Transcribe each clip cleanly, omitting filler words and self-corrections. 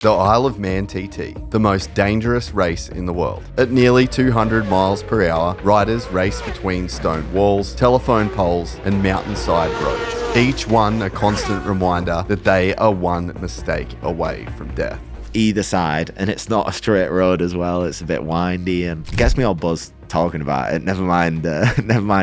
The Isle of Man TT, the most dangerous race in the world. At nearly 200 miles per hour, riders race between stone walls, telephone poles, and mountainside roads. Each one a constant reminder that they are one mistake away from death. Either side, and it's not a straight road as well. It's a bit windy and it gets me all buzzed talking about it. Never mind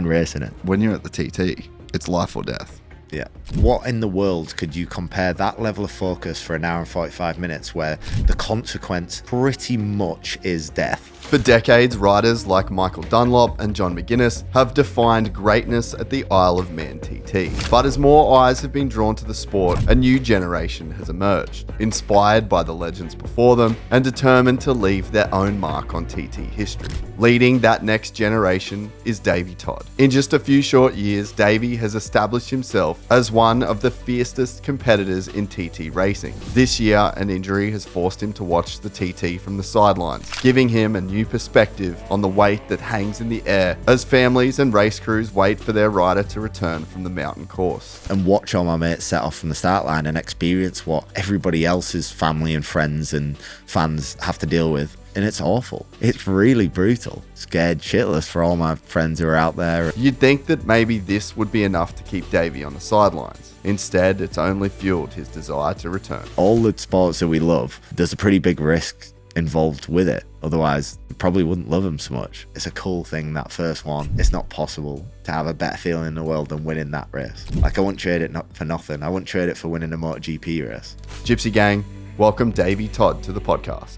racing it. When you're at the TT, it's life or death. Yeah. What in the world could you compare that level of focus for an hour and 45 minutes where the consequence pretty much is death? For decades, riders like Michael Dunlop and John McGuinness have defined greatness at the Isle of Man TT. But as more eyes have been drawn to the sport, a new generation has emerged, inspired by the legends before them and determined to leave their own mark on TT history. Leading that next generation is Davey Todd. In just a few short years, Davey has established himself as one of the fiercest competitors in TT racing. This year, an injury has forced him to watch the TT from the sidelines, giving him a new perspective on the weight that hangs in the air as families and race crews wait for their rider to return from the mountain course. And watch all my mates set off from the start line and experience what everybody else's family and friends and fans have to deal with. And it's awful. It's really brutal. Scared shitless for all my friends who are out there. You'd think that maybe this would be enough to keep Davey on the sidelines. Instead, it's only fueled his desire to return. All the sports that we love, there's a pretty big risk involved with it. Otherwise, you probably wouldn't love them so much. It's a cool thing, that first one. It's not possible to have a better feeling in the world than winning that race. Like, I wouldn't trade it for nothing. I wouldn't trade it for winning a MotoGP race. Gypsy Gang, welcome Davey Todd to the podcast.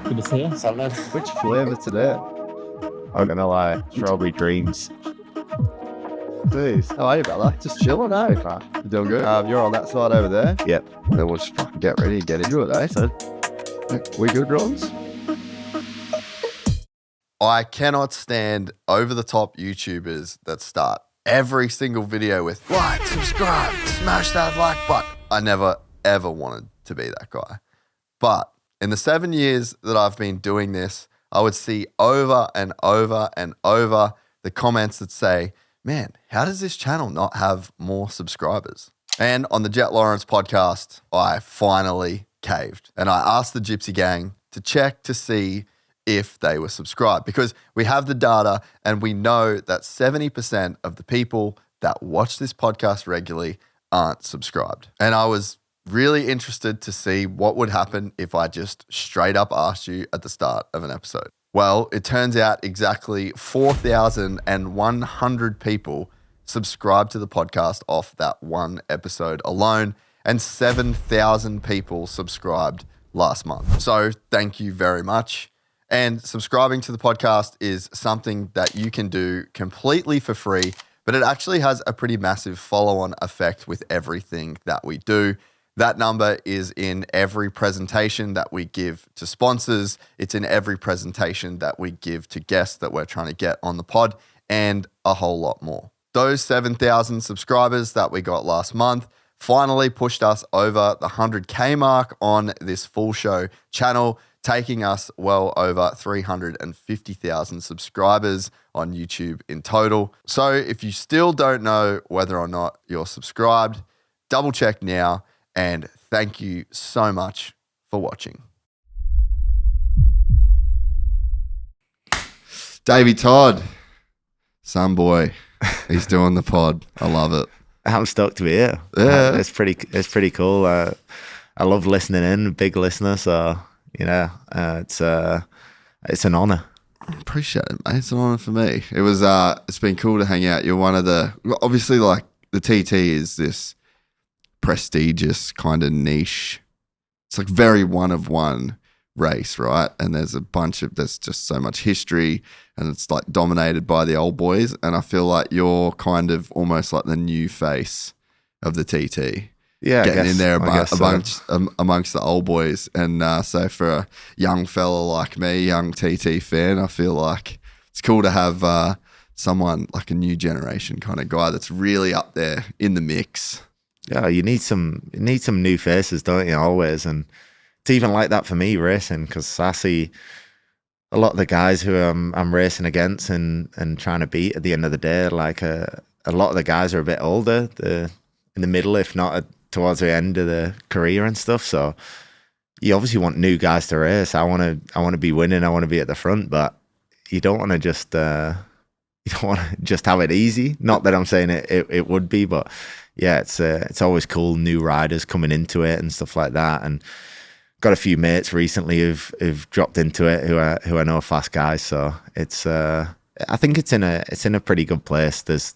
Good to see you. Something. Which flavour today? I'm gonna lie, strawberry dreams. Jeez, how are you, brother? Just chilling, eh? You doing good? You're on that side over there. Yep. Then we'll just fucking get ready and get into it, eh? So, we good, Rons? I cannot stand over-the-top YouTubers that start every single video with like, subscribe, smash that like button. I never, ever wanted to be that guy. But in the 7 years that I've been doing this, I would see over and over and over the comments that say, man, how does this channel not have more subscribers? And on the Jet Lawrence podcast, I finally caved. And I asked the Gypsy Gang to check to see if they were subscribed, because we have the data and we know that 70% of the people that watch this podcast regularly aren't subscribed. And I was really interested to see what would happen if I just straight up asked you at the start of an episode. Well, it turns out exactly 4,100 people subscribed to the podcast off that one episode alone, and 7,000 people subscribed last month. So thank you very much. And subscribing to the podcast is something that you can do completely for free, but it actually has a pretty massive follow-on effect with everything that we do. That number is in every presentation that we give to sponsors. It's in every presentation that we give to guests that we're trying to get on the pod, and a whole lot more. Those 7,000 subscribers that we got last month finally pushed us over the 100K mark on this full show channel, taking us well over 350,000 subscribers on YouTube in total. So if you still don't know whether or not you're subscribed, double check now, and thank you so much for watching. Davey Todd, son boy, he's doing the pod. I love it. I'm stoked to be here. Yeah. It's pretty cool. I love listening in, big listener, so it's an honor. I appreciate it, mate. It's an honor for me. It was it's been cool to hang out. You're one of the, obviously, like, the TT is this prestigious kind of niche. It's like very one of one race, right? And there's just so much history, and it's like dominated by the old boys. And I feel like you're kind of almost like the new face of the TT. Yeah, getting in there amongst so. the old boys. And so for a young fella like me, young TT fan, I feel like it's cool to have someone like a new generation kind of guy that's really up there in the mix. Yeah, you need some new faces, don't you? Always, and it's even like that for me racing, because I see a lot of the guys who I'm racing against and trying to beat at the end of the day. Like a lot of the guys are a bit older, in the middle, if not towards the end of the career and stuff. So you obviously want new guys to race. I want to be winning. I want to be at the front, but you don't want to just have it easy. Not that I'm saying it would be, but yeah, it's always cool, new riders coming into it and stuff like that. And got a few mates recently who've dropped into it who I know are fast guys. So it's I think it's in a pretty good place. There's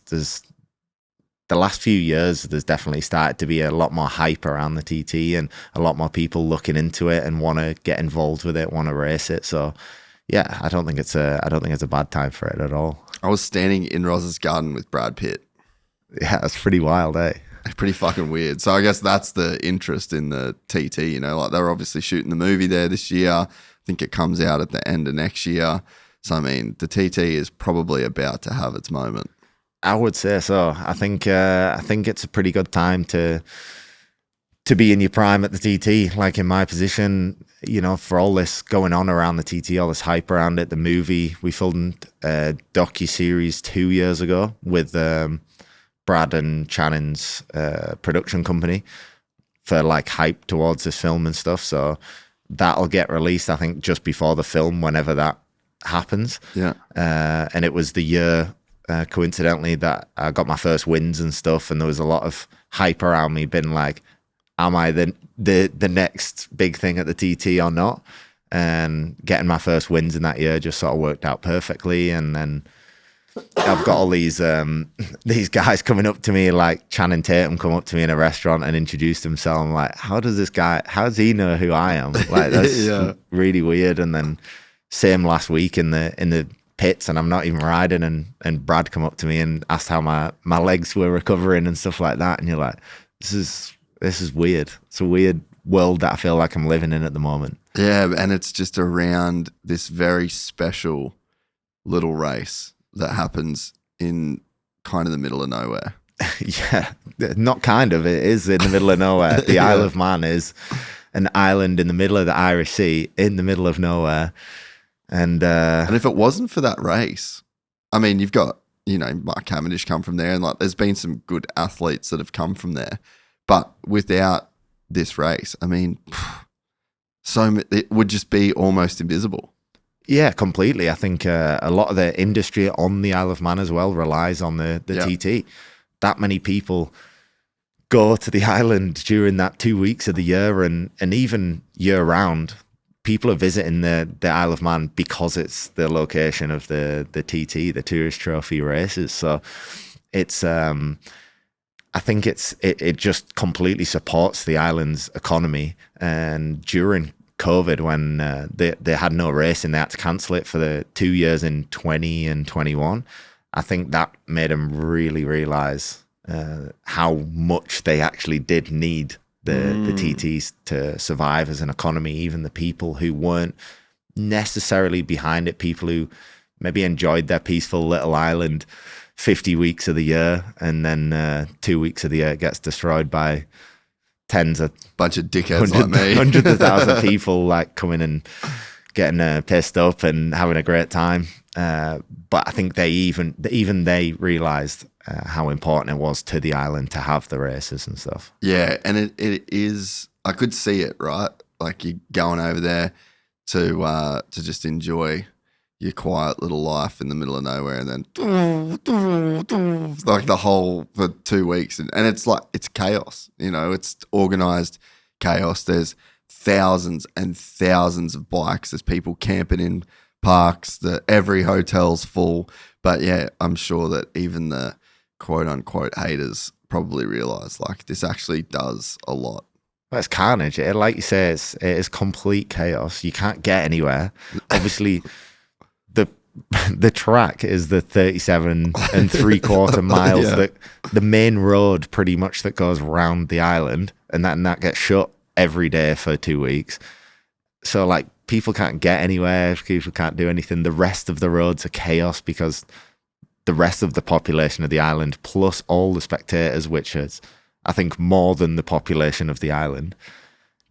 the last few years, there's definitely started to be a lot more hype around the TT and a lot more people looking into it and want to get involved with it, want to race it. So yeah, I don't think it's a bad time for it at all. I was standing in Roz's garden with Brad Pitt. Yeah, that's pretty wild, eh? Pretty fucking weird. So I guess that's the interest in the TT, you know, like they're obviously shooting the movie there this year. I think it comes out at the end of next year. So, I mean, the TT is probably about to have its moment. I would say so. I think it's a pretty good time to be in your prime at the TT. Like in my position, you know, for all this going on around the TT, all this hype around it, the movie, we filmed a docu-series 2 years ago with Brad and Channon's production company for like hype towards this film and stuff. So that'll get released, I think, just before the film, whenever that happens. Yeah. And it was the year, coincidentally, that I got my first wins and stuff, and there was a lot of hype around me, being like, am I the next big thing at the TT or not? And getting my first wins in that year just sort of worked out perfectly. And then I've got all these guys coming up to me, like Channing Tatum come up to me in a restaurant and introduce himself. I'm like, how does he know who I am? Like, that's Yeah. really weird. And then same last week in the pits, and I'm not even riding, and Brad come up to me and asked how my legs were recovering and stuff like that. And you're like, this is weird. It's a weird world that I feel like I'm living in at the moment. Yeah, and it's just around this very special little race that happens in kind of the middle of nowhere. Yeah, not kind of. It is in the middle of nowhere. The Isle of Man is an island in the middle of the Irish Sea, in the middle of nowhere. And if it wasn't for that race, I mean, you've got, you know, Mark Cavendish come from there, and like there's been some good athletes that have come from there. But without this race, I mean, it would just be almost invisible. yeah, completely. I think a lot of the industry on the Isle of Man as well relies on the TT. That many people go to the island during that 2 weeks of the year, and even year round. People are visiting the Isle of Man because it's the location of the TT, the Tourist Trophy races. So it's I think it just completely supports the island's economy. And during COVID, when they had no racing, they had to cancel it for the 2 years in 20 and 21. I think that made them really realize how much they actually did need the TTs to survive as an economy. Even the people who weren't necessarily behind it, people who maybe enjoyed their peaceful little island 50 weeks of the year, and then 2 weeks of the year it gets destroyed by tens of Bunch of dickheads like me. hundreds of thousands of people like coming and getting pissed up and having a great time. But I think they realized how important it was to the island to have the races and stuff. Yeah, and it is. I could see it, right? Like you're going over there to just enjoy your quiet little life in the middle of nowhere, and then like the whole for 2 weeks, and it's like it's chaos. You know, it's organized chaos. There's thousands and thousands of bikes. There's people camping in parks. Every hotel's full. But yeah, I'm sure that even the quote unquote haters probably realize like this actually does a lot. Well, it's carnage. Like you say, it is complete chaos. You can't get anywhere. Obviously, the track is the 37 and 3/4 miles Yeah. that the main road pretty much that goes around the island, and that gets shut every day for 2 weeks. So like people can't get anywhere, people can't do anything. The rest of the roads are chaos because the rest of the population of the island, plus all the spectators, which is I think more than the population of the island,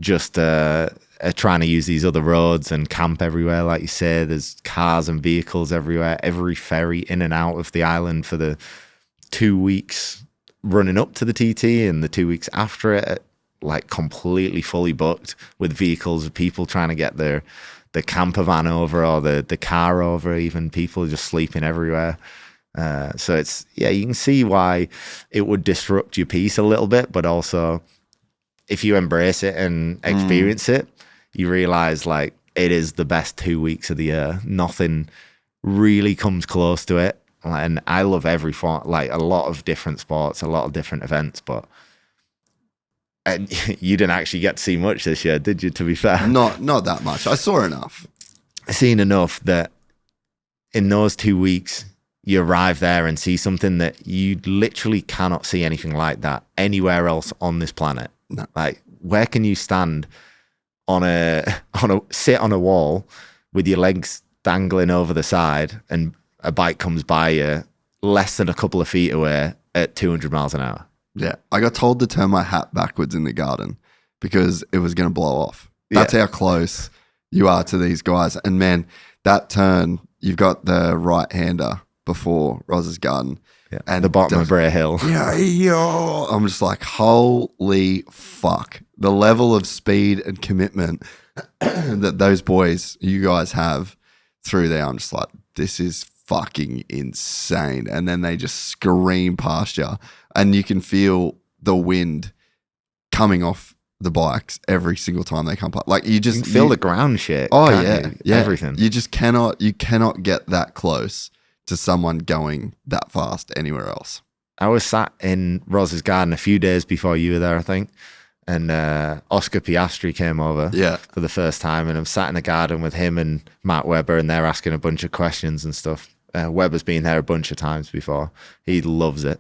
just are trying to use these other roads and camp everywhere. Like you say, there's cars and vehicles everywhere. Every ferry in and out of the island for the 2 weeks running up to the TT and the 2 weeks after it, like completely fully booked with vehicles of people trying to get the camper van over or the car over, even people just sleeping everywhere. So it's, yeah, you can see why it would disrupt your peace a little bit, but also if you embrace it and experience it, you realize like it is the best 2 weeks of the year. Nothing really comes close to it. And I love every form, like a lot of different sports, a lot of different events, but and you didn't actually get to see much this year, did you, to be fair? Not that much. I saw enough. Seen enough that in those 2 weeks, you arrive there and see something that you literally cannot see anything like that anywhere else on this planet. No. Like, where can you stand sit on a wall with your legs dangling over the side and a bike comes by you less than a couple of feet away at 200 miles an hour? Yeah. I got told to turn my hat backwards in the garden because it was going to blow off. That's how close you are to these guys. And man, that turn, you've got the right-hander before Roz's garden. Yeah. And the bottom of Bray Hill. Yeah, I'm just like, holy fuck. The level of speed and commitment that those boys, you guys have through there, I'm just like, this is fucking insane. And then they just scream past you and you can feel the wind coming off the bikes every single time they come past. Like you just can feel the ground shake. Oh yeah. Yeah. Everything. You just cannot get that close to someone going that fast anywhere else. I was sat in Roz's garden a few days before you were there, I think. And Oscar Piastri came over for the first time, and I'm sat in the garden with him and Matt Webber, and they're asking a bunch of questions and stuff. Webber's been there a bunch of times before. He loves it.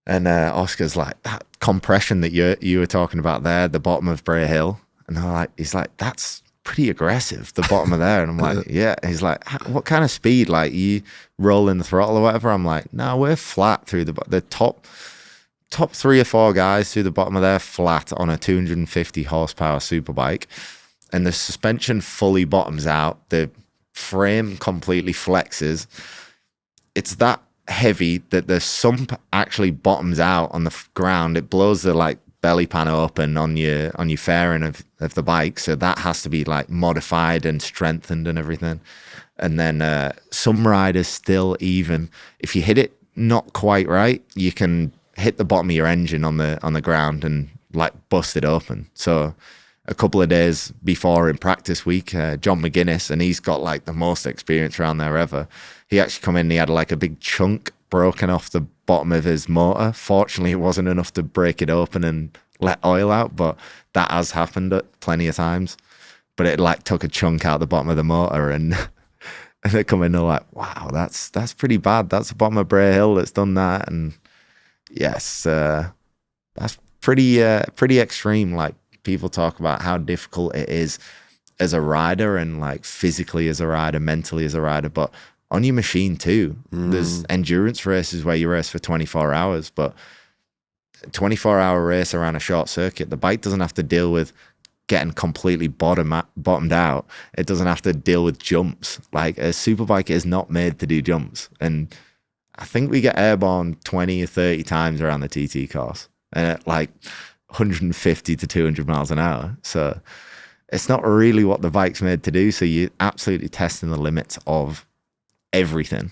And Oscar's like, that compression that you were talking about there, the bottom of Bray Hill. And he's like, that's pretty aggressive, the bottom of there. And I'm like, yeah. He's like, what kind of speed? Like, you rolling the throttle or whatever? I'm like, no, we're flat through the top 3 or 4 guys through the bottom of there flat on a 250 horsepower superbike, and the suspension fully bottoms out, the frame completely flexes. It's that heavy that the sump actually bottoms out on the ground. It blows the like belly pan open on your fairing of the bike, so that has to be like modified and strengthened and everything. And then some riders still, even if you hit it not quite right, you can hit the bottom of your engine on the ground and like bust it open. So a couple of days before in practice week, John McGuinness, and he's got like the most experience around there ever, he actually come in and he had like a big chunk broken off the bottom of his motor. Fortunately, it wasn't enough to break it open and let oil out, but that has happened plenty of times. But it like took a chunk out the bottom of the motor, and and they come in and they're like, wow, that's pretty bad. That's the bottom of Bray Hill that's done that. And yes, that's pretty extreme. Like, people talk about how difficult it is as a rider and like physically as a rider, mentally as a rider, but on your machine too. There's endurance races where you race for 24 hours, but a 24-hour race around a short circuit, the bike doesn't have to deal with getting completely bottomed out. It doesn't have to deal with jumps. Like, a superbike is not made to do jumps. And I think we get airborne 20 or 30 times around the TT course, and at like 150 to 200 miles an hour. So it's not really what the bike's made to do. So you're absolutely testing the limits of everything,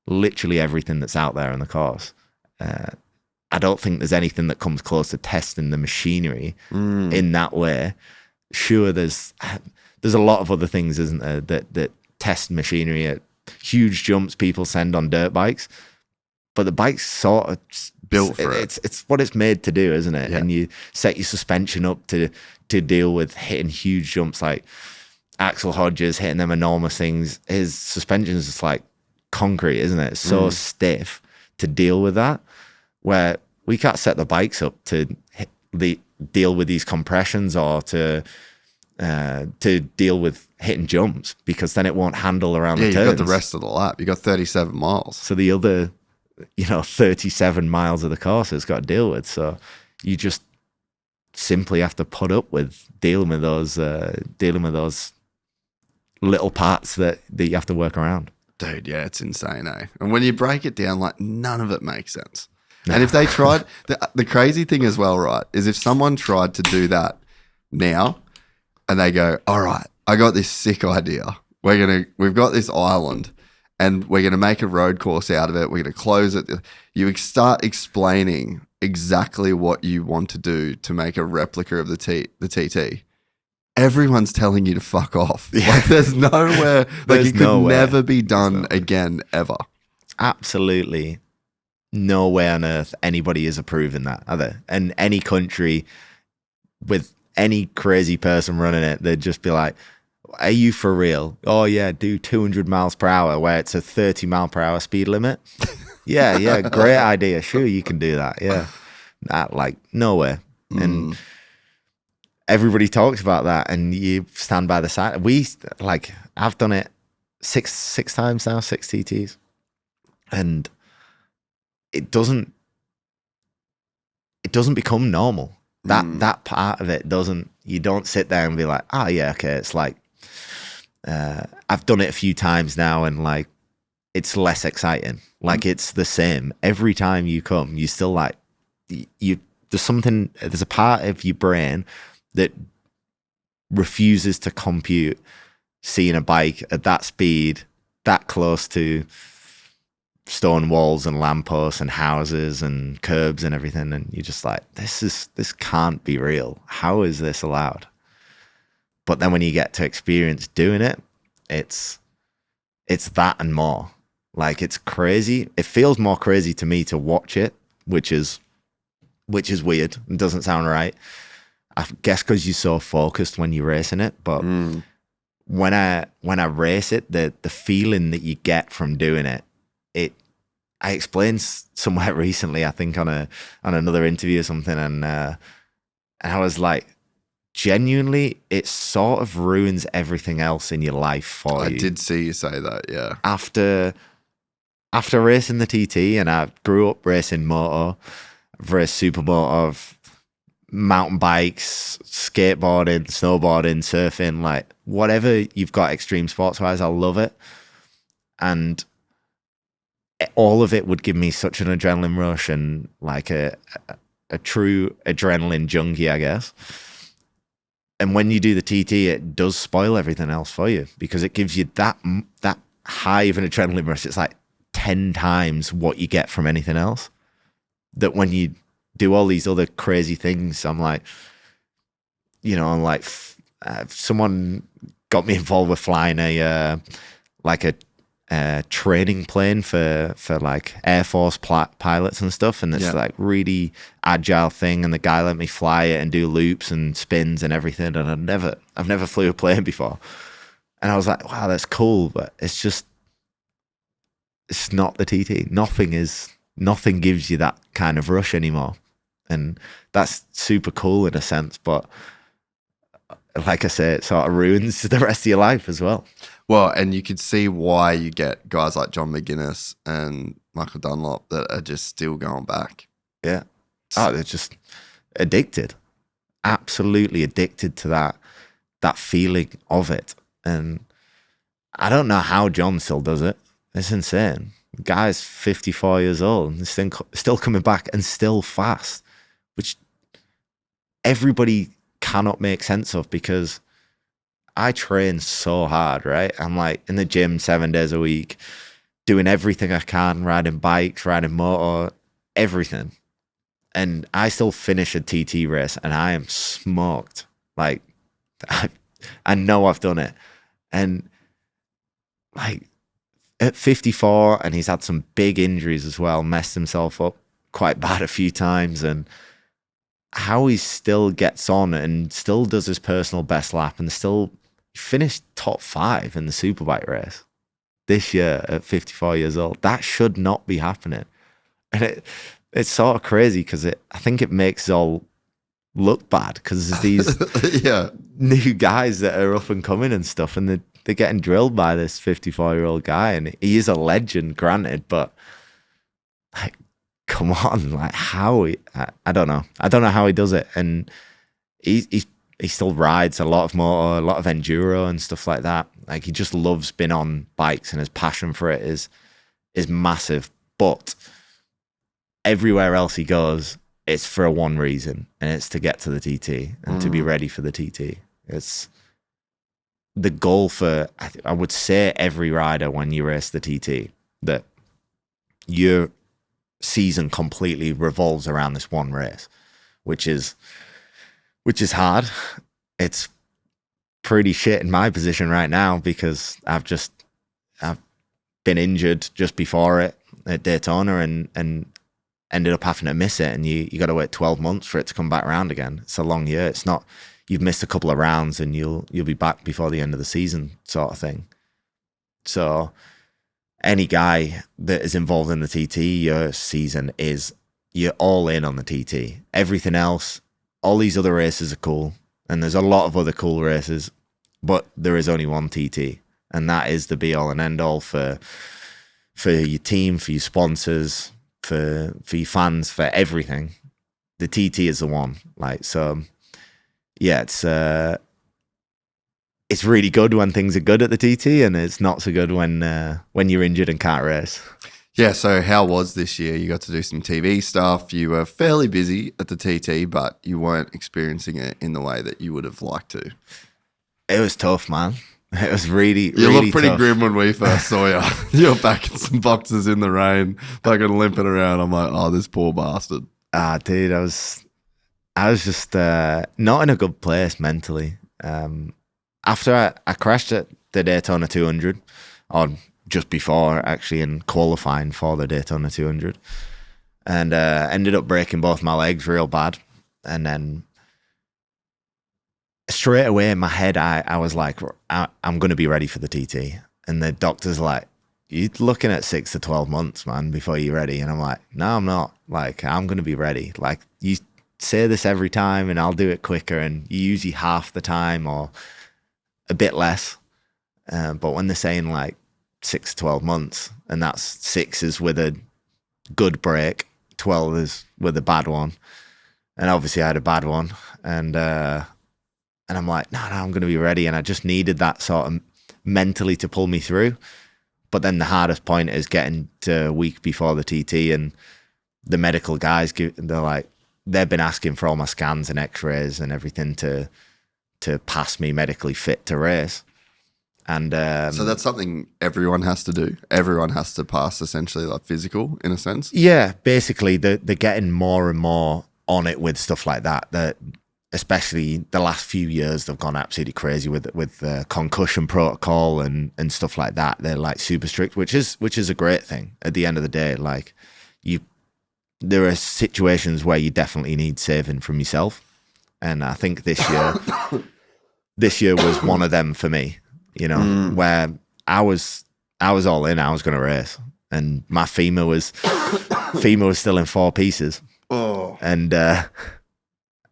literally everything that's out there in the course. I don't think there's anything that comes close to testing the machinery in that way. Sure, there's a lot of other things, isn't there, that test machinery at huge jumps people send on dirt bikes, but the bike's sort of built for it. It's what it's made to do, isn't it? Yeah. And you set your suspension up to deal with hitting huge jumps, like Axel Hodges hitting them enormous things. His suspension is just like concrete, isn't it? It's so stiff to deal with that, where we can't set the bikes up to deal with these compressions or to deal with hitting jumps, because then it won't handle around the turns. You've got the rest of the lap. You got 37 miles. So the other 37 miles of the course it's got to deal with. So you just simply have to put up with dealing with those little parts that you have to work around. Dude, yeah, it's insane, eh? And when you break it down, like, none of it makes sense. And if they tried, the crazy thing as well, right, is if someone tried to do that now and they go, all right, I got this sick idea. We've got this island and we're going to make a road course out of it. We're going to close it. You start explaining exactly what you want to do to make a replica of the TT. Everyone's telling you to fuck off. Yeah. Like, there's nowhere, like, it could never be done again, ever. Absolutely no way on earth anybody is approving that, are they? And any country with any crazy person running it, they'd just be like, are you for real? Oh yeah, do 200 miles per hour where it's a 30 mile per hour speed limit. Yeah, great idea. Sure, you can do that. Yeah, that, like, nowhere. And everybody talks about that, and you stand by the side. I've done it six times now, 6 TTs, and it doesn't become normal. That part of it doesn't. You don't sit there and be like, oh yeah, okay. It's like I've done it a few times now, and like it's less exciting. Like it's the same every time you come. You still like there's a part of your brain that refuses to compute seeing a bike at that speed, that close to stone walls and lampposts and houses and curbs and everything, and you're just like, this can't be real. How is this allowed? But then when you get to experience doing it, it's that and more. Like, it's crazy. It feels more crazy to me to watch it, which is weird. It doesn't sound right. I guess because you're so focused when you're racing it. But when I race it, the feeling that you get from doing it, I explained somewhere recently, I think on another interview or something, and I was like, genuinely, it sort of ruins everything else in your life for you. I did see you say that, yeah. After racing the TT, and I grew up racing moto, I've raced supermoto, mountain bikes, skateboarding, snowboarding, surfing, like whatever you've got extreme sports wise, I love it. And all of it would give me such an adrenaline rush and like a true adrenaline junkie, I guess. And when you do the TT, it does spoil everything else for you, because it gives you that high of an adrenaline rush. It's like 10 times what you get from anything else. That when you do all these other crazy things, I'm like, someone got me involved with flying a training plane for like Air Force pilots and stuff, and it's like really agile thing, and the guy let me fly it and do loops and spins and everything, and I've never flew a plane before, and I was like, wow, that's cool, but it's not the TT. Nothing gives you that kind of rush anymore, and that's super cool in a sense, but like I say, it sort of ruins the rest of your life as well. Well, and you could see why you get guys like John McGuinness and Michael Dunlop that are just still going back. Yeah. Oh, they're just addicted. Absolutely addicted to that feeling of it. And I don't know how John still does it. It's insane. The guy's 54 years old and still coming back and still fast, which everybody cannot make sense of, because I train so hard, right? I'm like in the gym 7 days a week, doing everything I can, riding bikes, riding motor, everything. And I still finish a TT race and I am smoked. Like, I know I've done it. And like at 54, and he's had some big injuries as well, messed himself up quite bad a few times, and how he still gets on and still does his personal best lap and still finished top 5 in the Superbike race this year at 54 years old. That should not be happening. And it's sort of crazy, because I think it makes us all look bad, because there's these new guys that are up and coming and stuff, and they're getting drilled by this 54-year-old guy, and he is a legend, granted, but like, come on, like how I don't know. I don't know how he does it. And he still rides a lot of motor, a lot of enduro and stuff like that. Like he just loves being on bikes, and his passion for it is massive. But everywhere else he goes, it's for one reason, and it's to get to the TT and to be ready for the TT. It's the goal for, I would say, every rider when you race the TT, that your season completely revolves around this one race, which is hard. It's pretty shit in my position right now because I've been injured just before it at Daytona and ended up having to miss it, and you got to wait 12 months for it to come back around again. It's a long year. It's not you've missed a couple of rounds and you'll be back before the end of the season sort of thing. So any guy that is involved in the TT, your season is, you're all in on the TT. Everything else, all these other races are cool, and there's a lot of other cool races, but there is only one TT, and that is the be all and end all for your team, for your sponsors, for your fans, for everything. The TT is the one. Like, so yeah, it's really good when things are good at the TT, and it's not so good when you're injured and can't race. Yeah, so how was this year? You got to do some TV stuff. You were fairly busy at the TT, but you weren't experiencing it in the way that you would have liked to. It was tough, man. It was really, You really looked pretty tough. grim when we first saw you. You're back in some boxes in the rain, fucking limping around. I'm like, oh, this poor bastard. Dude, I was just not in a good place mentally. After I crashed at the Daytona 200, or just before actually, in qualifying for the Daytona 200, and ended up breaking both my legs real bad. And then straight away in my head, I was like, I'm going to be ready for the TT. And the doctor's like, you're looking at 6 to 12 months, man, before you're ready. And I'm like, no, I'm not. Like, I'm going to be ready. Like, you say this every time and I'll do it quicker. And you usually half the time or a bit less. But when they're saying like 6 to 12 months, and that's 6 is with a good break, 12 is with a bad one. And obviously I had a bad one. And I'm like, no, I'm going to be ready. And I just needed that sort of mentally to pull me through. But then the hardest point is getting to a week before the TT, and the medical guys, they've been asking for all my scans and x-rays and everything to pass me medically fit to race. And so that's something everyone has to do. Everyone has to pass essentially like physical in a sense. Yeah, basically they're getting more and more on it with stuff like that. That especially the last few years, they've gone absolutely crazy with the concussion protocol and stuff like that. They're like super strict, which is a great thing. At the end of the day, like there are situations where you definitely need saving from yourself, and I think this year was one of them for me. You know, where I was all in. I was going to race, and my femur was still in 4 pieces. Oh, And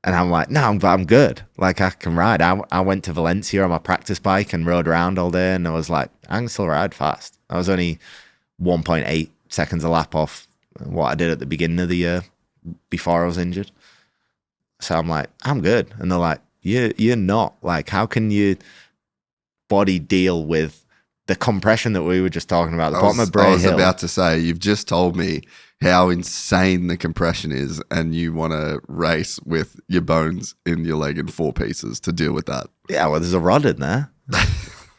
I'm like, no, I'm good. Like, I can ride. I went to Valencia on my practice bike and rode around all day, and I was like, I can still ride fast. I was only 1.8 seconds a lap off what I did at the beginning of the year before I was injured. So I'm like, I'm good. And they're like, you're not. Like, how can your body deal with the compression that we were just talking about? The bottom of Bray I was Hill. about to say, you've just told me how insane the compression is, and you want to race with your bones in your leg in 4 pieces to deal with that. Yeah, well, there's a rod in there.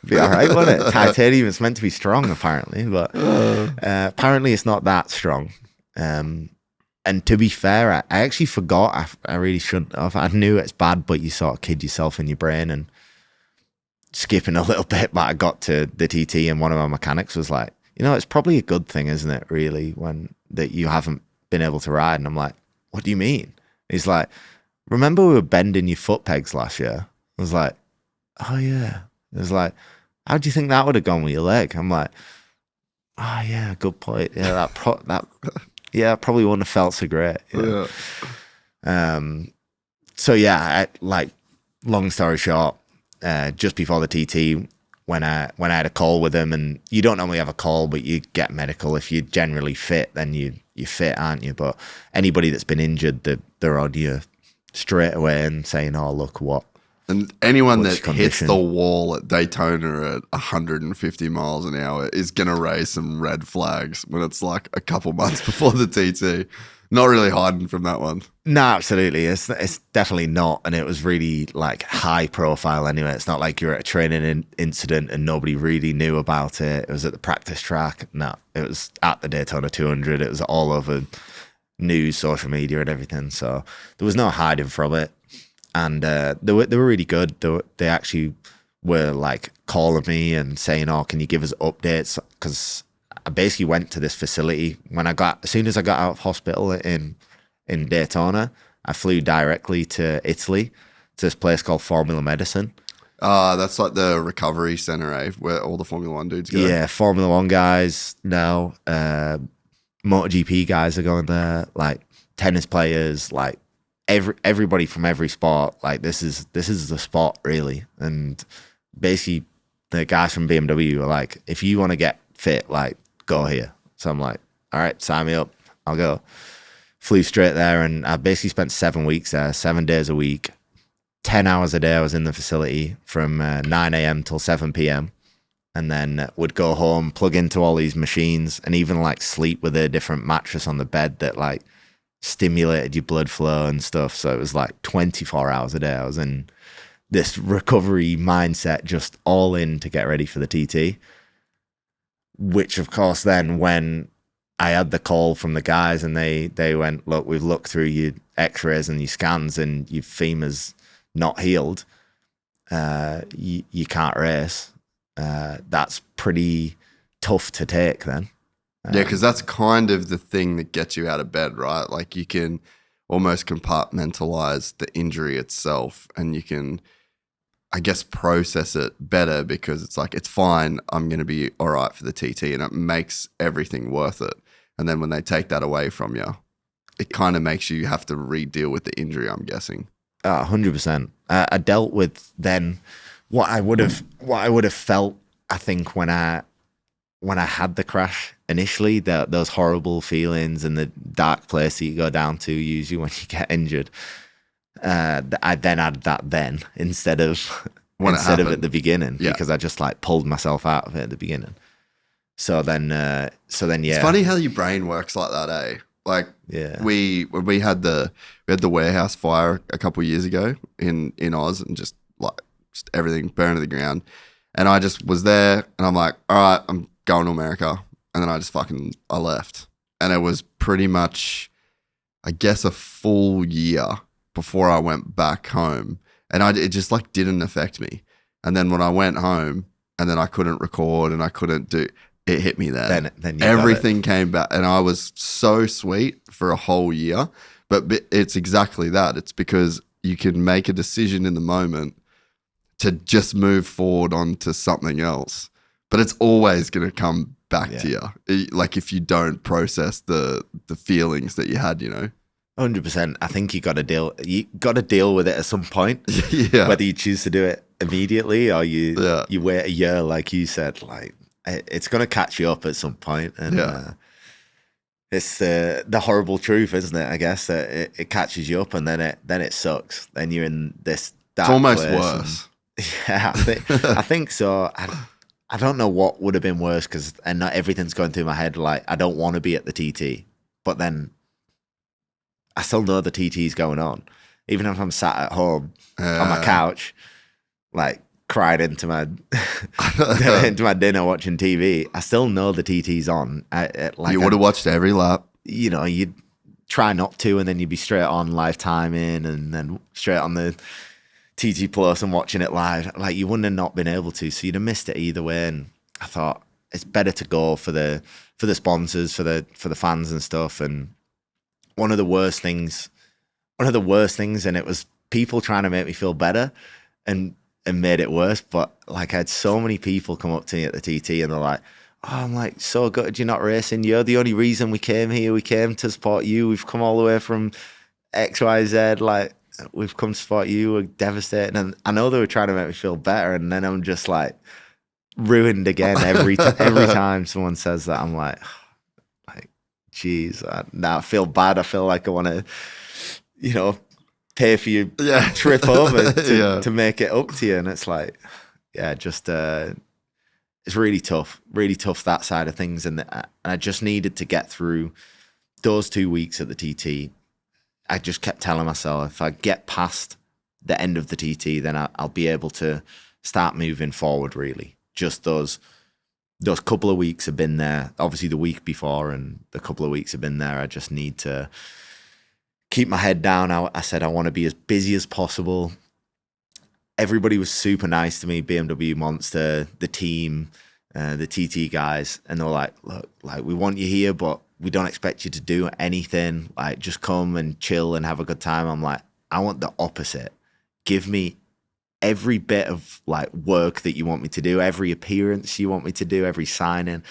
Be all right, wouldn't it? Titanium is meant to be strong, apparently, but apparently it's not that strong. And to be fair, I actually forgot. I really shouldn't have. I knew it's bad, but you sort of kid yourself in your brain. And skipping a little bit, but I got to the TT, and one of my mechanics was like, it's probably a good thing, isn't it, really, that you haven't been able to ride? And I'm like, what do you mean? He's like, remember we were bending your foot pegs last year? I was like, oh yeah. It was like, how do you think that would have gone with your leg? I'm like, oh yeah, good point. Yeah, that probably wouldn't have felt so great. Yeah. So yeah, long story short, just before the TT, when I had a call with him, and you don't normally have a call, but you get medical. If you're generally fit, then you you're fit, aren't you? But anybody that's been injured, they're on you straight away and saying, oh, look what. And anyone What's that your hits condition? the wall at Daytona at 150 miles an hour is going to raise some red flags when it's like a couple months before the TT. Not really hiding from that one. No, absolutely. It's definitely not. And it was really like high profile anyway. It's not like you're at a training incident and nobody really knew about it. It was at the practice track. No, it was at the Daytona 200. It was all over news, social media and everything. So there was no hiding from it. And they were really good. They actually were like calling me and saying, oh, can you give us updates? Because I basically went to this facility as soon as I got out of hospital in Daytona, I flew directly to Italy to this place called Formula Medicine. That's like the recovery center, where all the Formula One dudes go. Yeah, Formula One guys now, MotoGP guys are going there, like tennis players, like everybody from every sport. Like this is the spot really. And basically the guys from BMW are like, if you want to get fit, like go here. So I'm like, all right, sign me up. I'll go. Flew straight there, and I basically spent 7 weeks there, 7 days a week, 10 hours a day. I was in the facility from 9 a.m. till 7 p.m. And then would go home, plug into all these machines, and even like sleep with a different mattress on the bed that like stimulated your blood flow and stuff. So it was like 24 hours a day. I was in this recovery mindset, just all in to get ready for the TT. Which, of course, then when I had the call from the guys and they went, look, we've looked through your x-rays and your scans and your femur's not healed. You can't race. That's pretty tough to take then. Yeah, because that's kind of the thing that gets you out of bed, right? Like you can almost compartmentalize the injury itself and you can, I guess, process it better because it's like, it's fine, I'm going to be all right for the TT, and it makes everything worth it. And then when they take that away from you, it kind of makes you have to re-deal with the injury, I'm guessing. 100%. I dealt with then what I would have felt, I think, when I had the crash initially, those horrible feelings and the dark place that you go down to usually when you get injured. I then had that then instead of at the beginning, because I just like pulled myself out of it at the beginning. So then yeah. It's funny how your brain works like that, eh? Like we had the warehouse fire a couple of years ago in Oz, and just everything burned to the ground. And I just was there, and I'm like, all right, I'm going to America. And then I left. And it was pretty much, I guess, a full year before I went back home. And it just like didn't affect me. And then when I went home and then I couldn't record and I couldn't do, it hit me then. Then everything came back, and I was so sweet for a whole year. But it's exactly that. It's because you can make a decision in the moment to just move forward onto something else. But it's always going to come back to you. Like if you don't process the feelings that you had, 100%. I think you got to deal with it at some point. Yeah. Whether you choose to do it immediately or you wait a year, like you said, like it's going to catch you up at some point. And it's the horrible truth, isn't it? I guess it catches you up, and then it sucks. Then you're in this dark It's almost place worse. I think so. I don't know what would have been worse, and not everything's going through my head. Like, I don't want to be at the TT, but then I still know the TT's going on. Even if I'm sat at home on my couch, like cried into my dinner watching TV, I still know the TT's on. You would have watched every lap. You'd try not to, and then you'd be straight on live timing, and then straight on the TT Plus and watching it live. Like, you wouldn't have not been able to, so you'd have missed it either way. And I thought it's better to go for the sponsors, for the fans and stuff. And one of the worst things, and it was people trying to make me feel better and made it worse. But like, I had so many people come up to me at the TT and they're like, oh, I'm like, so gutted you're not racing. You're the only reason we came here. We came to support you. We've come all the way from XYZ. Like, we've come to support you. We're devastated. And I know they were trying to make me feel better. And then I'm just like ruined again every time someone says that. I'm like, geez, now I feel bad. I feel like I want to, pay for your trip over to make it up to you. And it's like, just it's really tough that side of things. And I just needed to get through those 2 weeks at the TT. I just kept telling myself, if I get past the end of the TT, then I'll be able to start moving forward, really. Just those couple of weeks have been there. Obviously the week before and the couple of weeks have been there. I just need to keep my head down. I said I want to be as busy as possible. Everybody was super nice to me, BMW Monster, the team, the TT guys. And they were like, look, like, we want you here, but we don't expect you to do anything. Like, just come and chill and have a good time. I'm like, I want the opposite. Give me every bit of like work that you want me to do, every appearance you want me to do, every signing.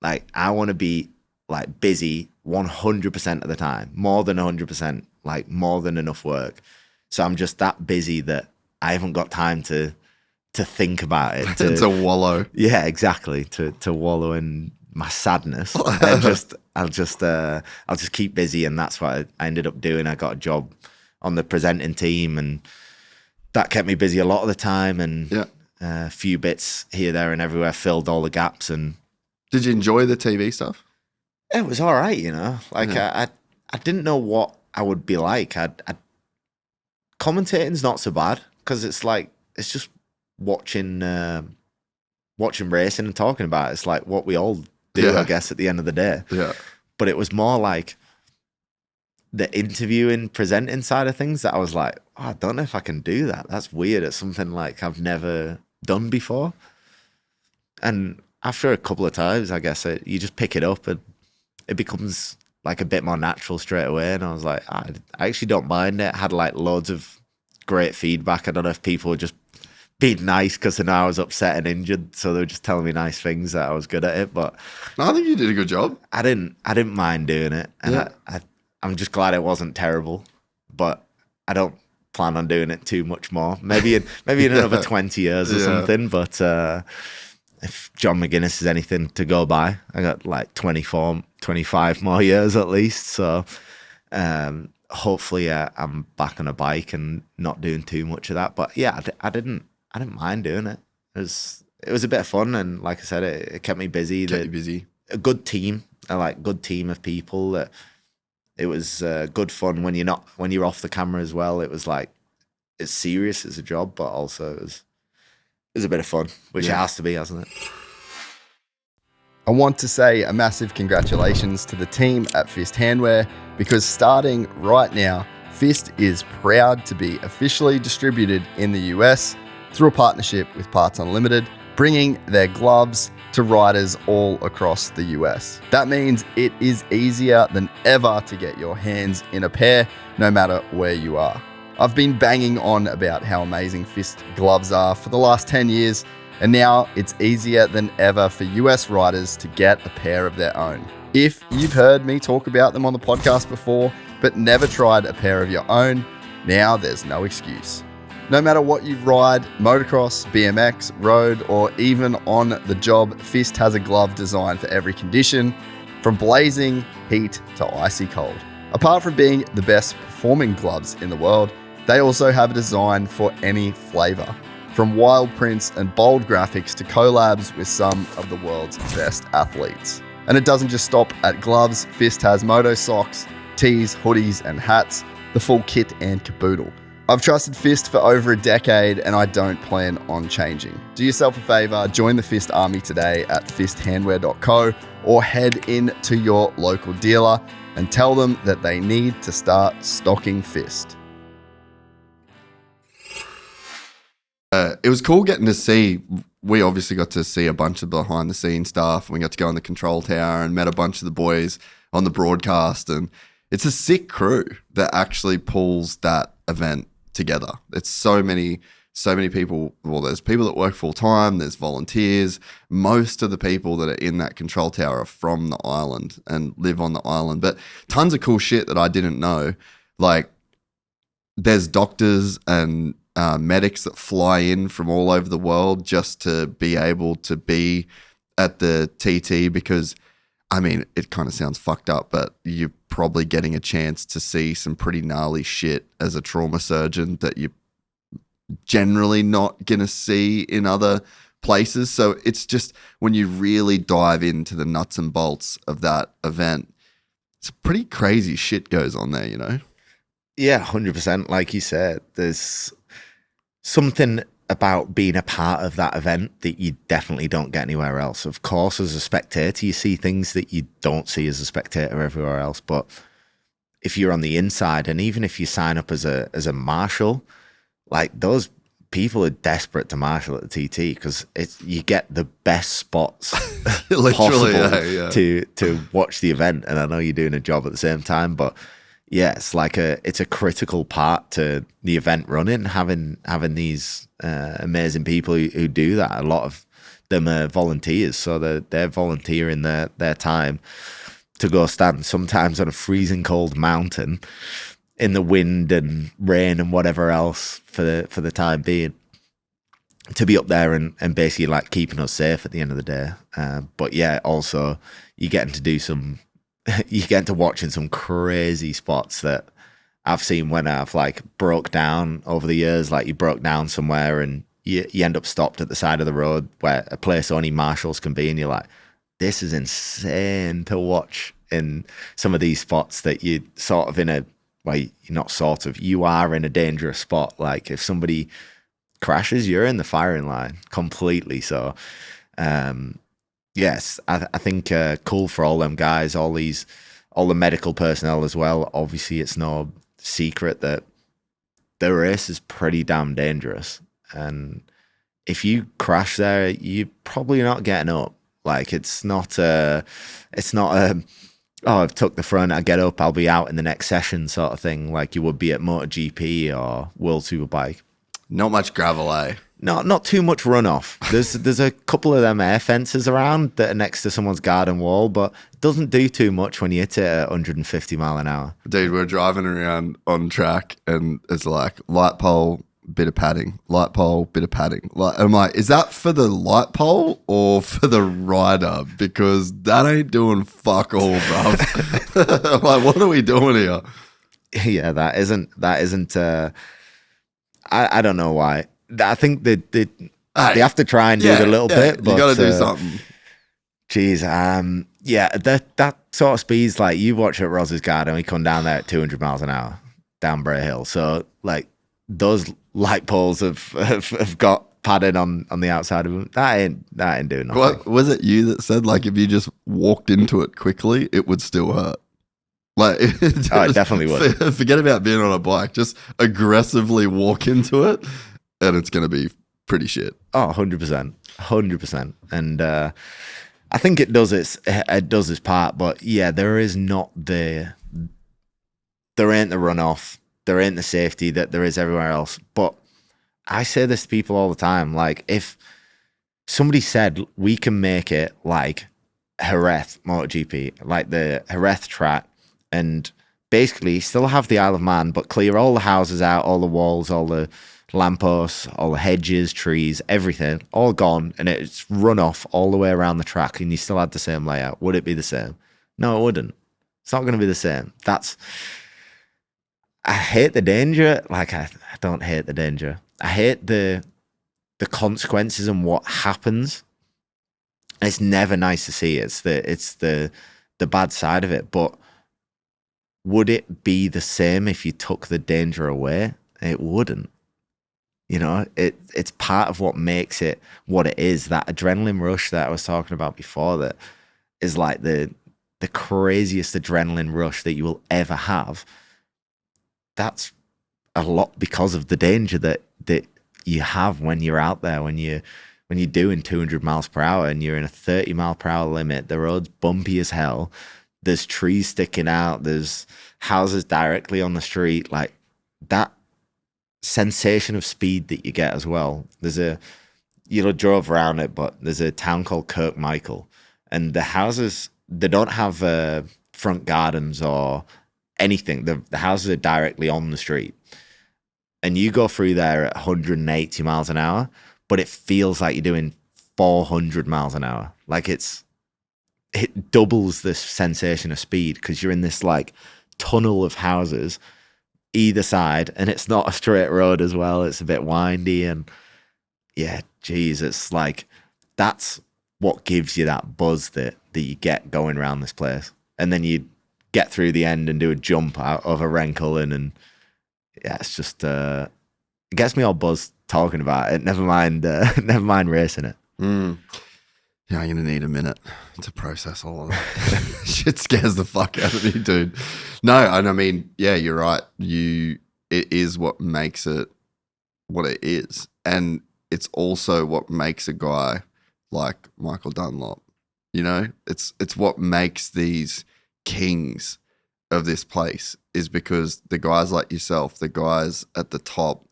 Like, I want to be like busy 100% of the time, more than 100%, like more than enough work. So I'm just that busy that I haven't got time to think about it. To wallow. Yeah, exactly. To wallow in my sadness. I'll just keep busy, and that's what I ended up doing. I got a job on the presenting team, and that kept me busy a lot of the time, and a few bits here, there, and everywhere filled all the gaps. And did you enjoy the TV stuff? It was all right, Like I didn't know what I would be like. Commentating's not so bad because it's just watching racing and talking about it. It's like what we all do, I guess, at the end of the day. Yeah. But it was more like the interviewing, presenting side of things that I was like, oh, I don't know if I can do that. That's weird. It's something like I've never done before. And after a couple of times, I guess you just pick it up and it becomes like a bit more natural straight away. And I was like, I actually don't mind it. I had like loads of great feedback. I don't know if people were just being nice because I know I was upset and injured, so they were just telling me nice things that I was good at it. But no, I think you did a good job. I didn't mind doing it, and I'm just glad it wasn't terrible. But I don't plan on doing it too much more. Maybe in another 20 years or something. But if John McGuinness is anything to go by, I got like 25 more years at least. So hopefully I'm back on a bike and not doing too much of that. But yeah, I didn't mind doing it. It was a bit of fun, and like I said, it kept me busy. Kept you busy. A good team, good team of people. It was good fun when you're off the camera as well. It was like, it's serious as a job, but also it was a bit of fun, which it has to be, hasn't it? I want to say a massive congratulations to the team at Fist Handwear, because starting right now, Fist is proud to be officially distributed in the US through a partnership with Parts Unlimited, bringing their gloves to riders all across the US. That means it is easier than ever to get your hands in a pair, no matter where you are. I've been banging on about how amazing Fist gloves are for the last 10 years, and now it's easier than ever for US riders to get a pair of their own. If you've heard me talk about them on the podcast before, but never tried a pair of your own, now there's no excuse. No matter what you ride, motocross, BMX, road, or even on the job, Fist has a glove designed for every condition, from blazing heat to icy cold. Apart from being the best performing gloves in the world, they also have a design for any flavor, from wild prints and bold graphics to collabs with some of the world's best athletes. And it doesn't just stop at gloves. Fist has moto socks, tees, hoodies, and hats, the full kit and caboodle. I've trusted Fist for over a decade, and I don't plan on changing. Do yourself a favor, join the Fist army today at fisthandwear.co, or head in to your local dealer and tell them that they need to start stocking Fist. It was cool getting to see, we obviously got to see a bunch of behind the scenes stuff. We got to go in the control tower and met a bunch of the boys on the broadcast, and it's a sick crew that actually pulls that event together. It's so many people. Well, there's people that work full time, there's volunteers. Most of the people that are in that control tower are from the island and live on the island, but tons of cool shit that I didn't know. Like, there's doctors and medics that fly in from all over the world just to be able to be at the TT, because I mean, it kind of sounds fucked up, but you're probably getting a chance to see some pretty gnarly shit as a trauma surgeon that you're generally not going to see in other places. So it's just when you really dive into the nuts and bolts of that event, it's pretty crazy shit goes on there, you know? Yeah, 100%. Like you said, there's something about being a part of that event that you definitely don't get anywhere else. Of course, as a spectator, you see things that you don't see as a spectator everywhere else. But if you're on the inside, and even if you sign up as a marshal, like those people are desperate to marshal at the TT because you get the best spots Literally, possible to watch the event. And I know you're doing a job at the same time, but yeah, it's a critical part to the event running, having these amazing people who do that. A lot of them are volunteers, so they're volunteering their time to go stand sometimes on a freezing cold mountain in the wind and rain and whatever else for the time being, to be up there and basically like keeping us safe at the end of the day. But yeah, also you getting to watching some crazy spots that I've seen when I've like broke down over the years. Like you broke down somewhere and you end up stopped at the side of the road where a place only marshals can be, and you're like, this is insane to watch in some of these spots that you sort of you are in a dangerous spot. Like if somebody crashes, you're in the firing line completely. So yes, I think cool for all them guys, all the medical personnel as well. Obviously it's no secret that the race is pretty damn dangerous, and if you crash there, you're probably not getting up. Like it's not oh, I've took the front, I get up, I'll be out in the next session sort of thing, like you would be at MotoGP or World Superbike. Not much gravel, eh? Not too much runoff. There's a couple of them air fences around that are next to someone's garden wall, but it doesn't do too much when you hit it at 150 mile an hour. Dude, we're driving around on track and it's like light pole, bit of padding, light pole, bit of padding. I'm like, is that for the light pole or for the rider? Because that ain't doing fuck all, bruv. I'm like, what are we doing here? Yeah, that isn't. I don't know why. I think they have to try and do it a little bit. But you got to do something. Geez, yeah, that sort of speed's like you watch at Ross's Garden, we come down there at 200 miles an hour down Bray Hill. So like those light poles have got padding on the outside of them. That ain't doing nothing. What, was it you that said like if you just walked into it quickly, it would still hurt? Like, it definitely would. Forget about being on a bike. Just aggressively walk into it, and it's going to be pretty shit. Oh, 100%. And I think it does its part. But yeah, there ain't the runoff, there ain't the safety that there is everywhere else. But I say this to people all the time. Like, if somebody said we can make it like Jerez MotoGP, like the Jerez track, and basically still have the Isle of Man, but clear all the houses out, all the walls, all the lampposts, all the hedges, trees, everything, all gone, and it's run off all the way around the track, and you still had the same layout. Would it be the same? No, it wouldn't. It's not going to be the same. I hate the danger. Like, I don't hate the danger. I hate the consequences and what happens. It's never nice to see. It's the bad side of it, but would it be the same if you took the danger away? It wouldn't. You know, it's part of what makes it what it is. That adrenaline rush that I was talking about before, that is like the craziest adrenaline rush that you will ever have. That's a lot because of the danger that you have when you're out there, when you're doing 200 miles per hour and you're in a 30 mile per hour limit. The road's bumpy as hell. There's trees sticking out. There's houses directly on the street. Like that sensation of speed that you get as well. You drove around it, but there's a town called Kirkmichael, and the houses, they don't have front gardens or anything. The houses are directly on the street, and you go through there at 180 miles an hour, but it feels like you're doing 400 miles an hour. Like it's it doubles the sensation of speed because you're in this like tunnel of houses either side, and it's not a straight road as well. It's a bit windy, and yeah, geez, it's like that's what gives you that buzz that you get going around this place. And then you get through the end and do a jump out of a Renkullen, and yeah, it's just it gets me all buzzed talking about it. Never mind racing it. Yeah, I'm gonna need a minute to process all of that. Shit scares the fuck out of me, dude. No, and I mean, yeah, you're right. It is what makes it what it is, and it's also what makes a guy like Michael Dunlop. You know, it's what makes these kings of this place is because the guys like yourself, the guys at the top,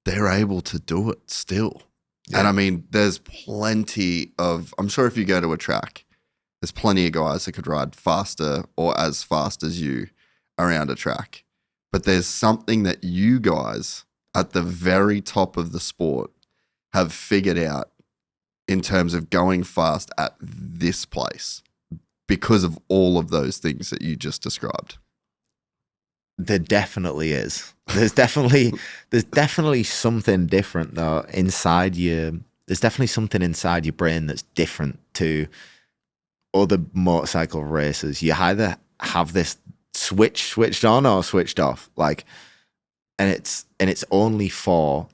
they're able to do it still. Yeah. And I mean, there's plenty of, I'm sure if you go to a track, there's plenty of guys that could ride faster or as fast as you around a track. But there's something that you guys at the very top of the sport have figured out in terms of going fast at this place because of all of those things that you just described. There definitely is. There's definitely something different though inside you. There's definitely something inside your brain that's different to other motorcycle racers. You either have this switched on or switched off, like, and it's only for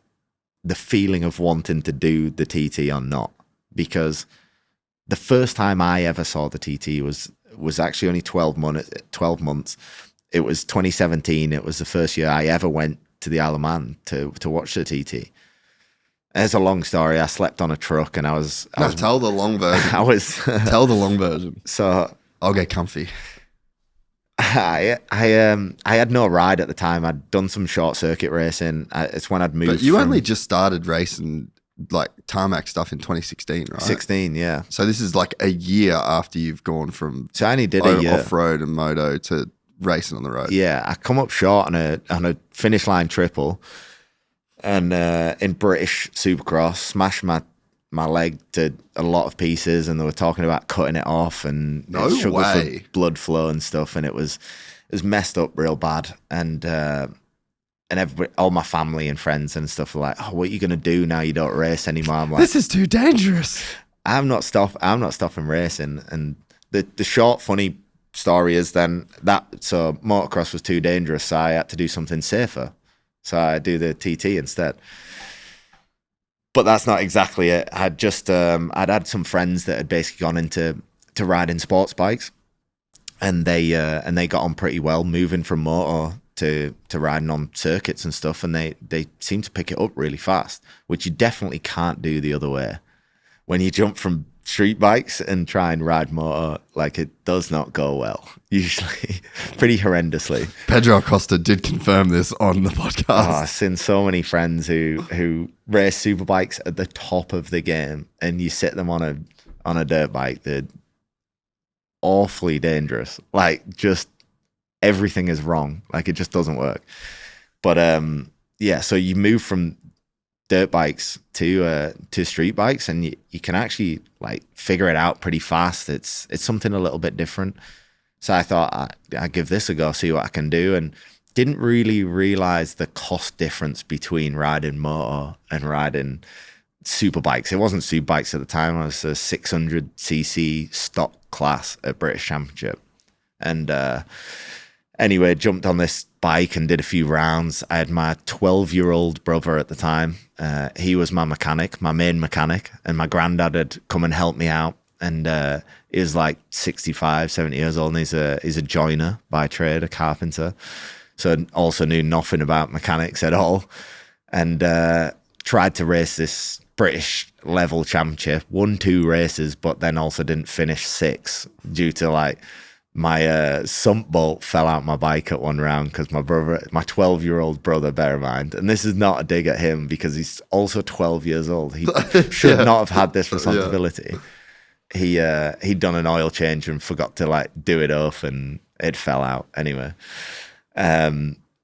the feeling of wanting to do the TT or not. Because the first time I ever saw the TT was actually only 12 months. It was 2017. It was the first year I ever went to the Isle of Man to watch the TT. It's a long story. I slept on a truck and I was tell the long version. Tell the long version. So I'll get comfy. I had no ride at the time. I'd done some short circuit racing. It's when I'd moved. But you only just started racing like tarmac stuff in 2016, right? 16, yeah. So this is like a year after you've gone from I only did a year off-road and moto to racing on the road. Yeah, I come up short on a finish line triple, and in British Supercross, smashed my leg to a lot of pieces, and they were talking about cutting it off, and no struggled way for blood flow and stuff, and it was messed up real bad, and everybody, all my family and friends and stuff were like, "Oh, what are you gonna do now? You don't race anymore." I'm like, "This is too dangerous." I'm not stopping racing, and the short funny story is then so motocross was too dangerous, so I had to do something safer, so I do the TT instead. But that's not exactly it. I'd just I'd had some friends that had basically gone into riding sports bikes, and they got on pretty well moving from moto to riding on circuits and stuff, and they seem to pick it up really fast, which you definitely can't do the other way. When you jump from street bikes and try and ride motor, like, it does not go well, usually. Pretty horrendously. Pedro Acosta did confirm this on the podcast. I've seen so many friends who race super bikes at the top of the game, and you sit them on a dirt bike, they're awfully dangerous. Like, just everything is wrong. Like, it just doesn't work. But yeah, so you move from dirt bikes to street bikes, and you can actually like figure it out pretty fast. It's something a little bit different. So I thought I'd give this a go, see what I can do, and didn't really realize the cost difference between riding moto and riding super bikes. It wasn't super bikes at the time. I was a 600cc stock class at British Championship, and anyway, jumped on this bike and did a few rounds. I had my 12-year-old brother at the time. He was my mechanic, my main mechanic, and my granddad had come and helped me out. And he was like 65, 70 years old, and he's a joiner by trade, a carpenter. So also knew nothing about mechanics at all. And tried to race this British level championship, won 2 races, but then also didn't finish 6 due to like my sump bolt fell out my bike at one round because my 12-year-old brother, bear in mind, and this is not a dig at him because he's also 12 years old. He should not have had this responsibility. Yeah. He'd done an oil change and forgot to like do it off, and it fell out anyway.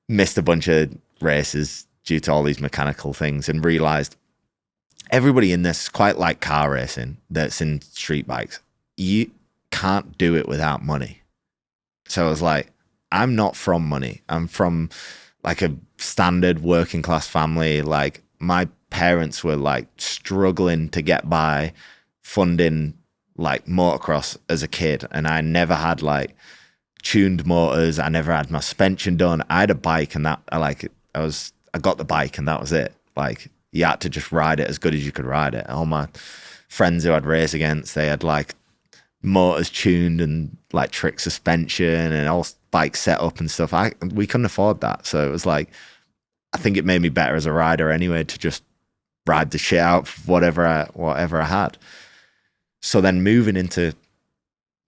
Missed a bunch of races due to all these mechanical things, and realized everybody in this is quite like car racing that's in street bikes. You can't do it without money. So I was like, I'm not from money. I'm from like a standard working class family. Like my parents were like struggling to get by funding like motocross as a kid. And I never had like tuned motors. I never had my suspension done. I had a bike and that I got the bike and that was it. Like you had to just ride it as good as you could ride it. All my friends who I'd race against, they had like motors tuned and like trick suspension and all bike setup and stuff. We couldn't afford that. So it was like, I think it made me better as a rider anyway, to just ride the shit out of whatever I had. So then moving into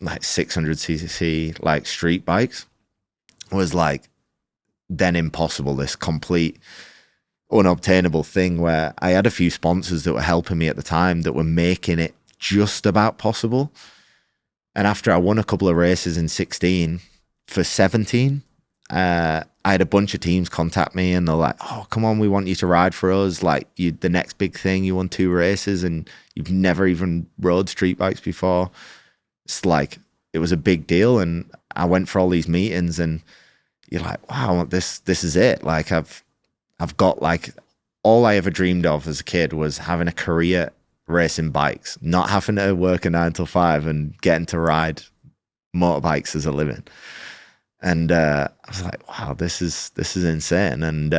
like 600cc like street bikes was like then impossible, this complete unobtainable thing where I had a few sponsors that were helping me at the time that were making it just about possible. And after I won a couple of races in 16, for 17, I had a bunch of teams contact me and they're like, oh, come on, we want you to ride for us. Like the next big thing, you won 2 races and you've never even rode street bikes before. It's like, it was a big deal. And I went for all these meetings and you're like, wow, this is it. Like I've got like, all I ever dreamed of as a kid was having a career racing bikes, not having to work a 9 to 5 and getting to ride motorbikes as a living. And I was like, wow, this is insane. And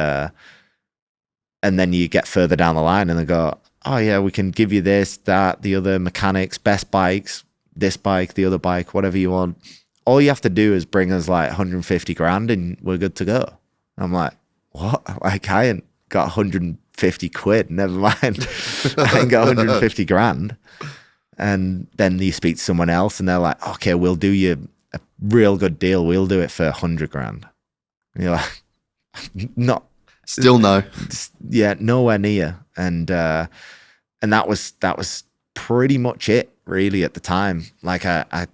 then you get further down the line and they go, oh yeah, we can give you this, that, the other mechanics, best bikes, this bike, the other bike, whatever you want. All you have to do is bring us like 150 grand and we're good to go. I'm like, what? Like I ain't got 150 quid, never mind. I ain't got 150 grand. And then you speak to someone else and they're like, okay, we'll do you a real good deal. We'll do it for 100 grand. And you're like, not. Still no. Yeah, nowhere near. And that was pretty much it really at the time. Like I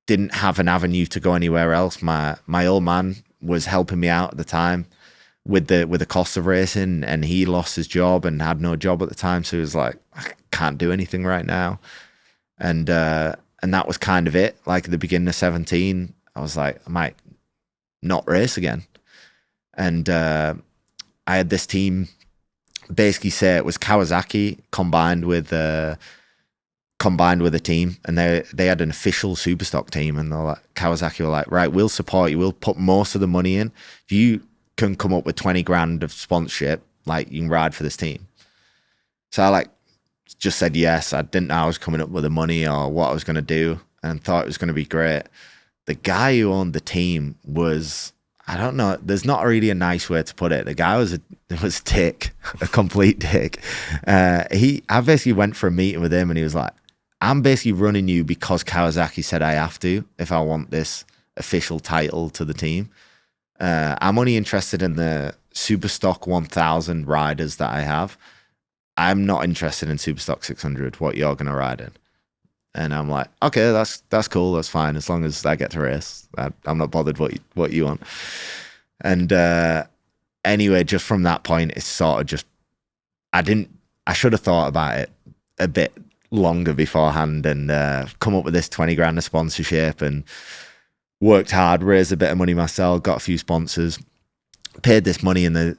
didn't have an avenue to go anywhere else. My old man was helping me out at the time with the cost of racing, and he lost his job and had no job at the time. So he was like, I can't do anything right now. And that was kind of it. Like at the beginning of 17, I was like, I might not race again. And I had this team basically say it was Kawasaki combined with a team, and they had an official Superstock team, and they're like, Kawasaki were like, right, we'll support you. We'll put most of the money in. If you can come up with 20 grand of sponsorship, like you can ride for this team. So I like just said yes. I didn't know I was coming up with the money or what I was going to do, and thought it was going to be great. The guy who owned the team was, I don't know, there's not really a nice way to put it. The guy was a dick, a complete dick. I basically went for a meeting with him and he was like, I'm basically running you because Kawasaki said I have to if I want this official title to the team. I'm only interested in the Superstock 1000 riders that I have. I'm not interested in Superstock 600, what you're going to ride in. And I'm like, okay, that's cool, that's fine, as long as I get to race. I'm not bothered what you want. And anyway, just from that point, it's sort of just, I should have thought about it a bit longer beforehand and come up with this 20 grand of sponsorship and worked hard, raised a bit of money myself, got a few sponsors, paid this money, and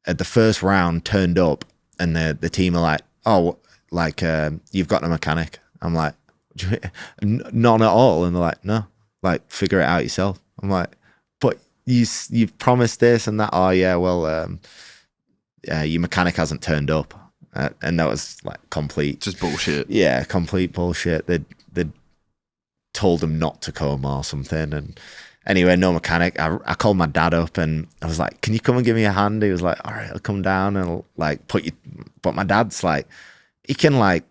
at the first round turned up and the team are like, oh, like you've got a mechanic. I'm like, none at all. And they're like, no, like figure it out yourself. I'm like, but you've promised this and that. Oh yeah, well your mechanic hasn't turned up. And that was like complete, just bullshit. Yeah, complete bullshit. They'd told him not to come or something. And anyway, no mechanic. I called my dad up and I was like, can you come and give me a hand? He was like, all right, I'll come down and I'll like put you. But my dad's like, he can like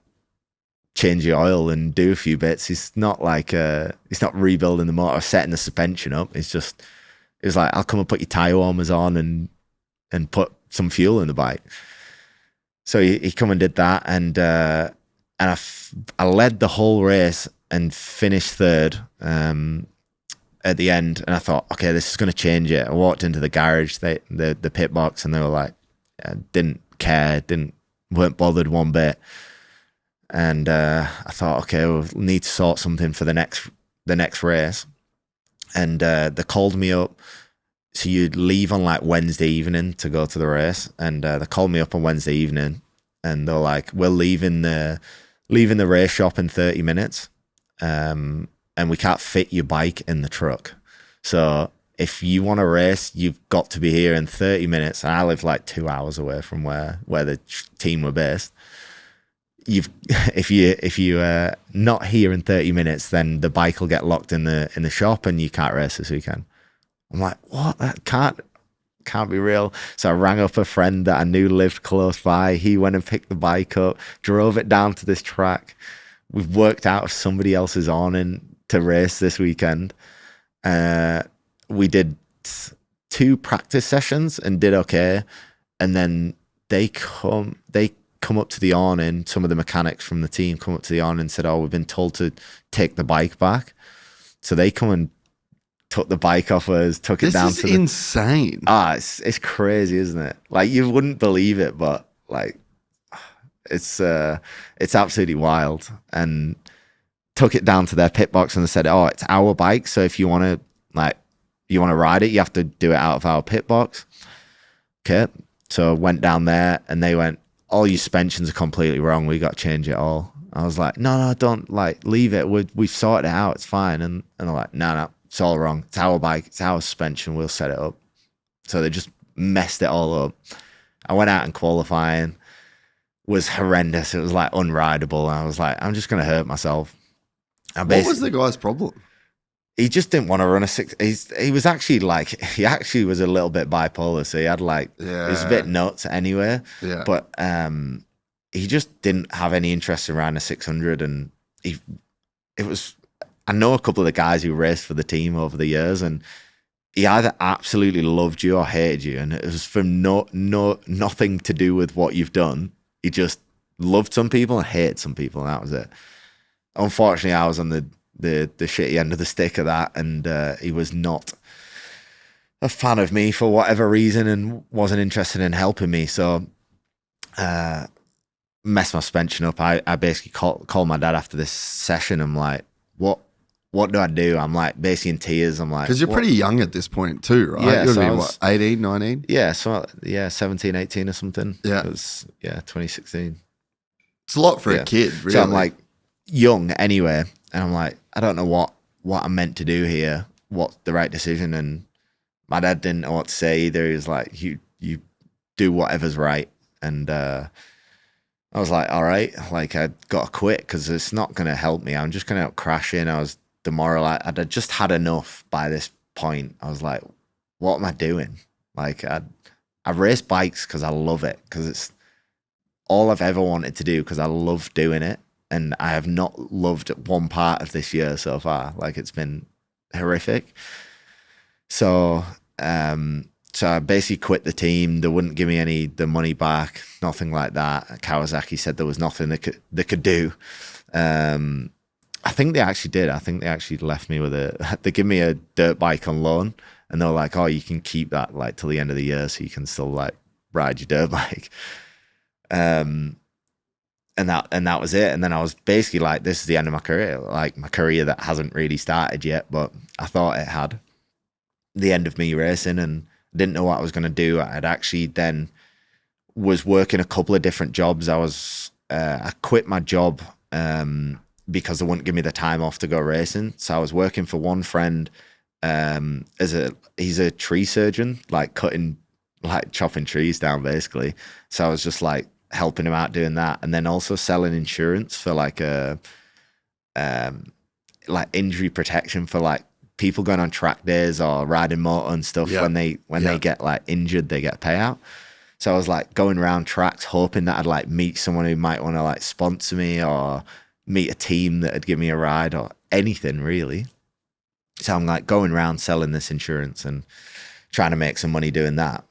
change the oil and do a few bits. He's not like he's not rebuilding the motor, setting the suspension up. He was like, I'll come and put your tire warmers on and put some fuel in the bike. So he come and did that, and I led the whole race and finished third at the end. And I thought, okay, this is going to change it. I walked into the garage, the pit box, and they were like, didn't care, weren't bothered one bit. And I thought, okay, we'll need to sort something for the next race. And they called me up. So you'd leave on like Wednesday evening to go to the race. And they called me up on Wednesday evening, and they're like, we're leaving the race shop in 30 minutes. And we can't fit your bike in the truck. So if you want to race, you've got to be here in 30 minutes. And I live like 2 hours away from where the team were based. If you not here in 30 minutes, then the bike will get locked in the shop and you can't race this weekend. I'm like, what? That can't be real. So I rang up a friend that I knew lived close by. He went and picked the bike up, drove it down to this track. We've worked out somebody else's awning to race this weekend. We did 2 practice sessions and did okay. And then they come up to the awning. Some of the mechanics from the team come up to the awning and said, oh, we've been told to take the bike back. So they come and took the bike off us, took it down to This is insane. It's crazy, isn't it? Like, you wouldn't believe it, but like, it's absolutely wild. And took it down to their pit box and they said, oh, it's our bike. So if you want to ride it, you have to do it out of our pit box. Okay. So I went down there and they went, all your suspensions are completely wrong. We got to change it all. I was like, no, don't, like, leave it. We've sorted it out. It's fine. And they're like, no, it's all wrong. It's our bike. It's our suspension. We'll set it up. So they just messed it all up. I went out in qualifying. Was horrendous. It was like unrideable. And I was like, I'm just going to hurt myself. What was the guy's problem? He just didn't want to run a 6. He was actually like, he actually was a little bit bipolar. So he had like, he was a bit nuts anyway. Yeah. But he just didn't have any interest in riding a 600. And I know a couple of the guys who raced for the team over the years, and he either absolutely loved you or hated you. And it was from nothing to do with what you've done. He just loved some people and hated some people, and that was it. Unfortunately, I was on the shitty end of the stick of that, and he was not a fan of me for whatever reason and wasn't interested in helping me. So messed my suspension up. I basically called my dad after this session. I'm like, what do I do? I'm like basically in tears. I'm like, because you're pretty young at this point too, right? Yeah, You'd so be I what, was- 18, 19? yeah, so 17, 18 or something. Yeah. It was 2016. It's a lot for Yeah. a kid, really. So I'm like young anyway, and I'm like, I don't know what I'm meant to do here, what's the right decision. And my dad didn't know what to say either. He was like, you do whatever's right. And I was like, all right, like, I got to quit because it's not going to help me. I'm just going to crash in. I was demoralized. I'd just had enough by this point. I was like, what am I doing? Like, I race bikes because I love it, because it's all I've ever wanted to do, because I love doing it. And I have not loved one part of this year so far. Like, it's been horrific. So I basically quit the team. They wouldn't give me the money back, nothing like that. Kawasaki said there was nothing they could do. I think they actually did. I think they actually left me with they give me a dirt bike on loan, and they were like, oh, you can keep that like till the end of the year so you can still like ride your dirt bike. And that was it. And then I was basically like, this is the end of my career, like my career that hasn't really started yet, but I thought it had. The end of me racing, and didn't know what I was going to do. I'd actually then was working a couple of different jobs. I quit my job because they wouldn't give me the time off to go racing. So I was working for one friend he's a tree surgeon, like chopping trees down basically. So I was just like helping him out doing that, and then also selling insurance for like injury protection for like people going on track days or riding motor and stuff. Yeah. When they get like injured, they get a payout. So I was like going around tracks hoping that I'd like meet someone who might want to like sponsor me, or meet a team that would give me a ride, or anything really. So I'm like going around selling this insurance and trying to make some money doing that.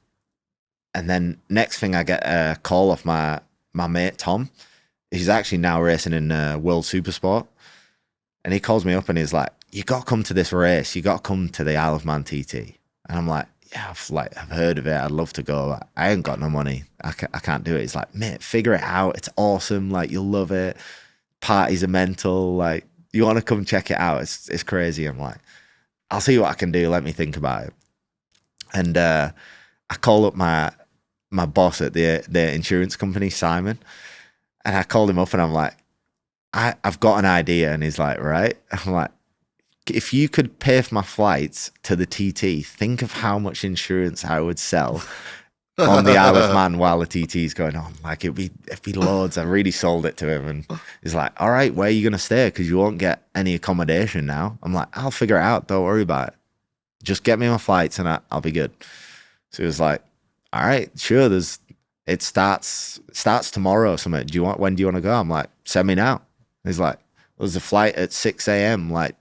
And then next thing, I get a call off my mate Tom. He's actually now racing in World Supersport. And he calls me up and he's like, you got to come to this race. You got to come to the Isle of Man TT. And I'm like, yeah, I've heard of it. I'd love to go. I ain't got no money. I can't do it. He's like, mate, figure it out. It's awesome. Like, you'll love it. parties are mental. Like, you want to come check it out? It's crazy. I'm like, I'll see what I can do. Let me think about it. And I call up my boss at the insurance company, Simon, and I called him up and I'm like, I've got an idea. And he's like, right. I'm like, if you could pay for my flights to the TT, think of how much insurance I would sell on the Isle of Man while the TT's going on. Like, it'd be loads. I really sold it to him. And he's like, all right, where are you going to stay? Because you won't get any accommodation now. I'm like, I'll figure it out. Don't worry about it. Just get me my flights and I'll be good. So he was like, all right, sure. It starts tomorrow or something. When do you want to go? I'm like, send me now. He's like, there's a flight at 6 a.m. Like,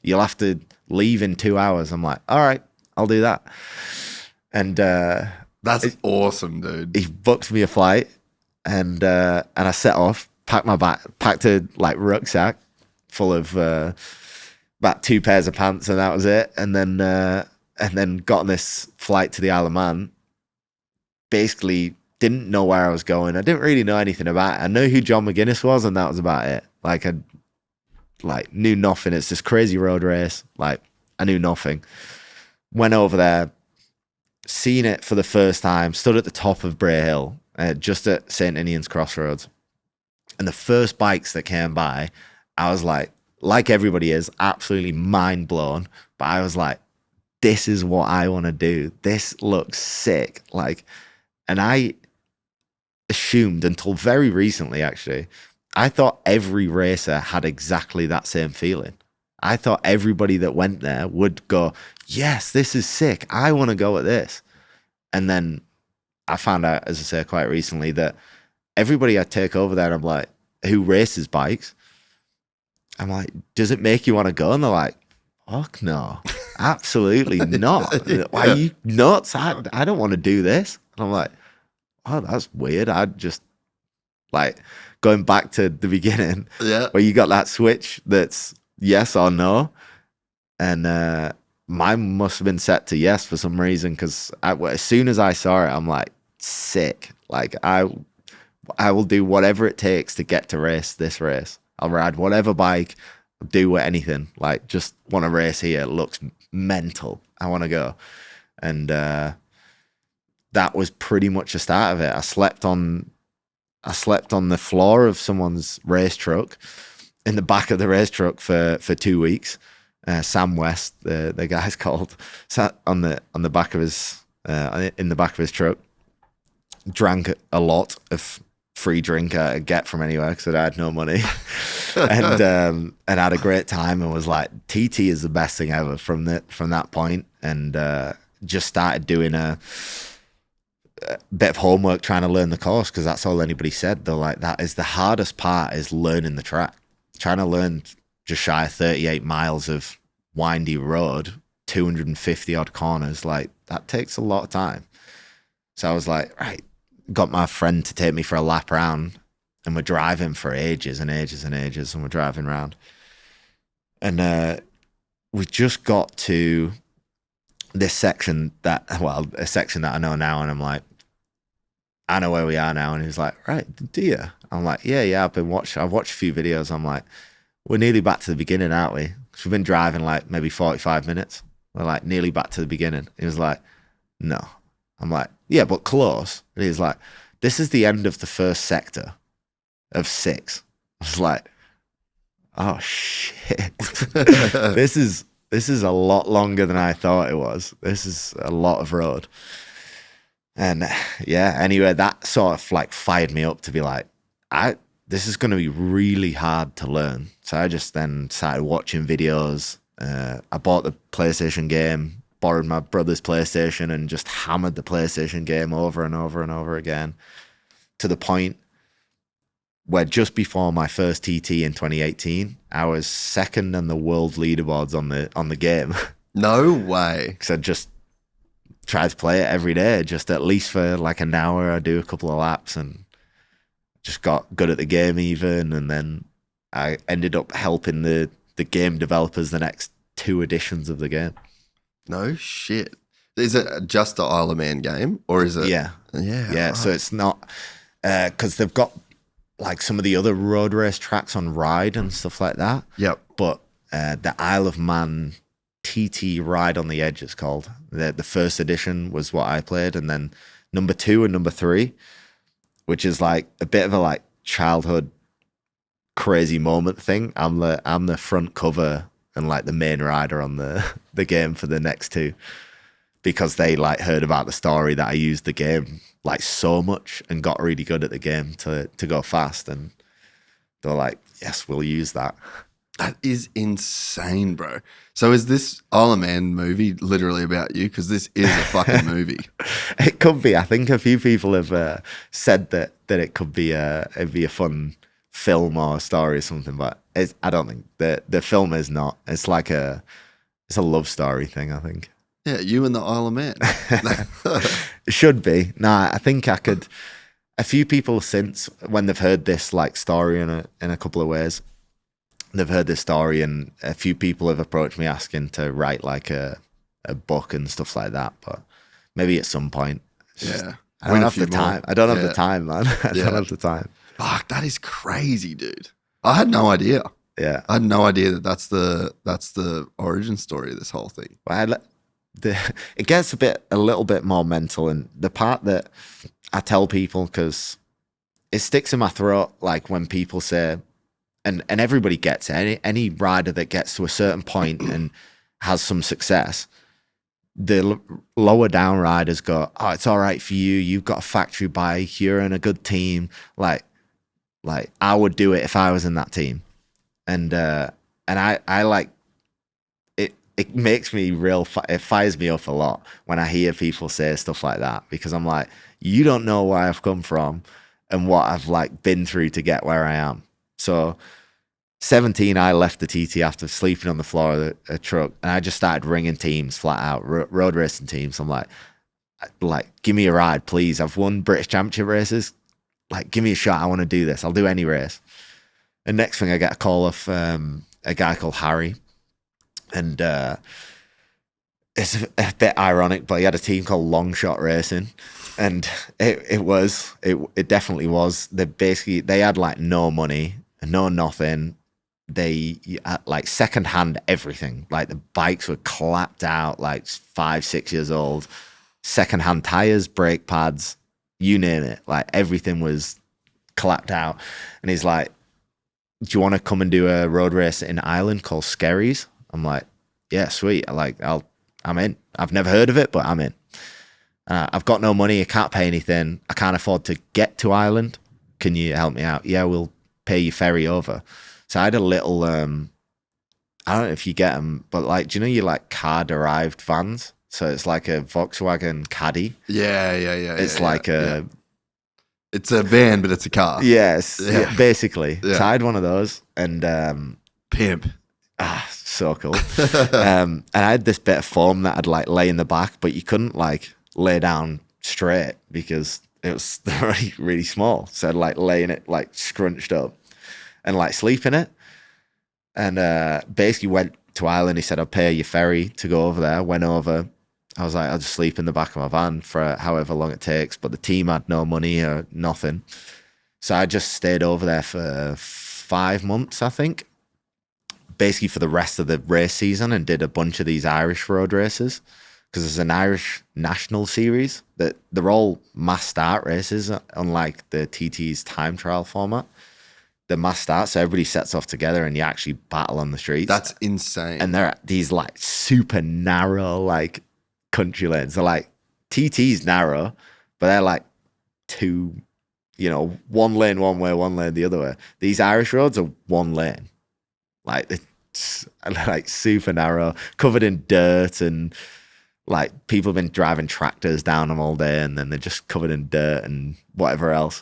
you'll have to leave in 2 hours. I'm like, all right, I'll do that. And that's awesome, dude. He booked me a flight, and I set off, packed a like rucksack full of about 2 pairs of pants, and that was it. And then got on this flight to the Isle of Man. Basically, didn't know where I was going. I didn't really know anything about it. I knew who John McGuinness was, and that was about it. Like, I knew nothing. It's this crazy road race. Like, I knew nothing. Went over there, seen it for the first time, stood at the top of Bray Hill, just at St. Ninian's Crossroads. And the first bikes that came by, I was like everybody is, absolutely mind blown. But I was like, this is what I want to do. This looks sick. Like, and I assumed until very recently, actually, I thought every racer had exactly that same feeling. I thought everybody that went there would go, yes, this is sick. I want to go at this. And then I found out, as I say, quite recently, that everybody I take over there, I'm like, who races bikes, I'm like, does it make you want to go? And they're like, fuck no, absolutely not. Yeah. Why are you nuts? I don't want to do this. And I'm like, oh, that's weird. I'd just like going back to the beginning, where you got that switch that's yes or no. And mine must have been set to yes for some reason, because as soon as I saw it, I'm like, sick. Like, I will do whatever it takes to get to race this race. I'll ride whatever bike, do anything. Like, just want to race here. It looks mental. I want to go. And that was pretty much the start of it. I slept on the floor of someone's race truck, in the back of the race truck for 2 weeks. Sam West, the guy's called, sat on the back of his in the back of his truck, drank a lot of free drink I could get from anywhere because I had no money, and had a great time, and was like, TT is the best thing ever from that point, and just started doing a bit of homework trying to learn the course, because that's all anybody said. They're like, that is the hardest part, is learning the track. Trying to learn just shy of 38 miles of windy road, 250 odd corners, like, that takes a lot of time. So I was like, right, got my friend to take me for a lap around, and we're driving for ages and ages and ages, and we're driving around. And we just got to this section a section that I know now, and I'm like, I know where we are now. And he was like, right, do you? I'm like, yeah, I've watched a few videos. I'm like, we're nearly back to the beginning, aren't we? Because we've been driving like maybe 45 minutes. We're like nearly back to the beginning. He was like, no. I'm like, yeah, but close. And he's like, this is the end of the first sector of 6. I was like, oh shit. This is a lot longer than I thought it was. This is a lot of road. And yeah, anyway, that sort of like fired me up to be like, this is going to be really hard to learn. So I just then started watching videos. I bought the PlayStation game, borrowed my brother's PlayStation, and just hammered the PlayStation game over and over and over again, to the point where just before my first TT in 2018, I was second on the world leaderboards on the game. No way. Because I just tried to play it every day, just at least for like an hour. I do a couple of laps and just got good at the game even. And then I ended up helping the game developers the next 2 editions of the game. No shit. Is it just the Isle of Man game, or is it? Yeah. Right. So it's not, because they've got like some of the other road race tracks on Ride and stuff like that. Yep. But the Isle of Man TT Ride on the Edge is called. The first edition was what I played, and then number 2 and number 3, which is like a bit of a like childhood crazy moment thing. I'm the front cover and like the main rider on the game for the next 2, because they like heard about the story that I used the game like so much and got really good at the game to go fast, and they're like, yes, we'll use that. That is insane, bro. So is this Isle of Man movie literally about you? Because this is a fucking movie. It could be. I think a few people have said that it could be it'd be a fun film or story or something, but I don't think the film is not. It's like it's a love story thing, I think. Yeah, you and the Isle of Man. It should be. Nah, I think I could. A few people since, when they've heard this like story in a couple of ways, they've heard this story, and a few people have approached me asking to write like a book and stuff like that. But maybe at some point. Yeah. I don't have the time. I don't have the time, man. I Yeah. don't have the time. Fuck, that is crazy, dude. I had no idea. Yeah. I had no idea that's the origin story of this whole thing. It gets a little bit more mental, and the part that I tell people, because it sticks in my throat, like when people say, and everybody gets it, any rider that gets to a certain point and has some success, the lower down riders go, oh, it's all right for you, you've got a factory bike, you're in a good team, like I would do it if I was in that team. And I like it makes me it fires me up a lot when I hear people say stuff like that, because I'm like, you don't know where I've come from and what I've like been through to get where I am. So 17, I left the TT after sleeping on the floor of a truck, and I just started ringing teams flat out, road racing teams. I'm like, give me a ride, please. I've won British Championship races. Like, give me a shot. I want to do this. I'll do any race. And next thing, I get a call off a guy called Harry. And it's a bit ironic, but he had a team called Long Shot Racing. And it definitely was. They had like no money, no nothing. They had like secondhand everything. Like the bikes were clapped out, like 5-6 years old. Secondhand tires, brake pads, you name it. Like everything was clapped out. And he's like, do you want to come and do a road race in Ireland called Skerries? I'm like, yeah, sweet. I'm in. I've never heard of it, but I'm in. I've got no money. I can't pay anything. I can't afford to get to Ireland. Can you help me out? Yeah, we'll pay you ferry over. So I had a little, I don't know if you get them, but like, do you know you like car-derived vans? So it's like a Volkswagen Caddy. Yeah. It's It's a van, but it's a car. Yes, basically. Yeah. So I had one of those, and Pimp. so cool. And I had this bit of foam that I'd like lay in the back, but you couldn't like lay down straight because it was really, really small. So I'd like lay in it like scrunched up and like sleep in it. And basically went to Ireland. He said, I'll pay you ferry to go over there. Went over. I was like, I'll just sleep in the back of my van for however long it takes. But the team had no money or nothing. So I just stayed over there for 5 months, I think. Basically for the rest of the race season, and did a bunch of these Irish road races, because there's an Irish national series that they're all mass start races, unlike the TT's time trial format. The mass start, so everybody sets off together and you actually battle on the streets. That's insane. And they're these like super narrow like country lanes. They're like, TT's narrow, but they're like two, one lane one way, one lane the other way. These Irish roads are one lane. Like it's like super narrow, covered in dirt, and like people have been driving tractors down them all day, and then they're just covered in dirt and whatever else.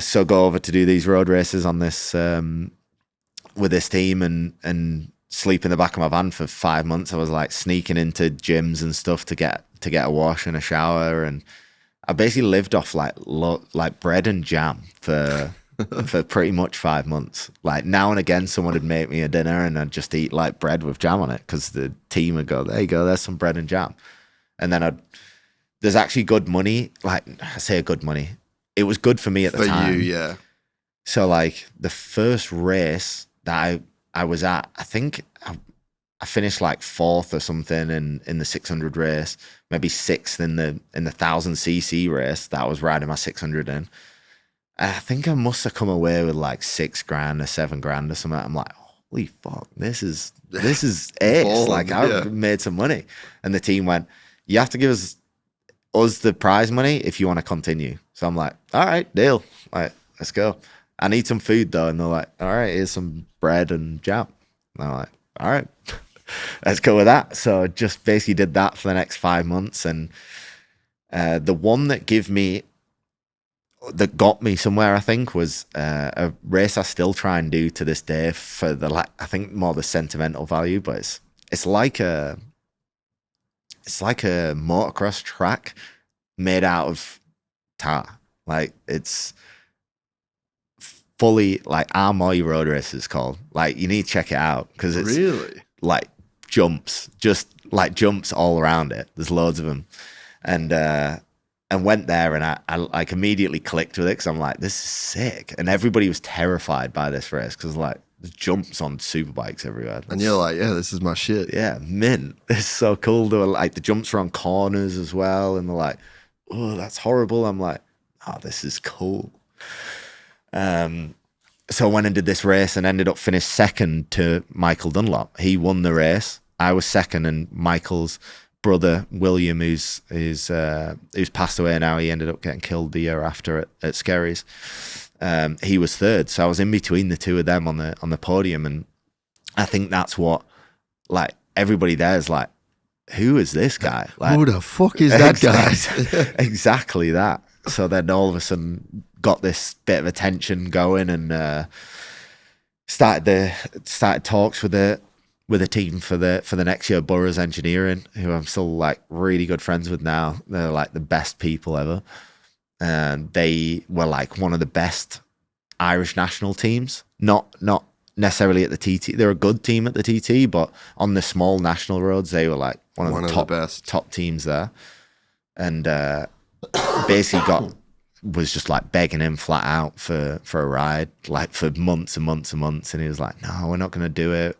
So go over to do these road races on this with this team, and sleep in the back of my van for 5 months. I was like sneaking into gyms and stuff to get a wash and a shower, and I basically lived off like bread and jam for pretty much 5 months. Like now and again, someone would make me a dinner, and I'd just eat like bread with jam on it, because the team would go, there you go, there's some bread and jam. And then there's actually good money. Like I say good money. it was good for me at the For time. you, yeah. So like the first race that I was at, I think I finished like 4th or something in the 600 race, maybe 6th in the 1000cc race that I was riding my 600 in. I think I must have come away with like $6,000 or $7,000 or something. I'm like, holy fuck, this is ace. Balling, Like I've made some money. And the team went, you have to give us the prize money if you want to continue. So I'm like, all right, deal. Like, let's go. I need some food though. And they're like, all right, here's some bread and jam. And I'm like, all right, let's go with that. So I just basically did that for the next 5 months. And the one that got me somewhere, I think, was a race I still try and do to this day for I think more the sentimental value, but it's like a motocross track made out of tar. Like it's fully like Armoy Road Race is called. Like you need to check it out because it's really like jumps all around it. There's loads of them, and went there and I like immediately clicked with it because I'm like, this is sick. And everybody was terrified by this race because like there's jumps on super bikes everywhere. And you're like, yeah, this is my shit. Yeah, mint. It's so cool. They were like the jumps are on corners as well, and they're like, oh, that's horrible. I'm like, oh, this is cool. So I went and did this race and ended up finished second to Michael Dunlop. He won the race. I was second, and Michael's brother William, who's passed away now, he ended up getting killed the year after at Skerries. He was third, so I was in between the two of them on the podium, and I think that's what like everybody there is like, who is this guy? Like, who the fuck is that guy? Exactly that. So then all of a sudden got this bit of attention going, and started talks with the team for the next year, Burroughs Engineering, who I'm still like really good friends with now. They're like the best people ever. And they were like one of the best Irish national teams. Not necessarily at the TT. They're a good team at the TT, but on the small national roads, they were like one of the best top teams there. And basically was just like begging him flat out for a ride, like for months and months and months. And he was like, no, we're not going to do it.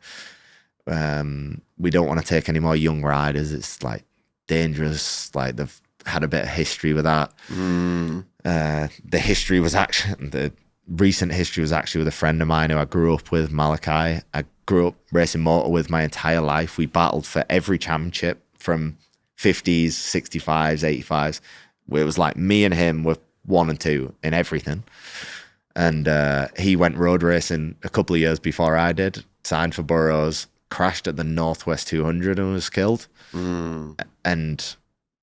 We don't want to take any more young riders. It's like dangerous. Like they've had a bit of history with that. The recent history was actually with a friend of mine who I grew up with, Malachi. I grew up racing motor with my entire life. We battled for every championship from 50s, 65s, 85s. It was like me and him were 1 and 2 in everything. And he went road racing a couple of years before I did, signed for Burroughs, crashed at the Northwest 200 and was killed. And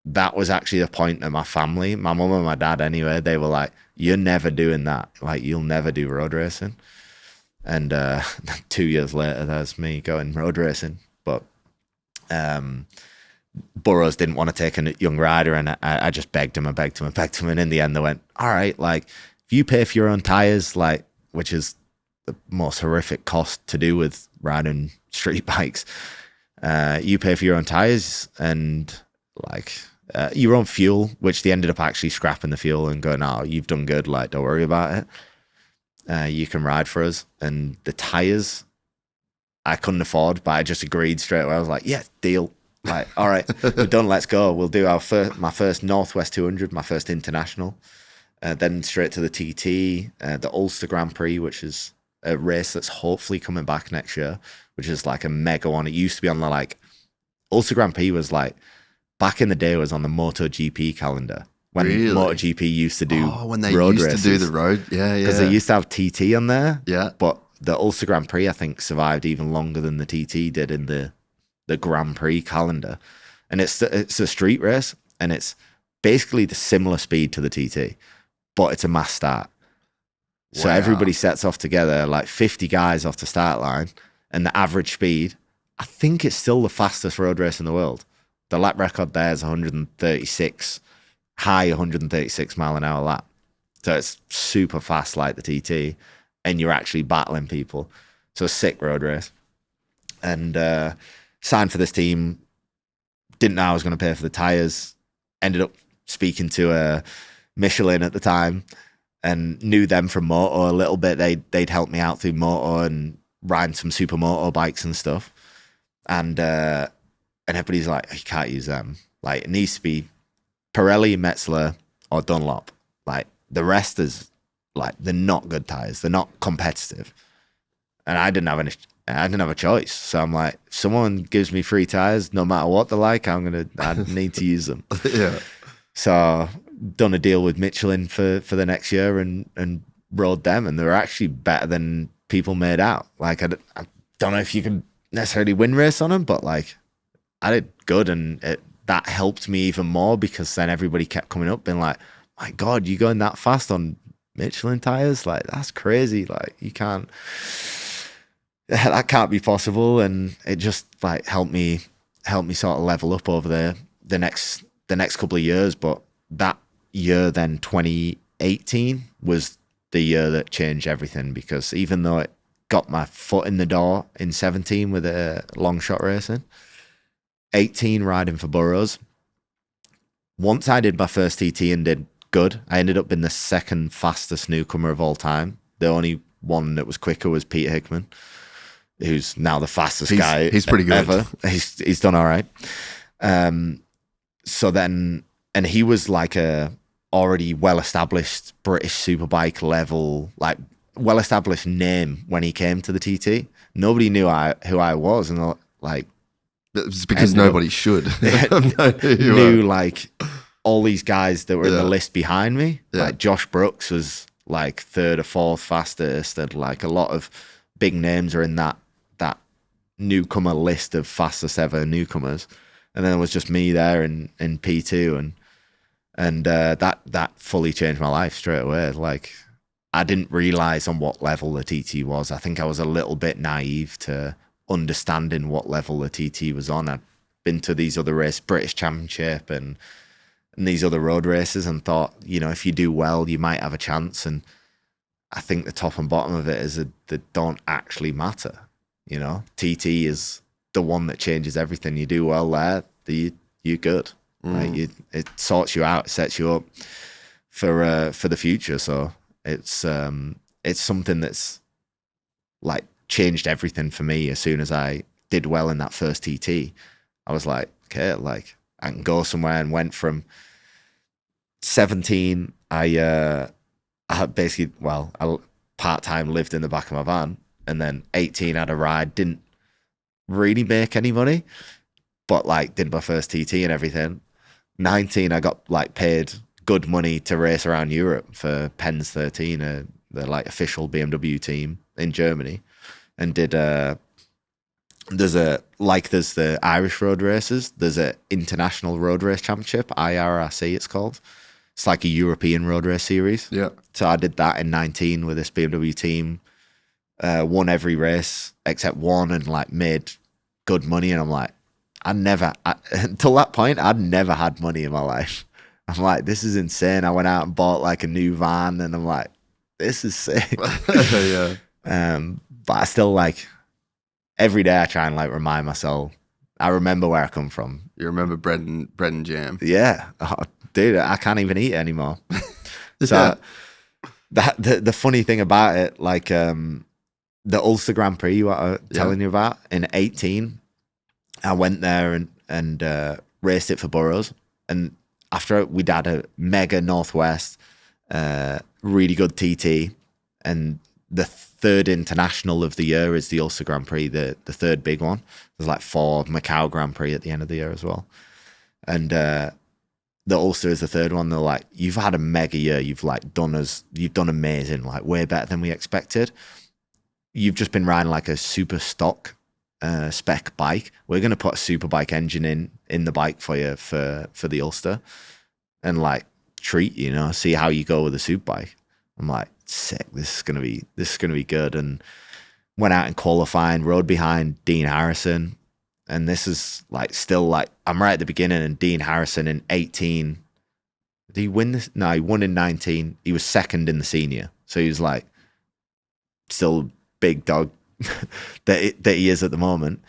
that was actually the point that my family, my mum and my dad anyway, they were like, you're never doing that. Like, you'll never do road racing. And 2 years later, there's me going road racing. But Burroughs didn't want to take a young rider, and I just begged him. And in the end, they went, all right, like, if you pay for your own tires, like, which is the most horrific cost to do with riding street bikes, you pay for your own tires and like your own fuel, which they ended up actually scrapping the fuel and going, oh, you've done good, like, don't worry about it. You can ride for us. And the tires I couldn't afford, but I just agreed straight away. I was like, yeah, deal. Like, all right, we're done, let's go. We'll do my first Northwest 200, my first international, then straight to the TT, the Ulster Grand Prix, which is a race that's hopefully coming back next year, which is like a mega one. It used to be on the like, Ulster Grand Prix was like, back in the day, was on the MotoGP calendar. When really? MotoGP used to do when they road used races. to do the road, yeah. Because they used to have TT on there. Yeah. But the Ulster Grand Prix, I think, survived even longer than the TT did in the Grand Prix calendar. And it's a street race, and it's basically the similar speed to the TT, but it's a mass start. So everybody sets off together, like 50 guys off the start line, and the average speed, I think it's still the fastest road race in the world. The lap record there is 136, high 136 mile an hour lap. So it's super fast like the TT, and you're actually battling people. So sick road race. And signed for this team, didn't know I was going to pay for the tires, ended up speaking to Michelin at the time, and knew them from moto a little bit. They'd help me out through moto and riding some supermoto bikes and stuff. And everybody's like, you can't use them. Like, it needs to be Pirelli, Metzler, or Dunlop. Like, the rest is like, they're not good tires. They're not competitive. And I didn't have a choice. So I'm like, if someone gives me free tires, no matter what they're like, I need to use them. Yeah. So done a deal with Michelin for the next year and rode them, and they were actually better than people made out. Like, I don't know if you can necessarily win race on them, but like, I did good, and that helped me even more, because then everybody kept coming up being like, my God, you going that fast on Michelin tires? Like, that's crazy. Like, that can't be possible. And it just like helped me sort of level up over the next couple of years. But that year then, 2018, was the year that changed everything, because even though it got my foot in the door in 17 with a long shot racing, 18 riding for Burrows. Once I did my first TT and did good, I ended up being the second fastest newcomer of all time. The only one that was quicker was Peter Hickman, who's now the fastest guy. He's pretty good. Ever. He's done all right. So then, and he was like a already well-established British superbike level, like well-established name when he came to the TT. Nobody knew who I was, and like, it's because nobody should. Knew like all these guys that were in the Yeah. list behind me. Yeah. Like Josh Brooks was like third or fourth fastest, and like a lot of big names are in that newcomer list of fastest ever newcomers. And then it was just me there in P2, and that fully changed my life straight away. Like, I didn't realize on what level the TT was. I think I was a little bit naive to understanding what level the TT was on. I'd been to these other races, British Championship and these other road races, and thought, if you do well, you might have a chance. And I think the top and bottom of it is that they don't actually matter. TT is the one that changes everything. You do well there, you're good. Like, it sorts you out, sets you up for the future. So it's something that's like changed everything for me. As soon as I did well in that first TT, I was like, okay, like, I can go somewhere. And went from 17, I had basically, I part-time lived in the back of my van, and then 18 I had a ride, didn't really make any money, but like did my first TT and everything. 19 I got like paid good money to race around Europe for Pens 13, the like official BMW team in Germany, and did there's the Irish road races, there's a International Road Race Championship, IRRC it's called. It's like a European road race series. Yeah. So I did that in 19 with this BMW team, won every race except one, and like made good money. And I'm like, until that point, I'd never had money in my life. I'm like, this is insane. I went out and bought like a new van, and I'm like, this is sick. Yeah. But I still like, every day I try and like remind myself, I remember where I come from. You remember bread and jam? Yeah. Oh, dude, I can't even eat it anymore. So the funny thing about it, like the Ulster Grand Prix what I was telling you about in 18, I went there and raced it for Burrows. And after we'd had a mega Northwest, really good TT, and the third international of the year is the Ulster Grand Prix, the third big one. There's like 4 Macau Grand Prix at the end of the year as well. And the Ulster is the third one. They're like, you've had a mega year. You've done amazing, like way better than we expected. You've just been riding like a super stock spec bike. We're going to put a super bike engine in the bike for you for the Ulster, and like treat, see how you go with a super bike. I'm like, sick. This is gonna be good. And went out in qualifying, rode behind Dean Harrison, and this is like still like I'm right at the beginning. And Dean Harrison in 18, did he win this? No, he won in 19. He was second in the senior, so he was like still big dog that he is at the moment.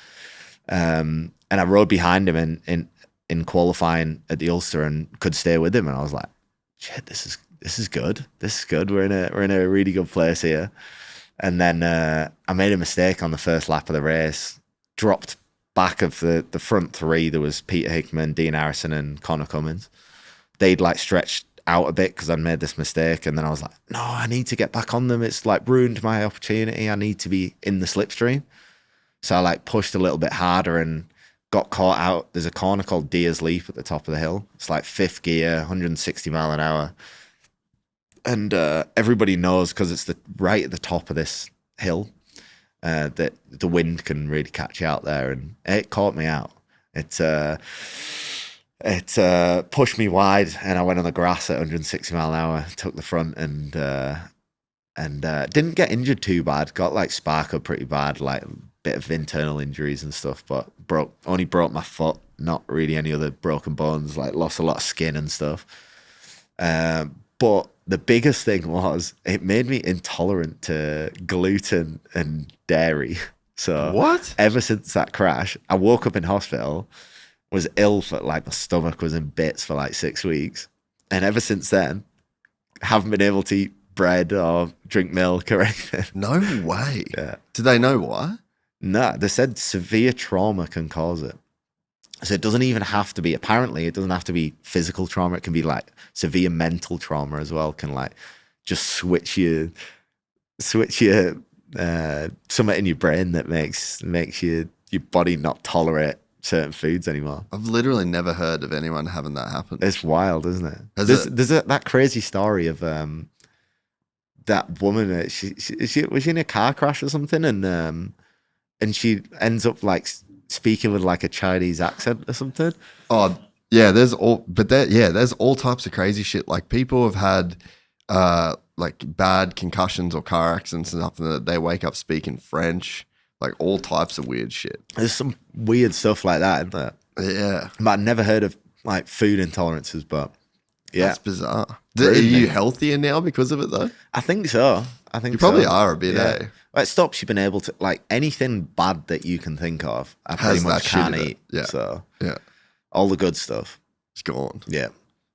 And I rode behind him in qualifying at the Ulster and could stay with him, and I was like, shit, this is good. This is good. We're in a really good place here. And then I made a mistake on the first lap of the race. Dropped back of the front three. There was Peter Hickman, Dean Harrison, and Connor Cummins. They'd like stretched out a bit because I'd made this mistake, and then I was like, no, I need to get back on them. It's like ruined my opportunity. I need to be in the slipstream. So I like pushed a little bit harder and got caught out. There's a corner called Deer's Leap at the top of the hill. It's like fifth gear, 160 mile an hour. And everybody knows because it's right at the top of this hill that the wind can really catch you out there. And it caught me out. It pushed me wide, and I went on the grass at 160 mile an hour, took the front, and didn't get injured too bad. Got like spark up pretty bad, like a bit of internal injuries and stuff, but only broke my foot, not really any other broken bones, like lost a lot of skin and stuff. But the biggest thing was it made me intolerant to gluten and dairy. So What? ever since that crash, I woke up in hospital, was ill for like my stomach was in bits for like 6 weeks. And ever since then, haven't been able to eat bread or drink milk or anything. No way. Yeah. Do they know why? No, they said severe trauma can cause it. So it doesn't even have to be, apparently it doesn't have to be physical trauma. It can be like severe mental trauma as well. Can like just switch your something in your brain that makes your body not tolerate certain foods anymore. I've literally never heard of anyone having that happen. It's wild, isn't it? There's that crazy story of that woman. Was she in a car crash or something, and she ends up like speaking with like a Chinese accent or something. Oh yeah, there's all types of crazy shit. Like people have had like bad concussions or car accidents and stuff, and they wake up speaking French. Like all types of weird shit. There's some weird stuff like that, isn't there? Yeah. But I've never heard of like food intolerances, but yeah. That's bizarre. Are you healthier now because of it though? I think so. You probably are a bit, yeah. eh? Well, it stops you being able to, like anything bad that you can think of, I Has pretty much that shit can't in it. eat. Yeah. So Yeah. all the good stuff. It's gone. Yeah.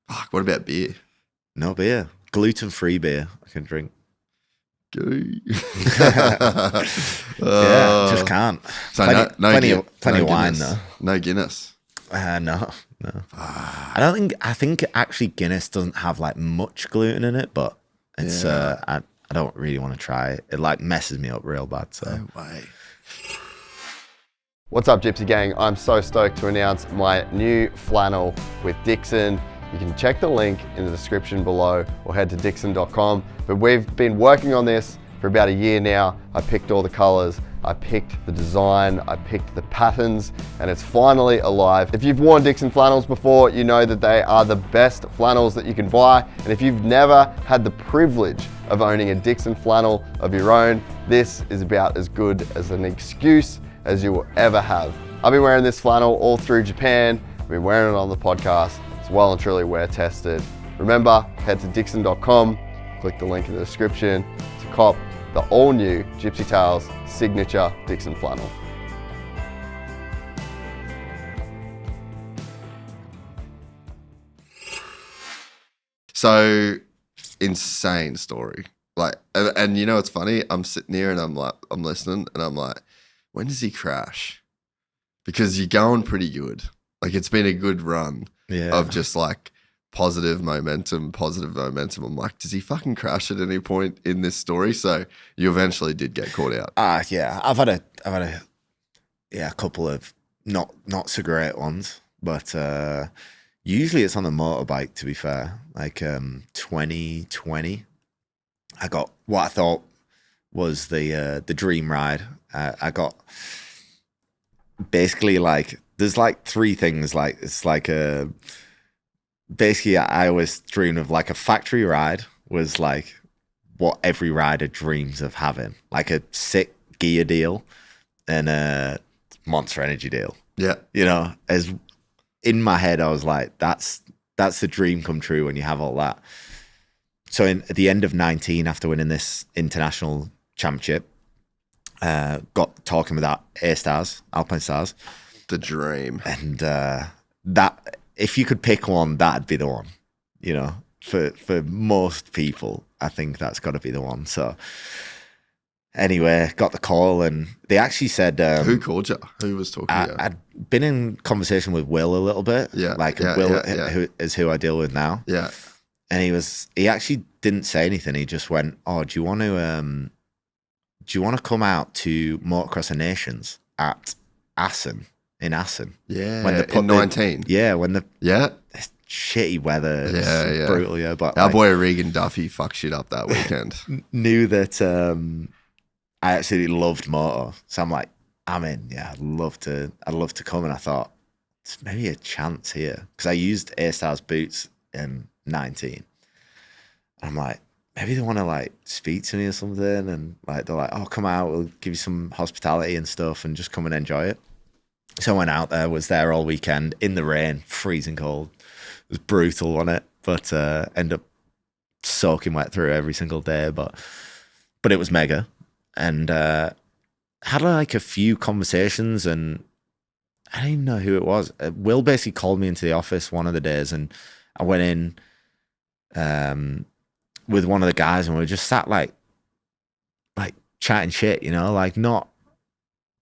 Fuck, what about beer? No beer. Gluten-free beer I can drink. Yeah, Just can't. So plenty of no wine Guinness. though. No Guinness. No. I think actually Guinness doesn't have like much gluten in it, but it's I don't really want to try it. It like messes me up real bad. So No way. What's up, Gypsy Gang? I'm so stoked to announce my new flannel with Dixxon. You can check the link in the description below or head to Dixxon.com. But we've been working on this for about a year now. I picked all the colors, I picked the design, I picked the patterns, and it's finally alive. If you've worn Dixxon flannels before, you know that they are the best flannels that you can buy. And if you've never had the privilege of owning a Dixxon flannel of your own, this is about as good as an excuse as you will ever have. I've been wearing this flannel all through Japan. I've been wearing it on the podcast. It's well and truly wear tested. Remember, head to Dixxon.com, click the link in the description to cop the all new Gypsy Tales signature Dixxon flannel. So, insane story. Like, and you know what's funny? I'm sitting here and I'm listening and I'm like, when does he crash? Because you're going pretty good. Like it's been a good run of just like positive momentum. I'm like, does he fucking crash at any point in this story? So you eventually did get caught out. Yeah. I've had a couple of not so great ones, but usually it's on the motorbike, to be fair. Like 2020, I got what I thought was the dream ride. I got basically like there's like three things. Like it's like basically I always dreamed of like a factory ride was like what every rider dreams of having, like a sick gear deal and a Monster Energy deal. Yeah, you know, as in my head I was like, that's the dream come true when you have all that. So at the end of 19, after winning this international championship, got talking with that Alpinestars. The dream. And that, if you could pick one, that'd be the one, you know. for most people, I think that's got to be the one. So anyway, got the call, and they actually said, who called you? Who was talking to you? I'd been in conversation with Will a little bit. Yeah, Will who is who I deal with now. Yeah. And he actually didn't say anything. He just went, "Oh, do you want to come out to Motocross of Nations at Assen in Assen?" Yeah. When in 19. when the shitty weather, it's brutal. Yeah, but our boy Regan Duffy fucked shit up that weekend. Knew that I absolutely loved moto, so I'm like, I'm in. Yeah, I'd love to come. And I thought it's maybe a chance here because I used A-Stars boots in 19. I'm like, maybe they want to like speak to me or something, and like they're like, "Oh, come out, we'll give you some hospitality and stuff, and just come and enjoy it." So I went out there, was there all weekend in the rain, freezing cold. It was brutal on it, but ended up soaking wet through every single day. But it was mega, and had like a few conversations, and I don't even know who it was. Will basically called me into the office one of the days, and I went in with one of the guys, and we were just sat like chatting shit, you know, like not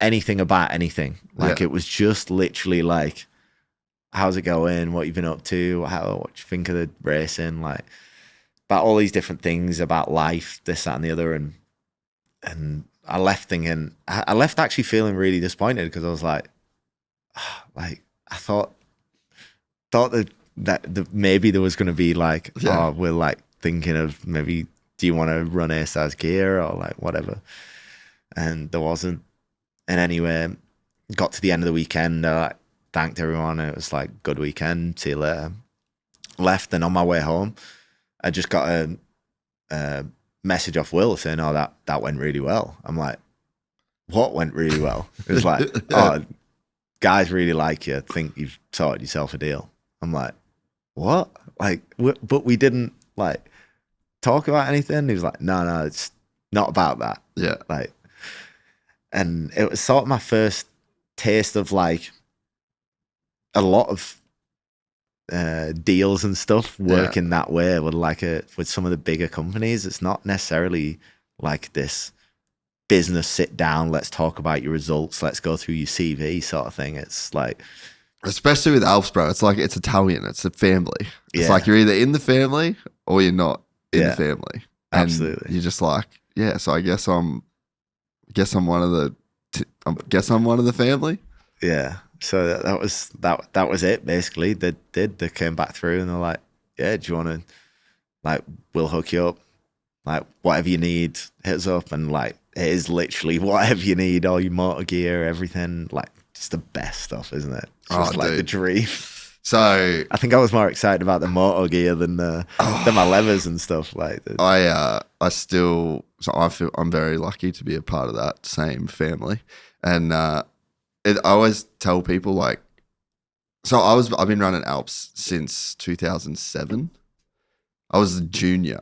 anything about anything. Like it was just literally like, how's it going? What you've been up to? What you think of the racing? Like about all these different things about life, this, that, and the other. And I left thinking, I left actually feeling really disappointed because I was like I thought that maybe there was going to be like, oh, we're like thinking of maybe, do you want to run A-Stars gear or like whatever? And there wasn't. And anyway, got to the end of the weekend, like thanked everyone. It was like, good weekend, see you later. Left, and on my way home, I just got a message off Will saying, "Oh, that went really well." I'm like, what went really well? It was like, "Oh, guys really like you. Think you've sorted yourself a deal." I'm like, what? Like, but we didn't like talk about anything. He was like, no, it's not about that. Yeah. Like, and it was sort of my first taste of like a lot of deals and stuff working that way with like with some of the bigger companies. It's not necessarily like this business sit down, let's talk about your results, let's go through your CV sort of thing. It's like, especially with Alps, bro, it's like it's Italian. It's a family. It's like you're either in the family or you're not in the family. And absolutely. you're just like, yeah. So I guess I'm one of the family. Yeah. So that was it basically. They came back through and they're like, yeah, do you want to, like, we'll hook you up, like whatever you need, hit us up. And like, it is literally whatever you need, all your motor gear, everything. Like, it's the best stuff, isn't it? It's just like the dream. So I think I was more excited about the motor gear than my levers and stuff. Like I feel I'm very lucky to be a part of that same family. And I always tell people, like, so I've been running Alps since 2007. I was a junior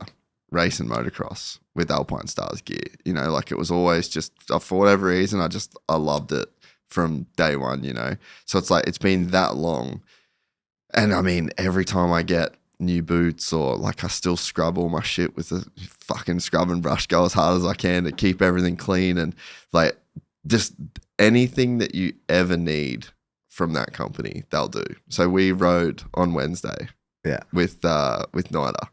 racing motocross with Alpinestars gear. You know, like it was always just, for whatever reason, I loved it from day one, you know. So it's like, it's been that long. And I mean, every time I get new boots, or like I still scrub all my shit with a fucking scrub and brush, go as hard as I can to keep everything clean, and like just anything that you ever need from that company, they'll do. So we rode on Wednesday with Nida,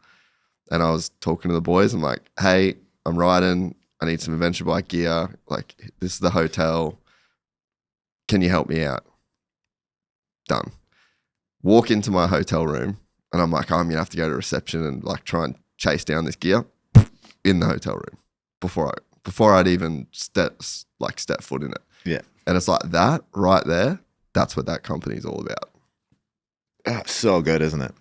and I was talking to the boys. I'm like, hey, I'm riding. I need some adventure bike gear. Like, this is the hotel. Can you help me out? Done. Walk into my hotel room, and I'm like, I'm gonna have to go to reception and like try and chase down this gear in the hotel room before I'd even step foot in it. Yeah. And it's like that right there. That's what that company's all about. That's so good, isn't it?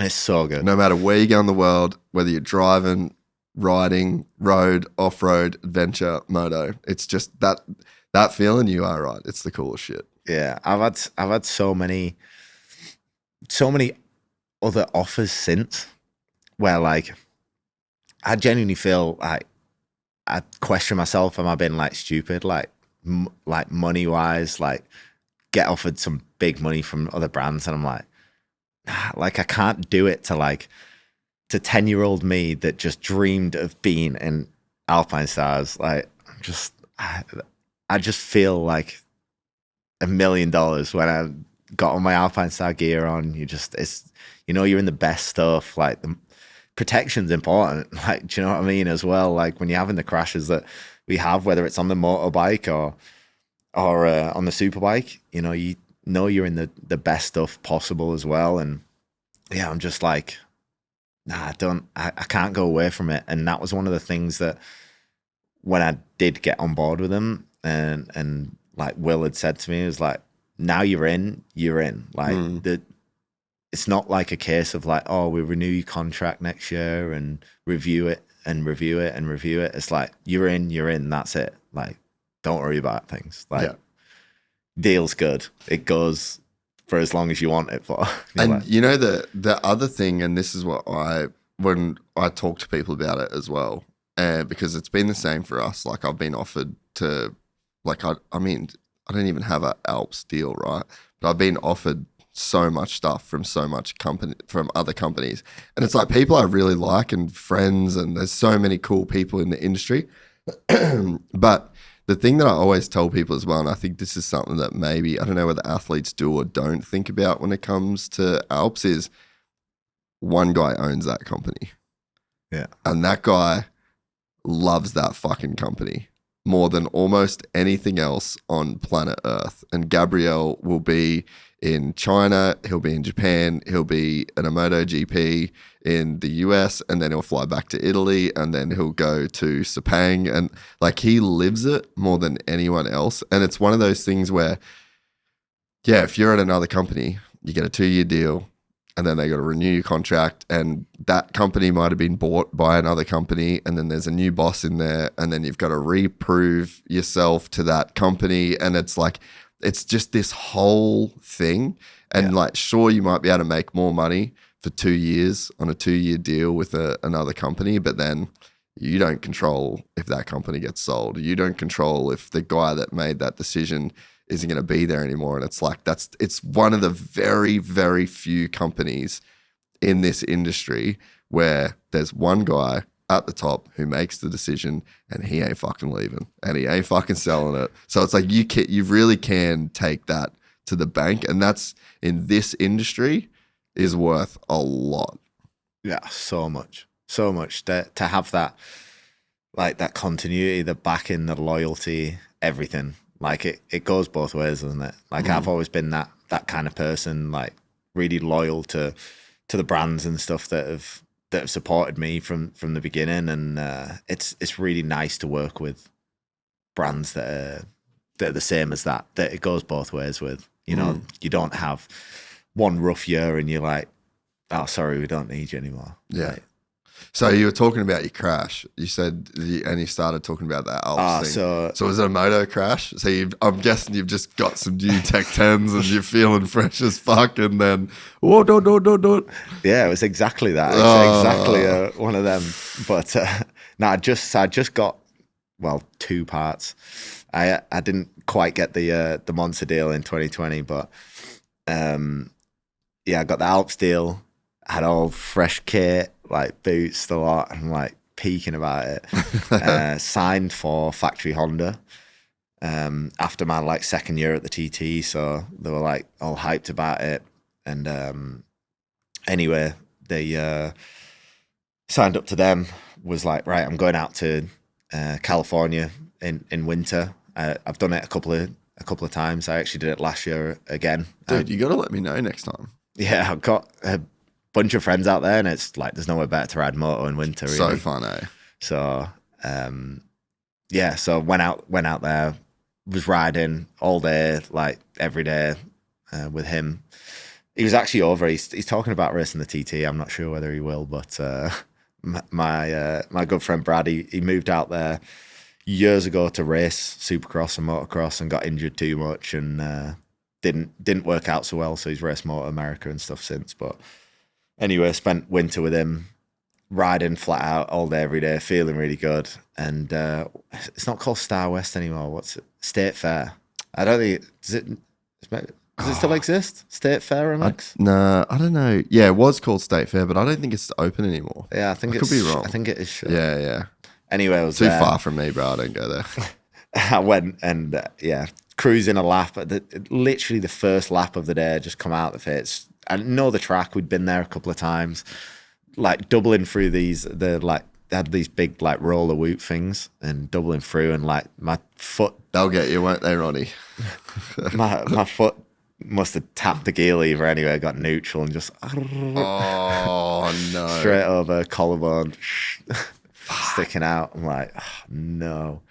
It's so good. No matter where you go in the world, whether you're driving, riding, road, off-road, adventure, moto, it's just that feeling, you are right. It's the coolest shit. Yeah. I've had so many other offers since where like I genuinely feel like I question myself, am I being like stupid, like money wise, like get offered some big money from other brands, and I'm like, nah, like I can't do it to like to 10-year-old me that just dreamed of being in Alpinestars, like I just feel like $1 million when I got all my Alpinestar gear on. You're in the best stuff. Like the protection's important. Like, do you know what I mean? As well, like when you're having the crashes that we have, whether it's on the motorbike or on the superbike, you're in the best stuff possible as well. And yeah, I'm just like, nah, I can't go away from it. And that was one of the things that when I did get on board with them, and like Will had said to me, it was like, now you're in. Like it's not like a case of like, oh, we renew your contract next year and review it and review it and review it. It's like, you're in, that's it. Like, don't worry about things. Like, deal's good. It goes for as long as you want it for. And like, the other thing, and this is what when I talk to people about it as well, because it's been the same for us. Like I've been offered to, like, I don't even have an Alps deal, right? But I've been offered so much stuff from from other companies. And it's like people I really like and friends, and there's so many cool people in the industry. But the thing that I always tell people as well, and I think this is something that maybe, I don't know whether athletes do or don't think about when it comes to Alps, is one guy owns that company. Yeah. And that guy loves that fucking company more than almost anything else on planet Earth. And Gabriel will be in China, he'll be in Japan, he'll be in a MotoGP in the US, and then he'll fly back to Italy, and then he'll go to Sepang, and like he lives it more than anyone else. And it's one of those things where, yeah, if you're at another company, you get a 2-year deal, and then they got to renew your contract, and that company might have been bought by another company, and then there's a new boss in there, and then you've got to reprove yourself to that company, and it's like, it's just this whole thing. And like, sure, you might be able to make more money for 2 years on a 2-year deal with another company, but then you don't control if that company gets sold. You don't control if the guy that made that decision isn't going to be there anymore. And it's like, it's one of the very, very few companies in this industry where there's one guy at the top who makes the decision, and he ain't fucking leaving, and he ain't fucking selling it. So it's like you really can take that to the bank, and that's, in this industry, is worth a lot. Yeah, so much to have that, like that continuity, the backing, the loyalty, everything. Like it goes both ways, doesn't it? Like I've always been that kind of person, like really loyal to the brands and stuff that have supported me from the beginning, and it's really nice to work with brands that are the same as that it goes both ways with. You don't have one rough year and you're like, oh, sorry, we don't need you anymore. Yeah. Like, so you were talking about your crash. You said, and you started talking about that Alps thing. So was it a moto crash? So I'm guessing you've just got some new Tech 10s and you're feeling fresh as fuck, and then, oh, don't. Yeah, it was exactly that. It's exactly one of them. But no, I just got, well, 2 parts. I didn't quite get the Monza deal in 2020, but I got the Alps deal. Had all fresh kit, like boots, the lot. I'm like peaking about it. Signed for factory Honda after my like second year at the TT, so they were like all hyped about it. And anyway, they signed up to them. Was like, right, I'm going out to California in winter. I've done it a couple of times. I actually did it last year again. Dude, you got to let me know next time. Yeah, I've got a bunch of friends out there, and it's like there's nowhere better to ride moto in winter. Really. So fun, eh? So so went out there, was riding all day, like every day with him. He was actually over. He's talking about racing the TT. I'm not sure whether he will, but my good friend Brad, he moved out there years ago to race Supercross and Motocross, and got injured too much, and didn't work out so well. So he's raced Moto America and stuff since. But anyway, spent winter with him, riding flat out all day, every day, feeling really good. And it's not called Star West anymore. What's it? State Fair. I don't think, Does it still exist? State Fair MX? No, I don't know. Yeah, it was called State Fair, but I don't think it's open anymore. Yeah, I think I it's. could be wrong. I think it is. Shut. Yeah. Anyway, I was Too there. far from me, bro. I don't go there. I went and cruising a lap. Literally the first lap of the day, I just come out of it. I know the track. We'd been there a couple of times, like doubling through these. They had these big like roller whoop things and doubling through, and like my foot. They'll get you, won't they, Ronnie? my foot must have tapped the gear lever anyway. I got neutral and just Oh no! straight over collarbone sticking out. I'm like, oh, no.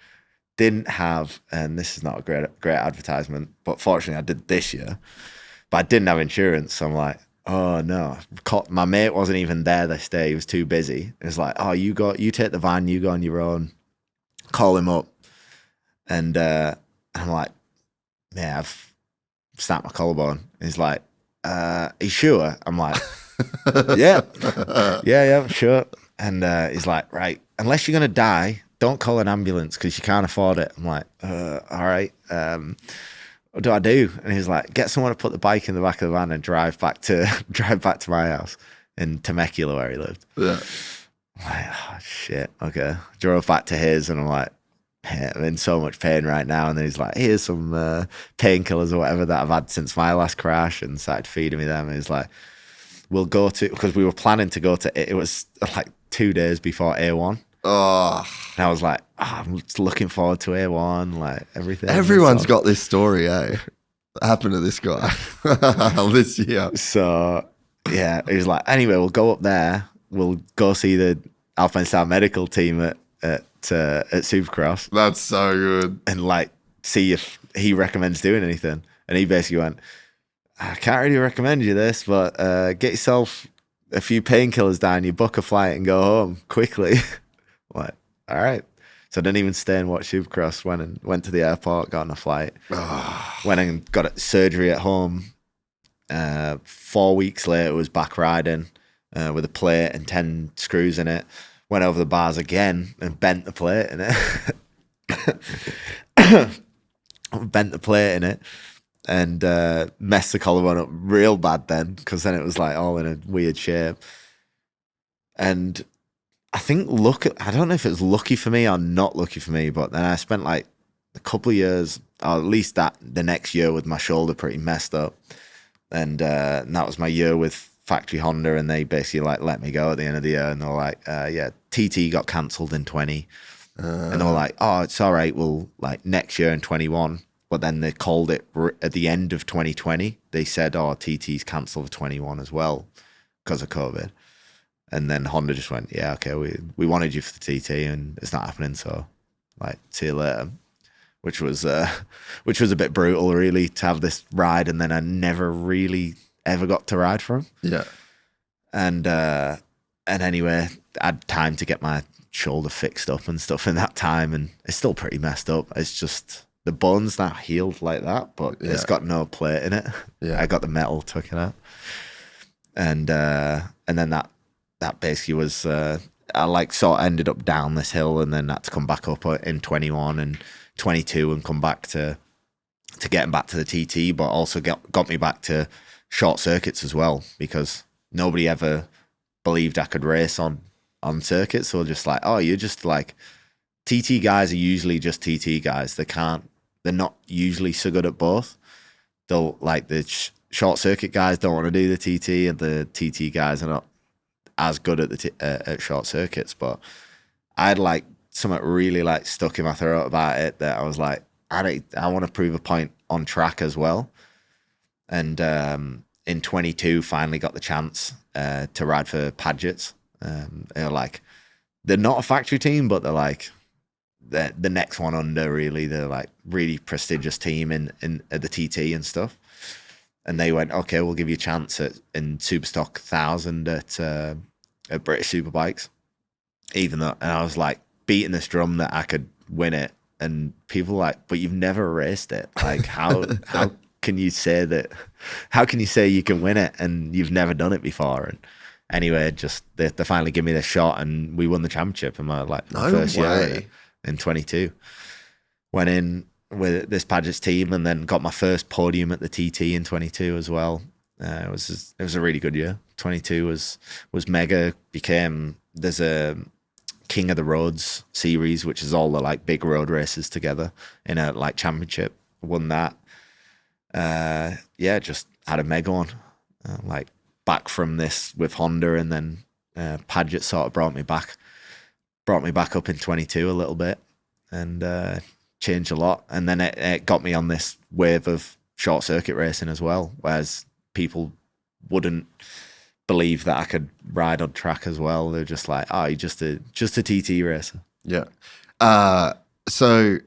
Didn't have, and this is not a great advertisement, but fortunately I did this year. But I didn't have insurance, so I'm like, oh no. My mate wasn't even there this day. He was too busy. It was like, oh, you take the van, you go on your own. Call him up, and I'm like, yeah, I've snapped my collarbone. He's like, are you sure? I'm like, yeah, sure. And he's like, right, unless you're gonna die, don't call an ambulance because you can't afford it. I'm like, all right. What do I do? And he's like, get someone to put the bike in the back of the van and drive back to my house in Temecula where he lived. Yeah. I'm like, oh shit. Okay. Drove back to his and I'm like, hey, I'm in so much pain right now. And then he's like, here's some painkillers or whatever that I've had since my last crash, and started feeding me them. And he's like, we'll go to, because we were planning to go to, it was like 2 days before A1. Oh, And I was like, I'm just looking forward to A1, like everything. everyone's got this story, eh? That happened to this guy this year. So yeah, he was like, anyway, we'll go up there. We'll go see the Alpinestars medical team at Supercross That's so good. and like see if he recommends doing anything. And he basically went, I can't really recommend you this, but get yourself a few painkillers down, you book a flight and go home quickly. Like, all right. So I didn't even stay and watch Supercross. Went to the airport, got on a flight, went and got surgery at home. 4 weeks later, was back riding with a plate and 10 screws in it. Went over the bars again and bent the plate in it. Bent the plate in it and messed the collarbone up real bad then, because then it was like all in a weird shape. And I think I don't know if it's lucky for me or not lucky for me, but then I spent like a couple of years, or at least the next year, with my shoulder pretty messed up. And that was my year with factory Honda, and they basically like let me go at the end of the year, and they were like, yeah, TT got cancelled in 20. And they were like, oh, it's all right, well, like next year in 21. But then they called it at the end of 2020. They said, oh, TT's cancelled for 21 as well because of COVID. And then Honda just went, yeah, okay, we wanted you for the TT and it's not happening, so like, see you later. Which was a bit brutal, really, to have this ride, and then I never really ever got to ride for him. Yeah. And anyway, I had time to get my shoulder fixed up and stuff in that time, and it's still pretty messed up. It's just the bone's not healed like that, but it's got no plate in it. Yeah. I got the metal taken out, and then that basically was I like sort of ended up down this hill, and then had to come back up in 21 and 22 and come back to getting back to the TT, but also got me back to short circuits as well, because nobody ever believed I could race on circuits. So just like, oh, you're just like, TT guys are usually just TT guys. They're not usually so good at both. They'll like the short circuit guys don't want to do the TT, and the TT guys are not as good at short circuits. But I had like something really like stuck in my throat about it, that I was like, I want to prove a point on track as well. And in 22, finally got the chance to ride for Padgett's. They're like, they're not a factory team, but they're like the next one under, really. They're like really prestigious team in at the TT and stuff. And they went, okay, we'll give you a chance in Superstock 1000 at British Superbikes. Even though, and I was like beating this drum that I could win it, and people were like, but you've never raced it. Like, how can you say that? How can you say you can win it and you've never done it before? And anyway, just they finally give me this shot, and we won the championship in my like first year in 22. Went in with this Paget's team, and then got my first podium at the TT in 22 as well. It was a really good year. 22 was mega. There's a King of the Roads series, which is all the like big road races together in a like championship. Won that. Just had a mega one. Like back from this with Honda, and then Paget sort of brought me back up in 22 a little bit, and changed a lot. And then it got me on this wave of short circuit racing as well, whereas people wouldn't believe that I could ride on track as well. They're just like, oh, you're just a TT racer. Yeah. So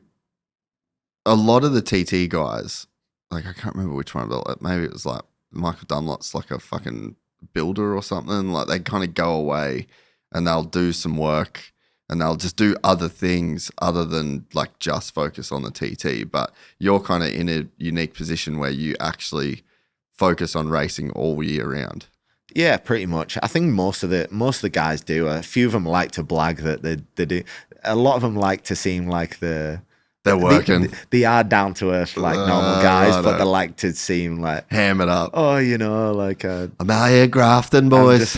a lot of the TT guys, like I can't remember which one, but maybe it was like Michael Dunlop's like a fucking builder or something. Like they kind of go away and they'll do some work and they'll just do other things other than like just focus on the TT. But you're kind of in a unique position where you actually focus on racing all year round. Yeah, pretty much. I think most of the guys do. A few of them like to blag that they do. A lot of them like to seem like they're working. They are down to earth like normal guys, but they like to seem like ham it up. Oh, you know, like I'm out here grafting, boys.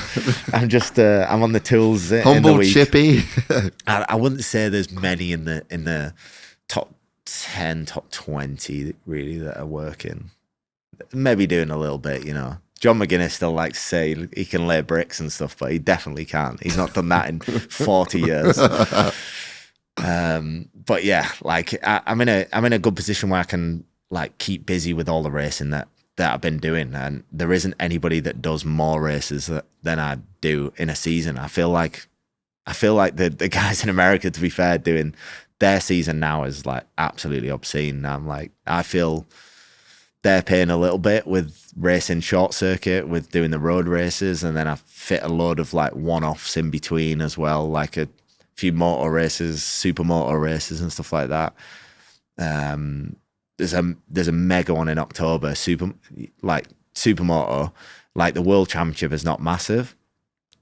I'm on the tools. Humble in the week. chippy. I wouldn't say there's many in the top 10, top 20 really that are working. Maybe doing a little bit, you know. John McGuinness still likes to say he can lay bricks and stuff, but he definitely can't. He's not done that in 40 years. But yeah, like I'm in a good position where I can like keep busy with all the racing that I've been doing, and there isn't anybody that does more races than I do in a season. I feel like the guys in America, to be fair, doing their season now is like absolutely obscene. I feel they're paying a little bit with racing short circuit, with doing the road races, and then I fit a load of like one-offs in between as well, like a few motor races, supermoto races and stuff like that. There's a mega one in October, supermoto. Like the World Championship is not massive,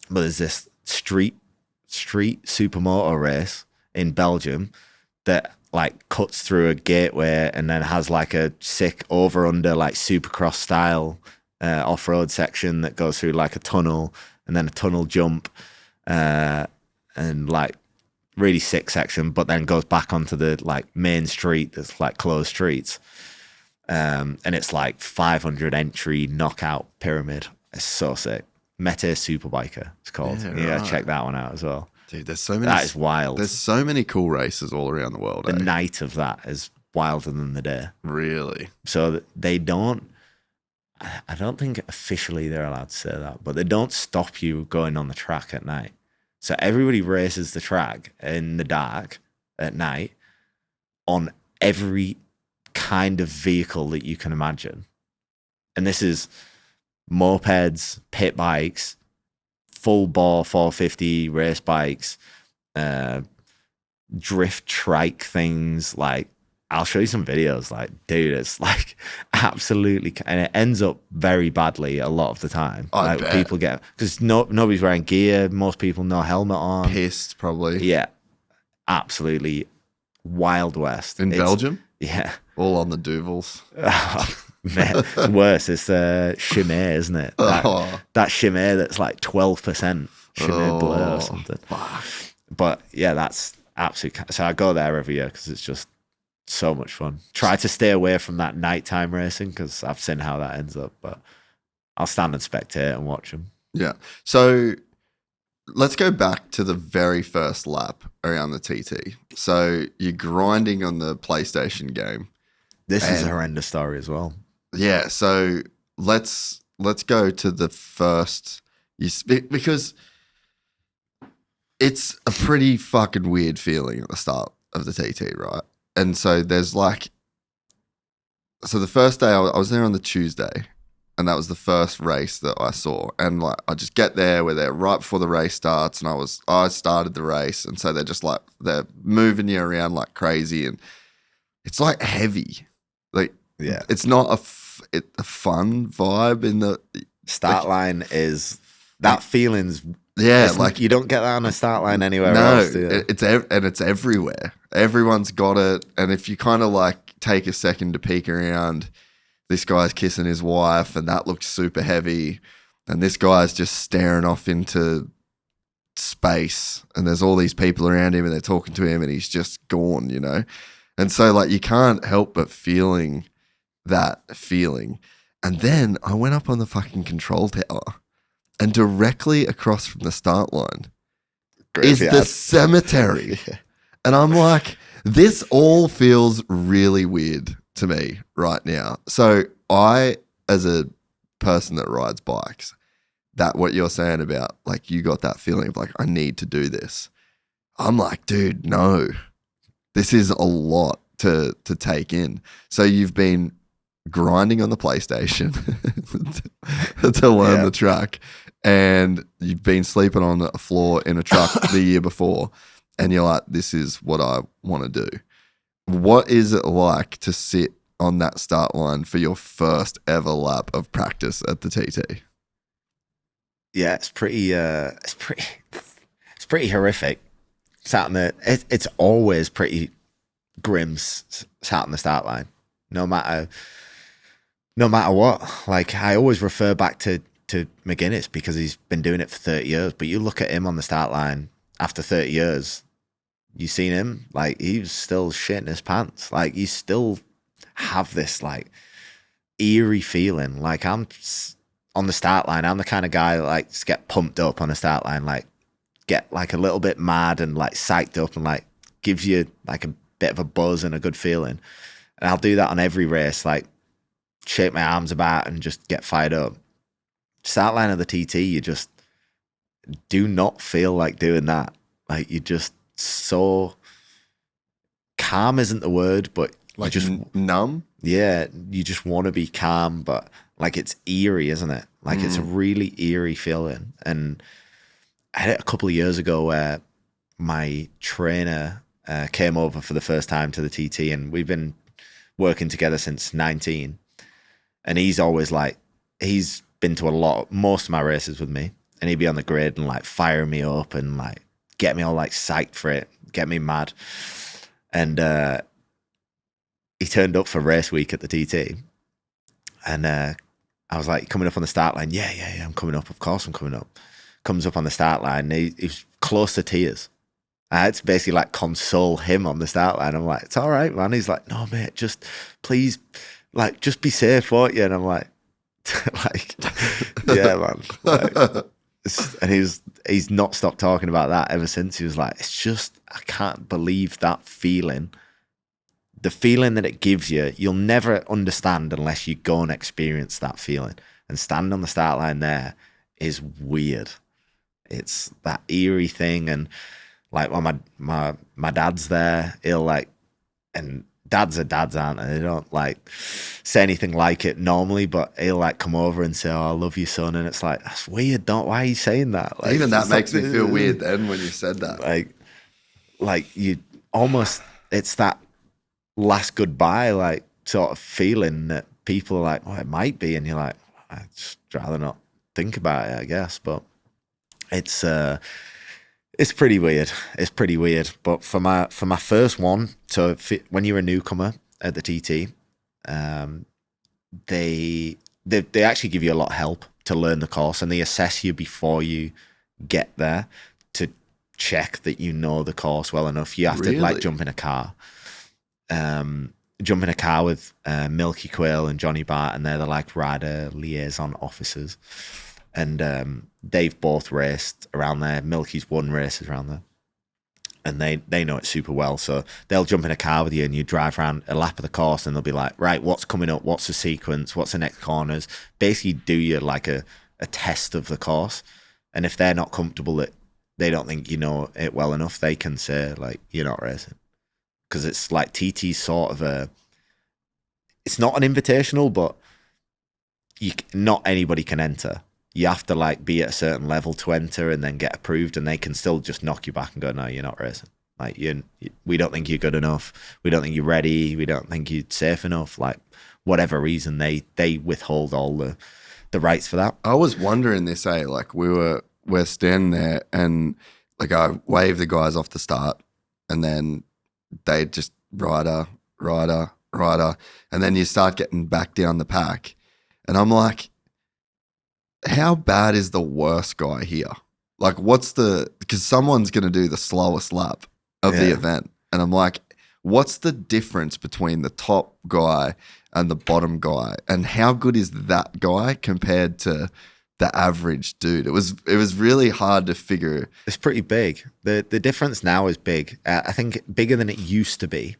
but there's this street supermoto race in Belgium that like cuts through a gateway and then has like a sick over under like supercross style off-road section that goes through like a tunnel and then a tunnel jump and like really sick section, but then goes back onto the like main street that's like closed streets, and it's like 500 entry knockout pyramid. It's so sick. Mete Superbiker it's called. Yeah, check that one out as well. Dude, there's so many. That is wild. There's so many cool races all around the world. The night of that is wilder than the day. Really? So they don't. I don't think officially they're allowed to say that, but they don't stop you going on the track at night. So everybody races the track in the dark at night on every kind of vehicle that you can imagine. And this is mopeds, pit bikes, full bore 450 race bikes, drift trike things. Like, I'll show you some videos. Like, dude, it's like absolutely, and it ends up very badly a lot of the time. I like bet. People get, because nobody's wearing gear. Most people no helmet on. Pissed, probably. Yeah, absolutely Wild West In Belgium? Yeah. All on the Duvals. Man, it's worse. It's Chimay, isn't it? That Chimay that's like 12% Chimay Bleu or something. Fuck. But yeah, that's absolutely. So I go there every year because it's just so much fun. Try to stay away from that nighttime racing because I've seen how that ends up. But I'll stand and spectate and watch them. Yeah. So let's go back to the very first lap around the TT. So you're grinding on the PlayStation game. This is a horrendous story as well. Yeah. So let's go to the first. Because it's a pretty fucking weird feeling at the start of the TT, right? And so there's like, so the first day I was there on the Tuesday, and that was the first race that I saw. And like, I just get there, we're there right before the race starts, and I started the race, and so they're just like, they're moving you around like crazy, and it's like heavy, like Yeah. it's not a fun vibe in the Start line is that feeling's. yeah, like you don't get that on a start line anywhere no, else, do you? it's everywhere. Everyone's got it, and if you kind of like take a second to peek around. This guy's kissing his wife, and that looks super heavy. And this guy's just staring off into space, and there's all these people around him, and they're talking to him, and he's just gone, you know? And so, like, you can't help but feeling that feeling. And then I went up on the fucking control tower, and directly across from the start line is the cemetery. Yeah. And I'm like, this all feels really weird to me right now. So I, as a person that rides bikes, that what you're saying about, like, you got that feeling of like, I need to do this. I'm like, dude, no, this is a lot to take in. So you've been grinding on the PlayStation to learn the track, and you've been sleeping on a floor in a truck the year before, and you're like, this is what I want to do. What is it like to sit on that start line for your first ever lap of practice at the TT? Yeah, it's pretty horrific. Sat on the, it's always pretty grim sat on the start line, no matter what. Like, I always refer back to McGuinness because he's been doing it for 30 years. But you look at him on the start line after 30 years, you seen him, like, he was still shitting his pants. Like, you still have this, like, eerie feeling. Like, I'm on the start line, I'm the kind of guy that likes to get pumped up on the start line, like, get, like, a little bit mad and, like, psyched up, and, like, gives you, like, a bit of a buzz and a good feeling. And I'll do that on every race, like, shake my arms about and just get fired up. Start line of the TT, you just do not feel like doing that. Like, you're just so calm isn't the word, but Like, you just numb? Yeah, you just want to be calm, but like, it's eerie, isn't it? Like, it's a really eerie feeling. And I had it a couple of years ago where my trainer came over for the first time to the TT, and we've been working together since 19. And he's always like, he's been to most of my races with me, and he'd be on the grid and like fire me up and like get me all like psyched for it, get me mad. And he turned up for race week at the TT, and I was like, coming up on the start line, yeah, I'm coming up, of course I'm coming up. Comes up on the start line, and he was close to tears. I had to basically like console him on the start line. I'm like, it's all right, man. He's like, no, mate, just please, like, just be safe, won't you? And I'm like, yeah, man. Like, and he's not stopped talking about that ever since. He was like, it's just, I can't believe that feeling. The feeling that it gives you, you'll never understand unless you go and experience that feeling. And standing on the start line there is weird. It's that eerie thing. And like, when my dad's there, he'll like, and dads are dads, aren't they? They don't like say anything like it normally, but he'll like come over and say, oh, I love you, son. And it's like, that's weird. Why are you saying that? Like, Even that makes me feel weird then when you said that. Like you almost, it's that last goodbye, like, sort of feeling that people are like, oh, it might be. And you're like, I'd just rather not think about it, I guess. But it's pretty weird. It's pretty weird. But for my first one, so when you're a newcomer at the TT, they actually give you a lot of help to learn the course, and they assess you before you get there to check that you know the course well enough. You have to like jump in a car with Milky Quail and Johnny Bart, and they're the like rider liaison officers. And they've both raced around there. Milky's won races around there, and they know it super well. So they'll jump in a car with you, and you drive around a lap of the course, and they'll be like, right, what's coming up? What's the sequence? What's the next corners? Basically do you like a test of the course. And if they're not comfortable that they don't think you know it well enough, they can say, like, you're not racing. Because it's like TT's sort of it's not an invitational, but not anybody can enter. You have to like be at a certain level to enter and then get approved, and they can still just knock you back and go, no, you're not racing. Like, we don't think you're good enough. We don't think you're ready. We don't think you're safe enough. Like, whatever reason, they withhold all the rights for that. I was wondering this, like we're standing there, and like I waved the guys off the start, and then they just rider, rider, and then you start getting back down the pack. And I'm like, how bad is the worst guy here? Like, because someone's going to do the slowest lap of the event. And I'm like, what's the difference between the top guy and the bottom guy? And how good is that guy compared to the average dude? It was really hard to figure. It's pretty big. The difference now is big. I think bigger than it used to be,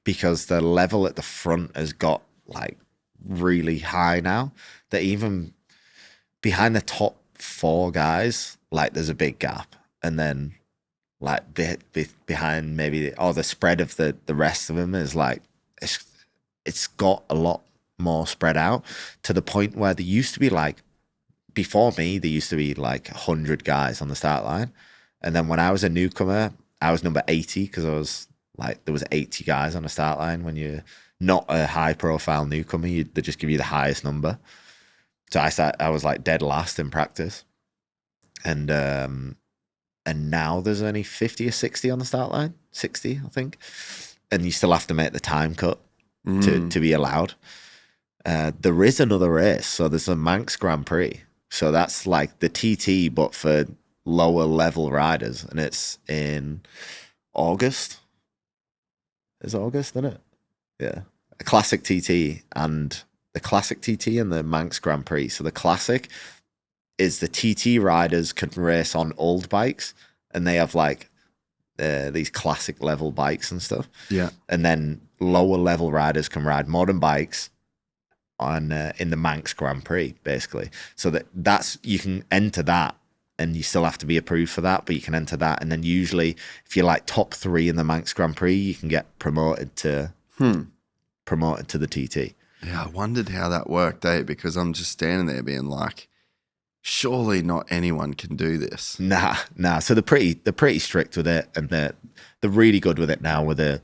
because the level at the front has got like really high now, that even behind the top 4 guys, like there's a big gap. And then like behind maybe, the spread of the rest of them is like, it's got a lot more spread out, to the point where there used to be like, before me, there used to be like 100 guys on the start line. And then when I was a newcomer, I was number 80, because I was like, there was 80 guys on the start line. When you're not a high profile newcomer, they just give you the highest number. So I was like dead last in practice. And now there's only 50 or 60 on the start line, 60, I think. And you still have to make the time cut to be allowed. There is another race. So there's a Manx Grand Prix. So that's like the TT, but for lower level riders. And it's in August. It's August, isn't it? Yeah. A classic TT and the Manx Grand Prix. So the classic is the TT riders can race on old bikes, and they have like these classic level bikes and stuff. Yeah. And then lower level riders can ride modern bikes on in the Manx Grand Prix, basically. So that's you can enter that, and you still have to be approved for that, but you can enter that. And then usually, if you're like top 3 in the Manx Grand Prix, you can get promoted to the TT. Yeah, I wondered how that worked, because I'm just standing there being like, surely not anyone can do this. Nah. So they're pretty strict with it, and they're really good with it now. With the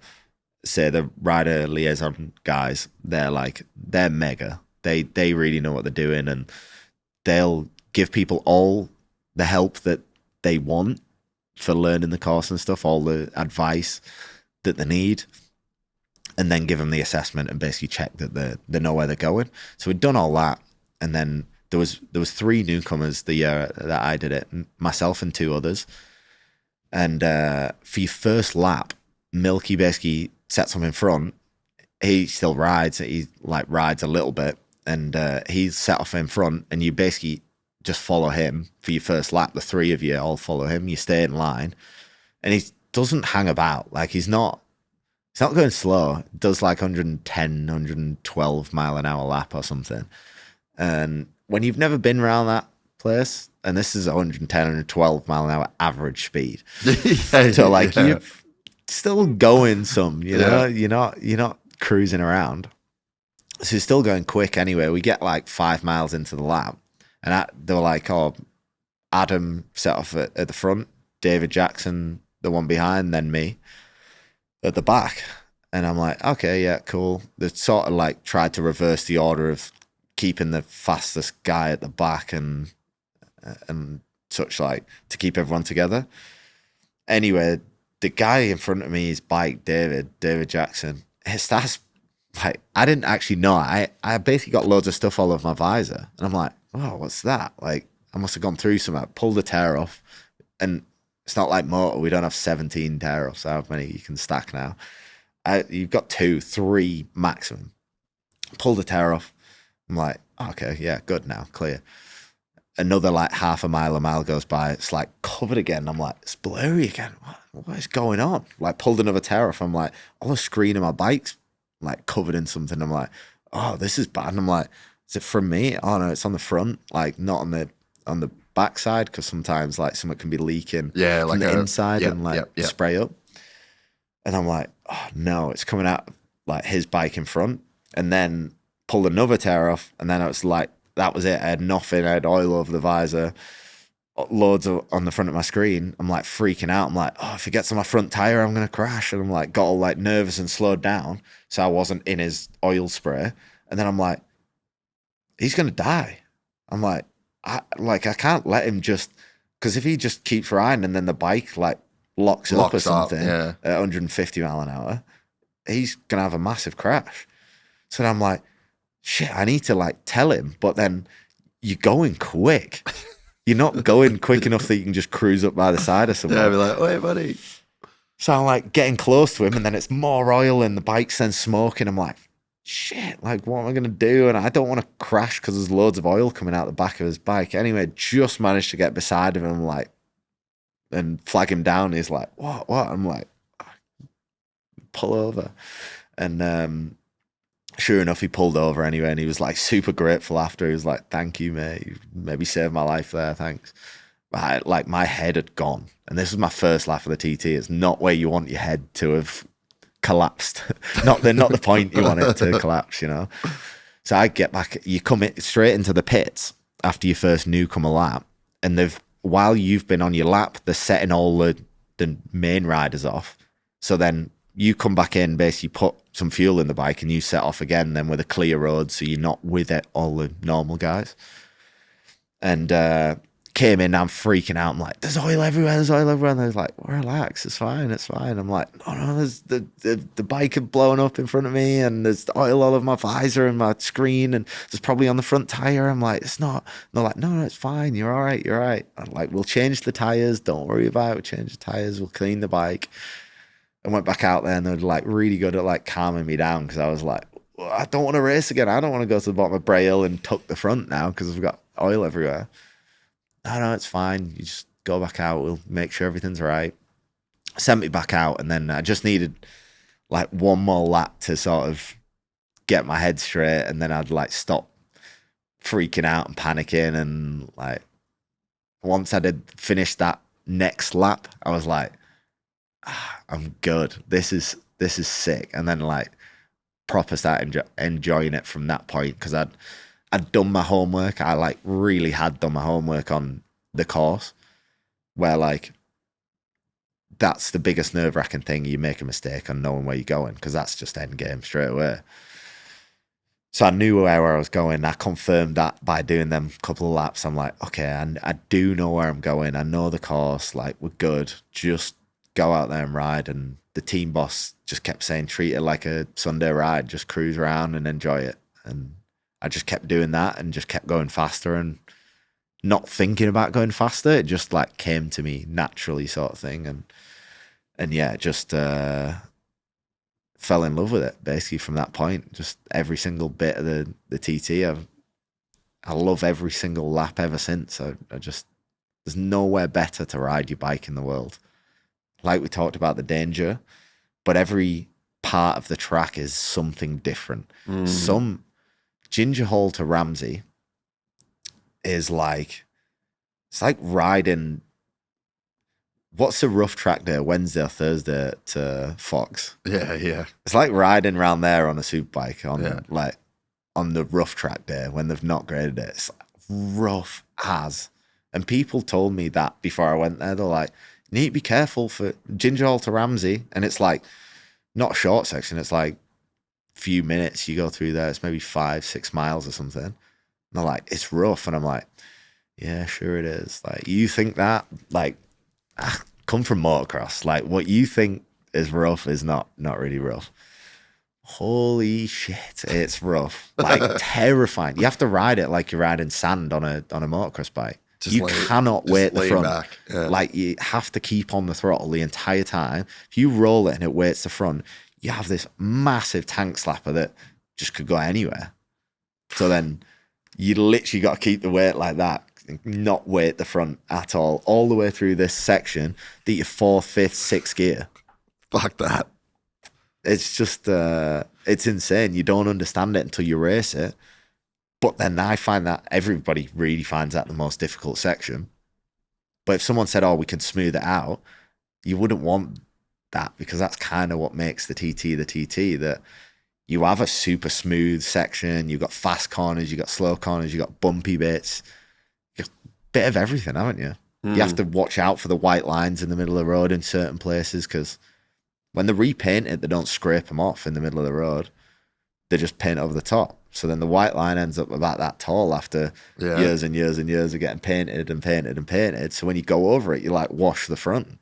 rider liaison guys, they're mega. They really know what they're doing, and they'll give people all the help that they want for learning the course and stuff, all the advice that they need, and then give them the assessment and basically check that they know where they're going. So we'd done all that, and then there was 3 newcomers the year that I did it, myself and 2 others. And for your first lap, Milky basically sets him in front. He still rides. He like rides a little bit, and he's set off in front, and you basically just follow him for your first lap. The 3 of you all follow him. You stay in line, and he doesn't hang about. Like he's not going slow. He does like 110, 112 mile an hour lap or something. And when you've never been around that place, and this is 110, 112 mile an hour average speed, so like you're still going some, you know, you're not cruising around. So you're still going quick anyway. We get like 5 miles into the lap, and they were like, "Oh, Adam set off at the front, David Jackson the one behind, then me at the back." And I'm like, "Okay, yeah, cool." They sort of like tried to reverse the order of keeping the fastest guy at the back and such, like to keep everyone together. Anyway, the guy in front of me, his bike, David Jackson, it starts like, I didn't actually know. I basically got loads of stuff all over my visor, and I'm like, oh, what's that? Like, I must have gone through some. I pulled the tear off, and it's not like motor. We don't have 17 tear offs. How many you can stack now? You've got 2, 3 maximum. Pull the tear off. I'm like, okay, yeah, good now, clear. Another like half a mile goes by. It's like covered again. I'm like, it's blurry again. What is going on? Like pulled another tear off. I'm like, all the screen of my bike's like covered in something. I'm like, oh, this is bad. And I'm like, is it from me? Oh no, it's on the front, like not on the back side, because sometimes like something can be leaking from the inside and spray up. And I'm like, oh no, it's coming out like his bike in front. And then pulled another tear off, and then it was like, that was it. I had nothing. I had oil over the visor, loads on the front of my screen. I'm like freaking out. I'm like, oh, if it gets on my front tire, I'm going to crash. And I'm like, got all like nervous and slowed down. So I wasn't in his oil spray. And then I'm like, he's going to die. I'm like, I can't let him just, because if he just keeps riding and then the bike like locks up or something at 150 mile an hour, he's going to have a massive crash. So then I'm like, shit, I need to like tell him. But then you're going quick. You're not going quick enough that you can just cruise up by the side of someone. Yeah, be like, wait, buddy. So I'm like getting close to him, and then it's more oil and the bike's then smoking. I'm like, shit, like what am I going to do? And I don't want to crash because there's loads of oil coming out the back of his bike. Anyway, just managed to get beside of him, like, and flag him down. He's like, what? I'm like, pull over. And sure enough, he pulled over anyway, and he was like super grateful after. He was like, thank you, mate. You maybe saved my life there. Thanks. But like my head had gone. And this was my first lap of the TT. It's not where you want your head to have collapsed. not the point you want it to collapse, you know. So I get back, you come straight into the pits after your first newcomer lap, and while you've been on your lap, they're setting all the main riders off. So then you come back in, basically put some fuel in the bike, and you set off again then with a clear road, so you're not with it all the normal guys. And came in, I'm freaking out. I'm like, there's oil everywhere. And they're like, relax, it's fine. I'm like, no, there's the bike had blown up in front of me, and there's oil all over my visor and my screen, and there's probably on the front tire. I'm like, it's not. And they're like, no, it's fine. You're all right. I'm like, we'll change the tires. Don't worry about it. We'll change the tires. We'll clean the bike. I went back out there, and they're like really good at like calming me down, because I was like, well, I don't want to race again. I don't want to go to the bottom of Bray Hill and tuck the front now because I've got oil everywhere. No, it's fine. You just go back out. We'll make sure everything's right. Sent me back out, and then I just needed like one more lap to sort of get my head straight, and then I'd like stop freaking out and panicking. And like once I did finish that next lap, I was like, I'm good. This is sick. And then like proper start enjoying it from that point, because I'd done my homework. I like really had done my homework on the course, where like that's the biggest nerve-wracking thing. You make a mistake on knowing where you're going, because that's just end game straight away. So I knew where I was going. I confirmed that by doing them couple of laps. I'm like, okay, I do know where I'm going. I know the course. Like, we're good. Just go out there and ride. And the team boss just kept saying, treat it like a Sunday ride. Just cruise around and enjoy it. And I just kept doing that and just kept going faster and not thinking about going faster. It just like came to me naturally, sort of thing. And yeah, just fell in love with it basically from that point. Just every single bit of the TT. I love every single lap ever since. I just, there's nowhere better to ride your bike in the world. Like we talked about the danger, but every part of the track is something different. Some Ginger Hall to Ramsey is like, it's like riding, what's the rough track day, Wednesday or Thursday to Fox? Yeah. It's like riding around there on a superbike like on the rough track day when they've not graded it. It's like rough as. And people told me that before I went there. They're like, you need to be careful for Ginger Hall to Ramsey. And it's like, not a short section. It's like a few minutes you go through there. It's maybe 5-6 miles or something. And they're like, it's rough. And I'm like, yeah, sure it is. Like, you think that? Like, come from motocross. Like, what you think is rough is not really rough. Holy shit, it's rough. Like, terrifying. You have to ride it like you're riding sand on a motocross bike. You cannot weight the front. Back. Yeah. Like, you have to keep on the throttle the entire time. If you roll it and it weights the front, you have this massive tank slapper that just could go anywhere. So then you literally got to keep the weight like that, not weight the front at all the way through this section that you're 4th, 5th, 6th gear. Fuck that. It's just, it's insane. You don't understand it until you race it. But then I find that everybody really finds that the most difficult section. But if someone said, oh, we can smooth it out, you wouldn't want that, because that's kind of what makes the TT, that you have a super smooth section. You've got fast corners, you've got slow corners, you've got bumpy bits. You've got a bit of everything, haven't you? You have to watch out for the white lines in the middle of the road in certain places, because when they repaint it, they don't scrape them off in the middle of the road. They just paint over the top. So then the white line ends up about that tall after years and years and years of getting painted and painted and painted. So when you go over it, you like wash the front.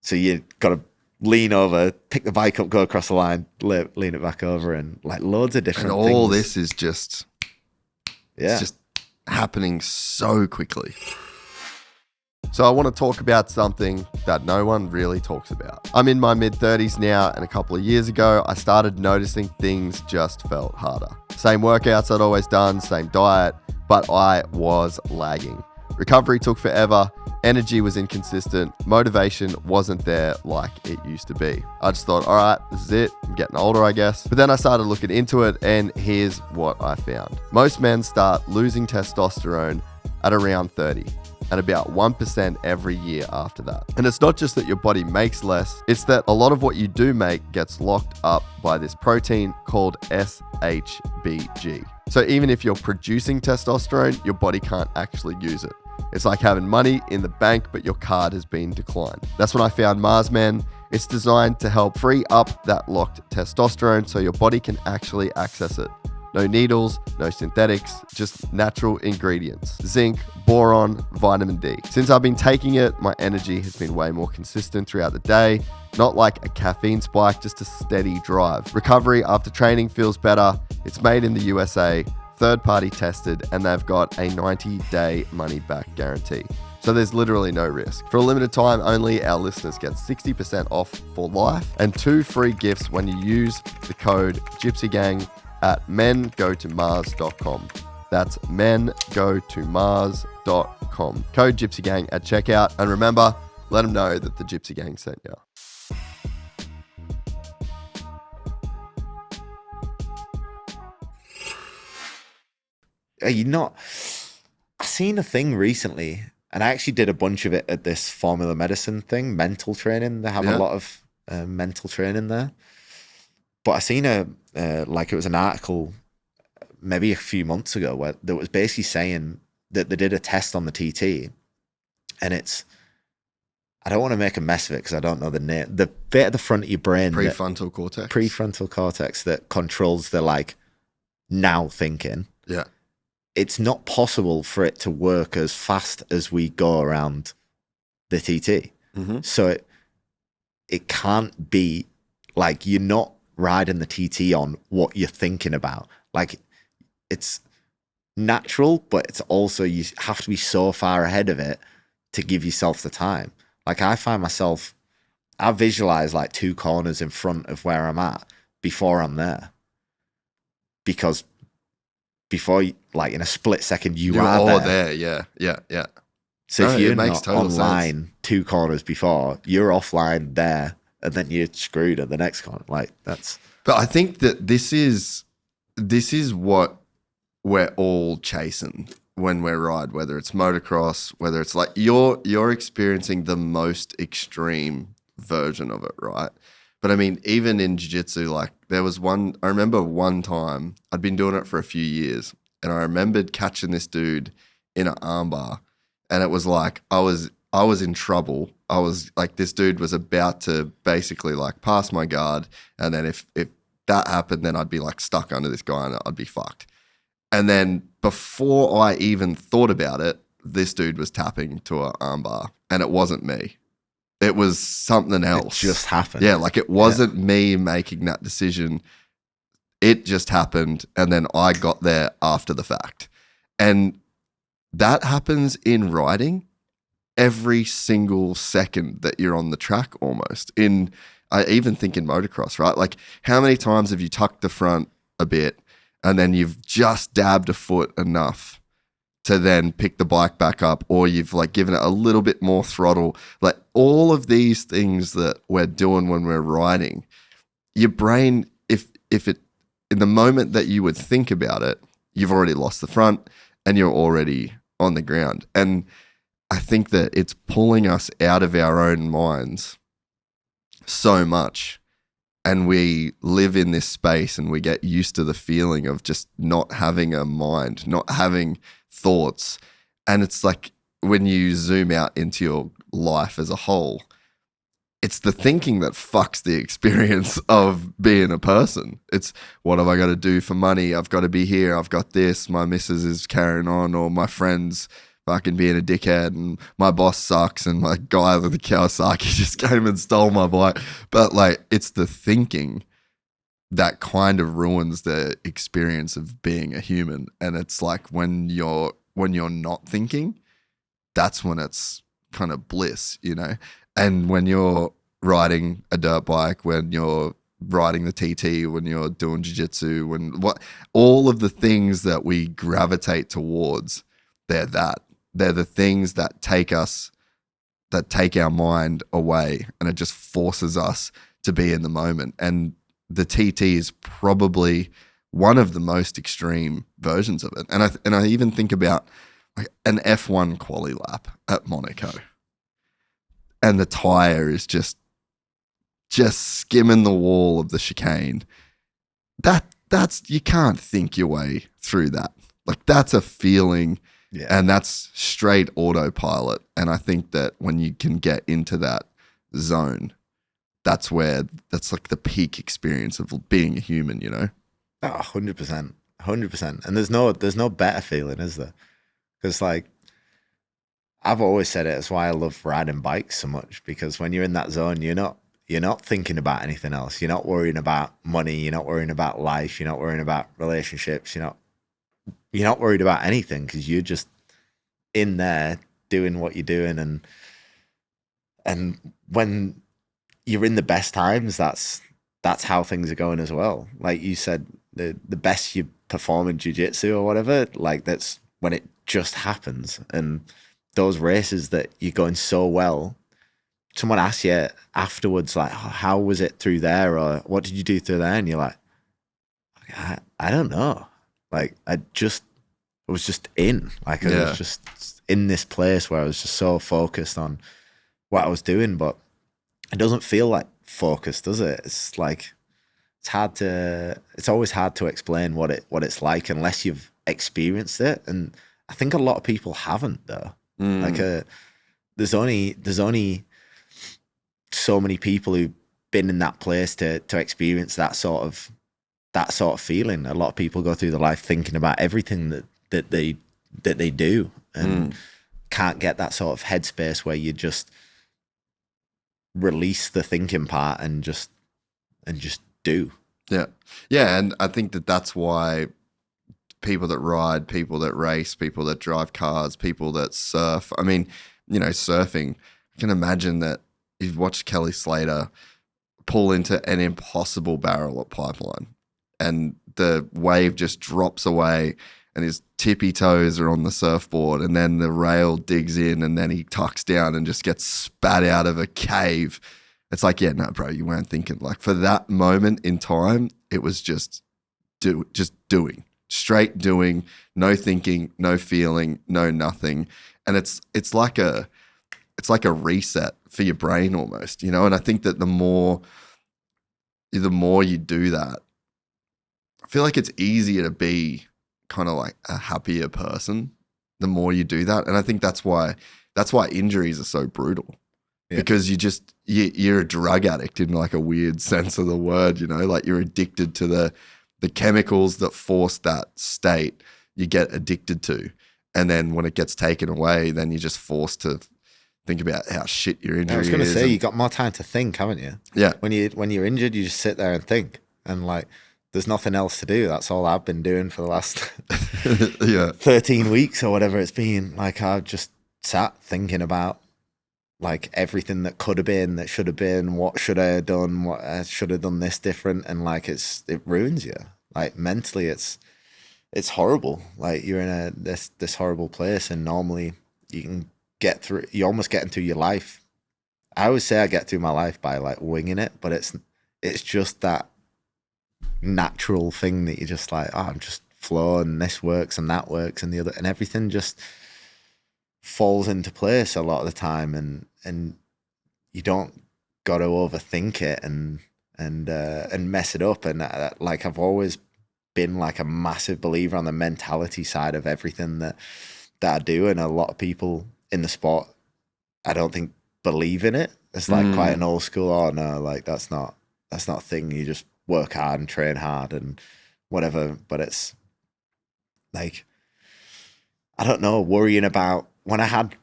So you got to lean over, pick the bike up, go across the line, lean it back over, and like loads of different And things. all this is just, Yeah. it's just happening so quickly. So I want to talk about something that no one really talks about. I'm in my mid-30s now, and a couple of years ago, I started noticing things just felt harder. Same workouts I'd always done, same diet, but I was lagging. Recovery took forever, energy was inconsistent, motivation wasn't there like it used to be. I just thought, all right, this is it, I'm getting older, I guess. But then I started looking into it, and here's what I found. Most men start losing testosterone at around 30. And about 1% every year after that. And it's not just that your body makes less, it's that a lot of what you do make gets locked up by this protein called SHBG. So even if you're producing testosterone, your body can't actually use it. It's like having money in the bank, but your card has been declined. That's when I found Marsman. It's designed to help free up that locked testosterone so your body can actually access it. No needles, no synthetics, just natural ingredients. Zinc, boron, vitamin D. Since I've been taking it, my energy has been way more consistent throughout the day. Not like a caffeine spike, just a steady drive. Recovery after training feels better. It's made in the USA, third-party tested, and they've got a 90-day money-back guarantee. So there's literally no risk. For a limited time only, our listeners get 60% off for life and 2 free gifts when you use the code GypsyGang at mengotomars.com. That's mengotomars.com. Code GypsyGang at checkout. And remember, let them know that the Gypsy Gang sent you. Are you not? I seen a thing recently, and I actually did a bunch of it at this Formula Medicine thing, mental training. They have a lot of mental training there. But I seen like it was an article maybe a few months ago where that was basically saying that they did a test on the TT, and it's, I don't want to make a mess of it because I don't know the name. The bit at the front of your brain, Prefrontal cortex. prefrontal cortex that controls the like now thinking. Yeah. It's not possible for it to work as fast as we go around the TT. Mm-hmm. So it can't be like you're not riding the TT on what you're thinking about. Like it's natural, but it's also, you have to be so far ahead of it to give yourself the time. Like I find myself, I visualize like 2 corners in front of where I'm at before I'm there. Because before, like in a split second, you are all there. there. Yeah. So No, if it you're makes not total online sense. 2 corners before, you're offline there, and then you're screwed at the next corner. Like that's. But I think that this is what we're all chasing when we ride, whether it's motocross, whether it's like you're experiencing the most extreme version of it, right? But I mean, even in jiu-jitsu, like I remember one time, I'd been doing it for a few years, and I remembered catching this dude in an armbar, and it was like I was in trouble. I was like, this dude was about to basically like pass my guard, and then if that happened, then I'd be like stuck under this guy and I'd be fucked. And then before I even thought about it, this dude was tapping to an armbar, and it wasn't me. It was something else. It just happened. Yeah, like it wasn't me making that decision. It just happened, and then I got there after the fact. And that happens in riding every single second that you're on the track almost. I even think in motocross, right? Like how many times have you tucked the front a bit and then you've just dabbed a foot enough to then pick the bike back up, or you've like given it a little bit more throttle? Like all of these things that we're doing when we're riding, your brain, if it, in the moment that you would think about it, you've already lost the front and you're already on the ground. And I think that it's pulling us out of our own minds so much. And we live in this space and we get used to the feeling of just not having a mind, not having thoughts. And it's like when you zoom out into your life as a whole, it's the thinking that fucks the experience of being a person. It's, what have I got to do for money? I've got to be here. I've got this. My missus is carrying on, or my friends fucking being a dickhead and my boss sucks and my guy with the Kawasaki just came and stole my bike. But like, it's the thinking that kind of ruins the experience of being a human. And it's like when you're not thinking, that's when it's kind of bliss, you know? And when you're riding a dirt bike, when you're riding the TT, when you're doing jiu-jitsu, all of the things that we gravitate towards, they're the things that take our mind away, and it just forces us to be in the moment. And the TT is probably one of the most extreme versions of it. And I even think about like an F1 quali lap at Monaco, and the tire is just skimming the wall of the chicane. That's you can't think your way through that. Like, that's a feeling, and that's straight autopilot. And I think that when you can get into that zone, that's like the peak experience of being a human, you know? Oh, 100%. 100%. And there's no better feeling, is there? Because like, I've always said it, it's why I love riding bikes so much, because when you're in that zone, you're not thinking about anything else. You're not worrying about money. You're not worrying about life. You're not worrying about relationships. You're not worried about anything, because you're just in there doing what you're doing. And when you're in the best times, that's how things are going as well. Like you said, the best you perform in jiu-jitsu or whatever, like that's when it just happens. And those races that you're going so well, someone asks you afterwards, like, oh, how was it through there? Or what did you do through there? And you're like, I don't know. Like, I was just in. Like, I was just in this place where I was just so focused on what I was doing. But it doesn't feel like focus, does it? It's like, it's always hard to explain what it's like unless you've experienced it. And I think a lot of people haven't, though. Like, there's only so many people who've been in that place to experience that sort of feeling. A lot of people go through their life thinking about everything that they do, and can't get that sort of headspace where you just release the thinking part and just do. Yeah, and I think that's why people that ride, people that race, people that drive cars, people that surf. I mean, you know, surfing. I can imagine that you've watched Kelly Slater pull into an impossible barrel at Pipeline, and the wave just drops away and his tippy toes are on the surfboard, and then the rail digs in, and then he tucks down and just gets spat out of a cave. It's like, yeah, no, bro, you weren't thinking. Like, for that moment in time, it was just doing. Straight doing, no thinking, no feeling, no nothing. And it's like a reset for your brain almost, you know? And I think that the more you do that, I feel like it's easier to be kind of like a happier person the more you do that. And I think that's why injuries are so brutal. Yeah. Because you're a drug addict in like a weird sense of the word, you know, like you're addicted to the chemicals that force that state you get addicted to. And then when it gets taken away, then you're just forced to think about how shit your injury is. I was going to say, you got more time to think, haven't you? Yeah. When you're injured, you just sit there and think. And like, there's nothing else to do. That's all I've been doing for the last 13 weeks or whatever it's been. Like, I've just sat thinking about like everything that could have been, that should have been, what should I have done, what I should have done this different. And like, it ruins you. Like, mentally, it's horrible. Like, you're in this horrible place, and normally you can get through, you almost get into your life. I always say I get through my life by like winging it, but it's just that natural thing that you're just like, oh, I'm just flowing, and this works and that works and the other, and everything just falls into place a lot of the time, and you don't got to overthink it and mess it up. And like, I've always been like a massive believer on the mentality side of everything that I do, and a lot of people in the sport, I don't think, believe in it. It's like quite an old school, oh no, like that's not a thing. You just work hard and train hard and whatever. But it's like, I don't know, worrying about when I had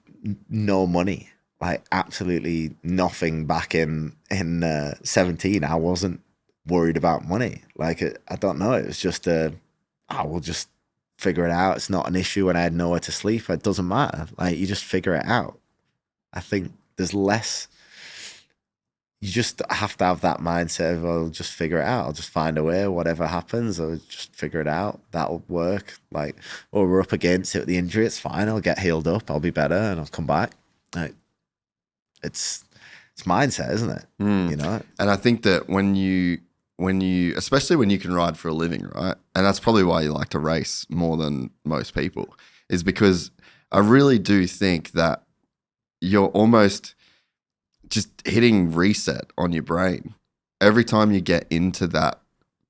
no money, like absolutely nothing back in 17, I wasn't worried about money. Like, I don't know. It was just we'll just figure it out. It's not an issue. And I had nowhere to sleep. It doesn't matter. Like, you just figure it out. I think there's less. You just have to have that mindset of, I'll just figure it out. I'll just find a way. Whatever happens, I'll just figure it out. That'll work. Like, or we're up against it with the injury. It's fine. I'll get healed up. I'll be better and I'll come back. Like, it's mindset, isn't it? You know? And I think that when you, especially when you can ride for a living, right? And that's probably why you like to race more than most people, is because I really do think that you're almost just hitting reset on your brain every time you get into that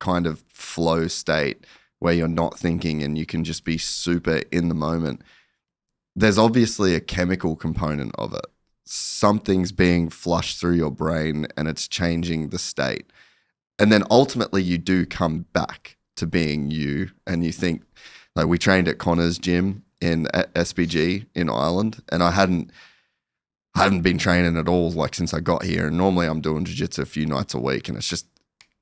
kind of flow state where you're not thinking and you can just be super in the moment. There's obviously a chemical component of it. Something's being flushed through your brain and it's changing the state. And then ultimately you do come back to being you, and you think, like, we trained at Connor's gym in SBG in Ireland, and I hadn't been training at all, like, since I got here. And normally I'm doing jiu-jitsu a few nights a week, and it's just,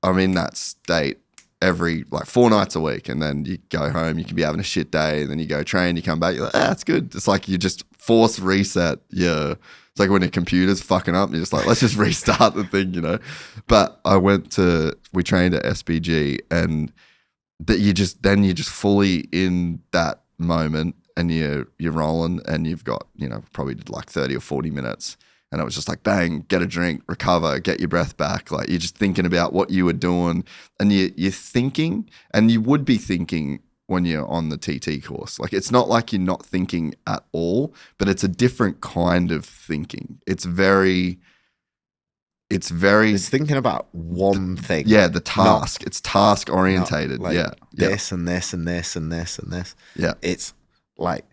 I'm in that state every, like, 4 nights a week. And then you go home, you can be having a shit day, and then you go train, you come back, you're like, it's good. It's like you just force reset. Yeah. It's like when your computer's fucking up, and you're just like, let's just restart the thing, you know? But we trained at SBG, and that you're just fully in that moment, and you're rolling, and you've got, you know, probably like 30 or 40 minutes. And it was just like, bang, get a drink, recover, get your breath back. Like, you're just thinking about what you were doing, and you're thinking, and you would be thinking when you're on the TT course. Like, it's not like you're not thinking at all, but it's a different kind of thinking. It's thinking about one thing. Yeah, the task. It's task orientated. Like yeah. This and this and this and this and this. Yeah. It's like,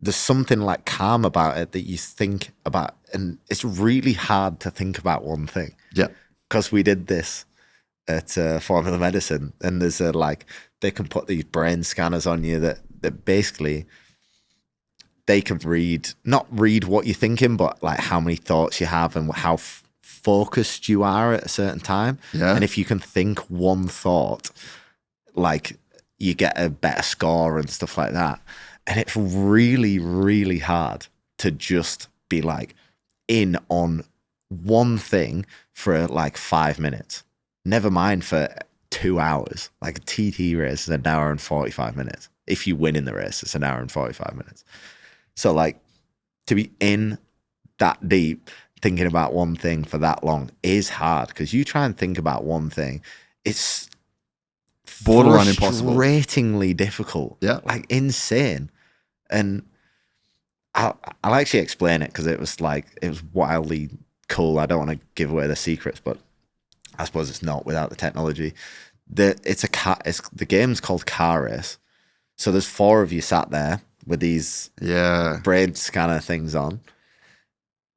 there's something like calm about it that you think about, and it's really hard to think about one thing. Yeah. Because we did this at Formula Medicine, and there's they can put these brain scanners on you that basically they can not read what you're thinking, but like how many thoughts you have and how focused you are at a certain time. Yeah. And if you can think one thought, like, you get a better score and stuff like that. And it's really, really hard to just be like in on one thing for like 5 minutes. Never mind for 2 hours. Like, a TT race is 1 hour and 45 minutes. If you win in the race, it's 1 hour and 45 minutes. So, like, to be in that deep thinking about one thing for that long is hard, because you try and think about one thing, it's borderline impossible. Frustratingly difficult. Yeah. Like, insane. And I'll actually explain it, because it was wildly cool. I don't want to give away the secrets, but I suppose it's not without the technology. The game's called Car Race. So there's 4 of you sat there with these brain scanner things on,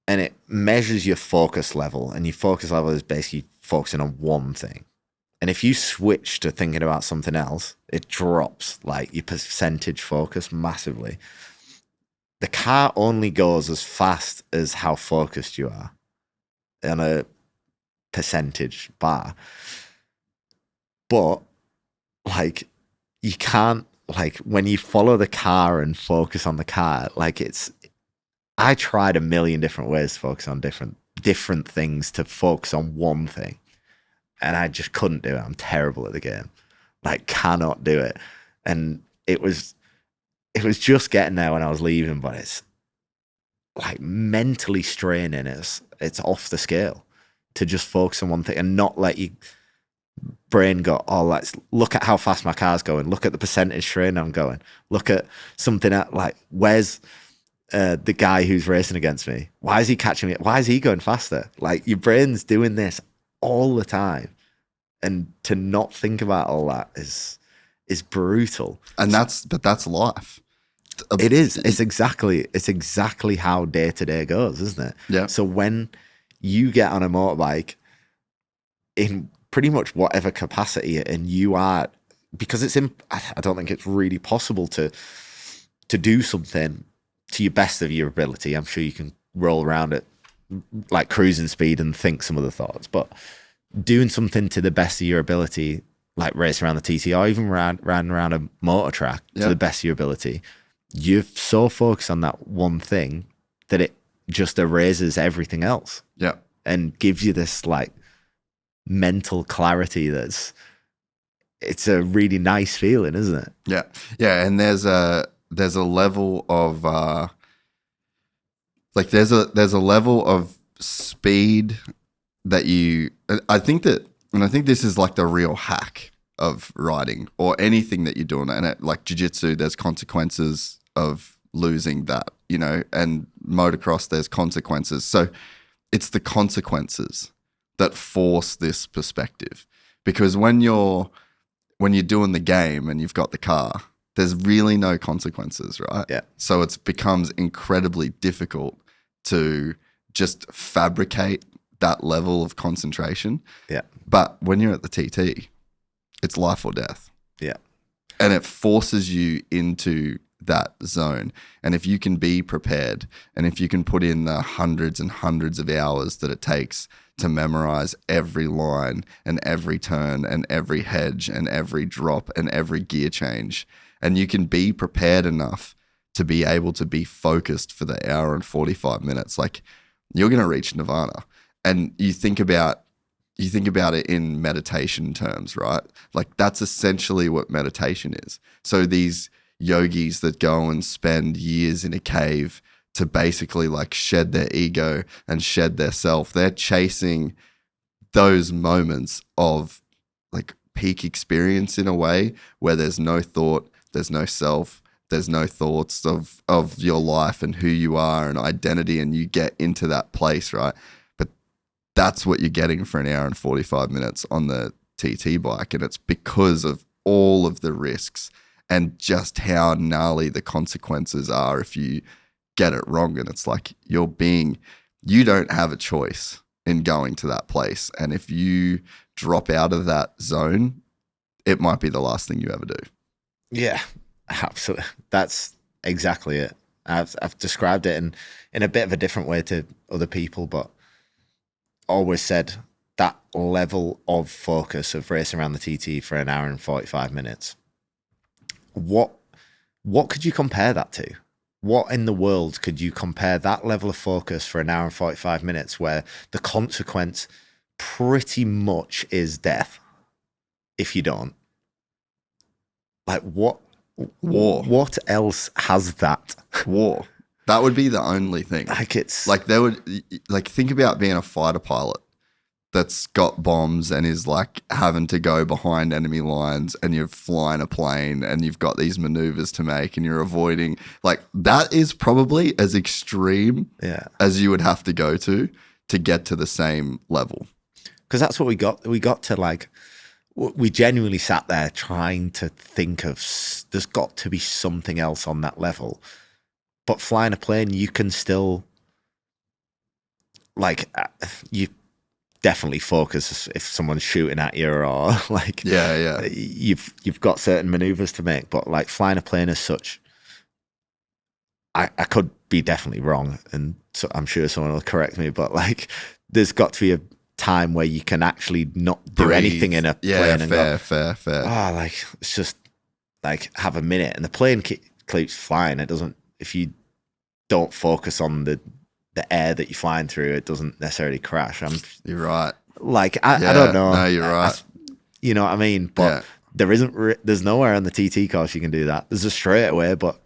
and it measures your focus level, and your focus level is basically focusing on one thing. And if you switch to thinking about something else, it drops like your percentage focus massively. The car only goes as fast as how focused you are on a percentage bar. But like, you can't, like, when you follow the car and focus on the car, like, I tried a million different ways to focus on different things, to focus on one thing. And I just couldn't do it. I'm terrible at the game. Like, cannot do it. And it was just getting there when I was leaving, but it's like mentally straining. It's off the scale to just focus on one thing and not let your brain go, oh, let's look at how fast my car's going. Look at the percentage strain I'm going. Look at something like, where's the guy who's racing against me? Why is he catching me? Why is he going faster? Like, your brain's doing this all the time, and to not think about all that is brutal. And that's life. It is. It's exactly how day to day goes, isn't it? Yeah. So when you get on a motorbike in pretty much whatever capacity, and you are, because I don't think it's really possible to do something to your best of your ability. I'm sure you can roll around at like cruising speed and think some of the thoughts, but doing something to the best of your ability, like race around the TT or even ran around a motor track to the best of your ability, you're so focused on that one thing that it just erases everything else. Yeah. And gives you this like mental clarity it's a really nice feeling, isn't it? Yeah. Yeah. And there's a level of there's a level of speed that I think this is like the real hack of riding or anything that you're doing. And like jiu-jitsu, there's consequences of losing that, and motocross, there's consequences. So it's the consequences that force this perspective, because when you're doing the game and you've got the car, there's really no consequences, right? Yeah. So it becomes incredibly difficult to just fabricate that level of concentration. Yeah. But when you're at the TT, it's life or death. Yeah. And it forces you into that zone. And if you can be prepared, and if you can put in the hundreds and hundreds of hours that it takes to memorize every line and every turn and every hedge and every drop and every gear change, and you can be prepared enough to be able to be focused for the hour and 45 minutes, like you're going to reach nirvana. And you think about it in meditation terms, right? Like that's essentially what meditation is. So these yogis that go and spend years in a cave to basically like shed their ego and shed their self, they're chasing those moments of like peak experience in a way where there's no thought, there's no self, there's no thoughts of your life and who you are and identity, and you get into that place, right? But that's what you're getting for an hour and 45 minutes on the TT bike, and it's because of all of the risks and just how gnarly the consequences are if you get it wrong. And it's like you don't have a choice in going to that place. And if you drop out of that zone, it might be the last thing you ever do. Yeah, absolutely. That's exactly it. I've described it in a bit of a different way to other people, but always said that level of focus of racing around the TT for an hour and 45 minutes. What could you compare that to? What in the world could you compare that level of focus for an hour and 45 minutes where the consequence pretty much is death if you don't? Like what? War. What else has that? War. That would be the only thing. Like it's like think about being a fighter pilot that's got bombs and is like having to go behind enemy lines, and you're flying a plane and you've got these maneuvers to make and you're avoiding, like that is probably as extreme as you would have to go to get to the same level. Because that's what we got. We got to like, we genuinely sat there trying to think of, there's got to be something else on that level. But flying a plane, you can still, like, you definitely focus if someone's shooting at you, or like, you've got certain maneuvers to make. But like flying a plane as such, I could be definitely wrong, and so I'm sure someone will correct me. But like, there's got to be a time where you can actually not do anything in a plane. And fair. Oh, like it's just like have a minute, and the plane keeps flying. It doesn't. If you don't focus on the air that you're flying through, it doesn't necessarily crash. You're right. Like I don't know. No, you're right. You know what I mean? But there's nowhere on the TT course you can do that. There's a straightaway, but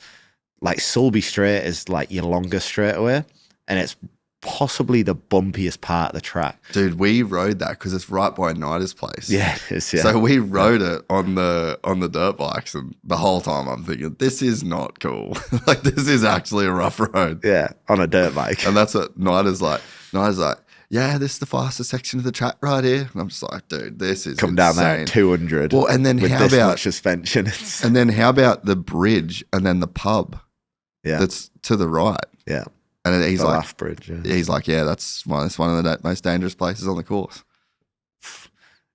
like Sulby Straight is like your longest straightaway, and it's possibly the bumpiest part of the track. Dude, we rode that because it's right by Nida's place. Yeah, it is, yeah. So we rode it on the dirt bikes, and the whole time I'm thinking, this is not cool. Like this is actually a rough road. Yeah, on a dirt bike. And that's what Nida's like. Nida's like, yeah, this is the fastest section of the track right here. And I'm just like, dude, this is come down there at 200. Well, and then with how this about much suspension? And then how about the bridge and then the pub? Yeah, that's to the right. Yeah. And he's the like, Laugh Bridge, he's like, yeah, it's one of the most dangerous places on the course.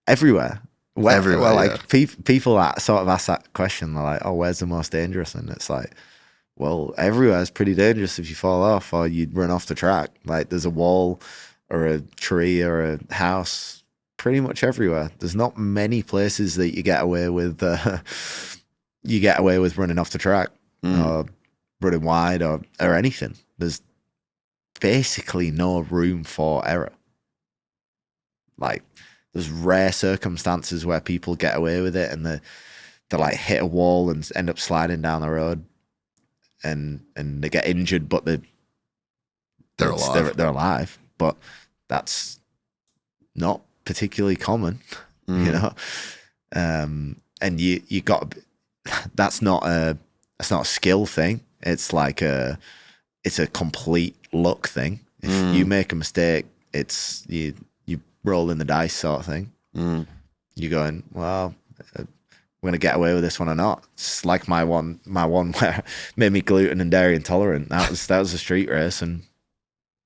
Everywhere. Everywhere. Well, like people that sort of ask that question, they're like, oh, where's the most dangerous? And it's like, Well, everywhere is pretty dangerous if you fall off or you run off the track. Like there's a wall or a tree or a house pretty much everywhere. There's not many places that you get away with running off the track or running wide or anything. There's basically no room for error. Like there's rare circumstances where people get away with it and they like hit a wall and end up sliding down the road and they get injured, but they're alive. They're alive, but that's not particularly common, you know. And you got that's not a skill thing. It's like it's a complete luck thing. If you make a mistake, it's you rolling the dice sort of thing. You're going, well, I'm gonna get away with this one or not. It's like my one where made me gluten and dairy intolerant. That was a street race, and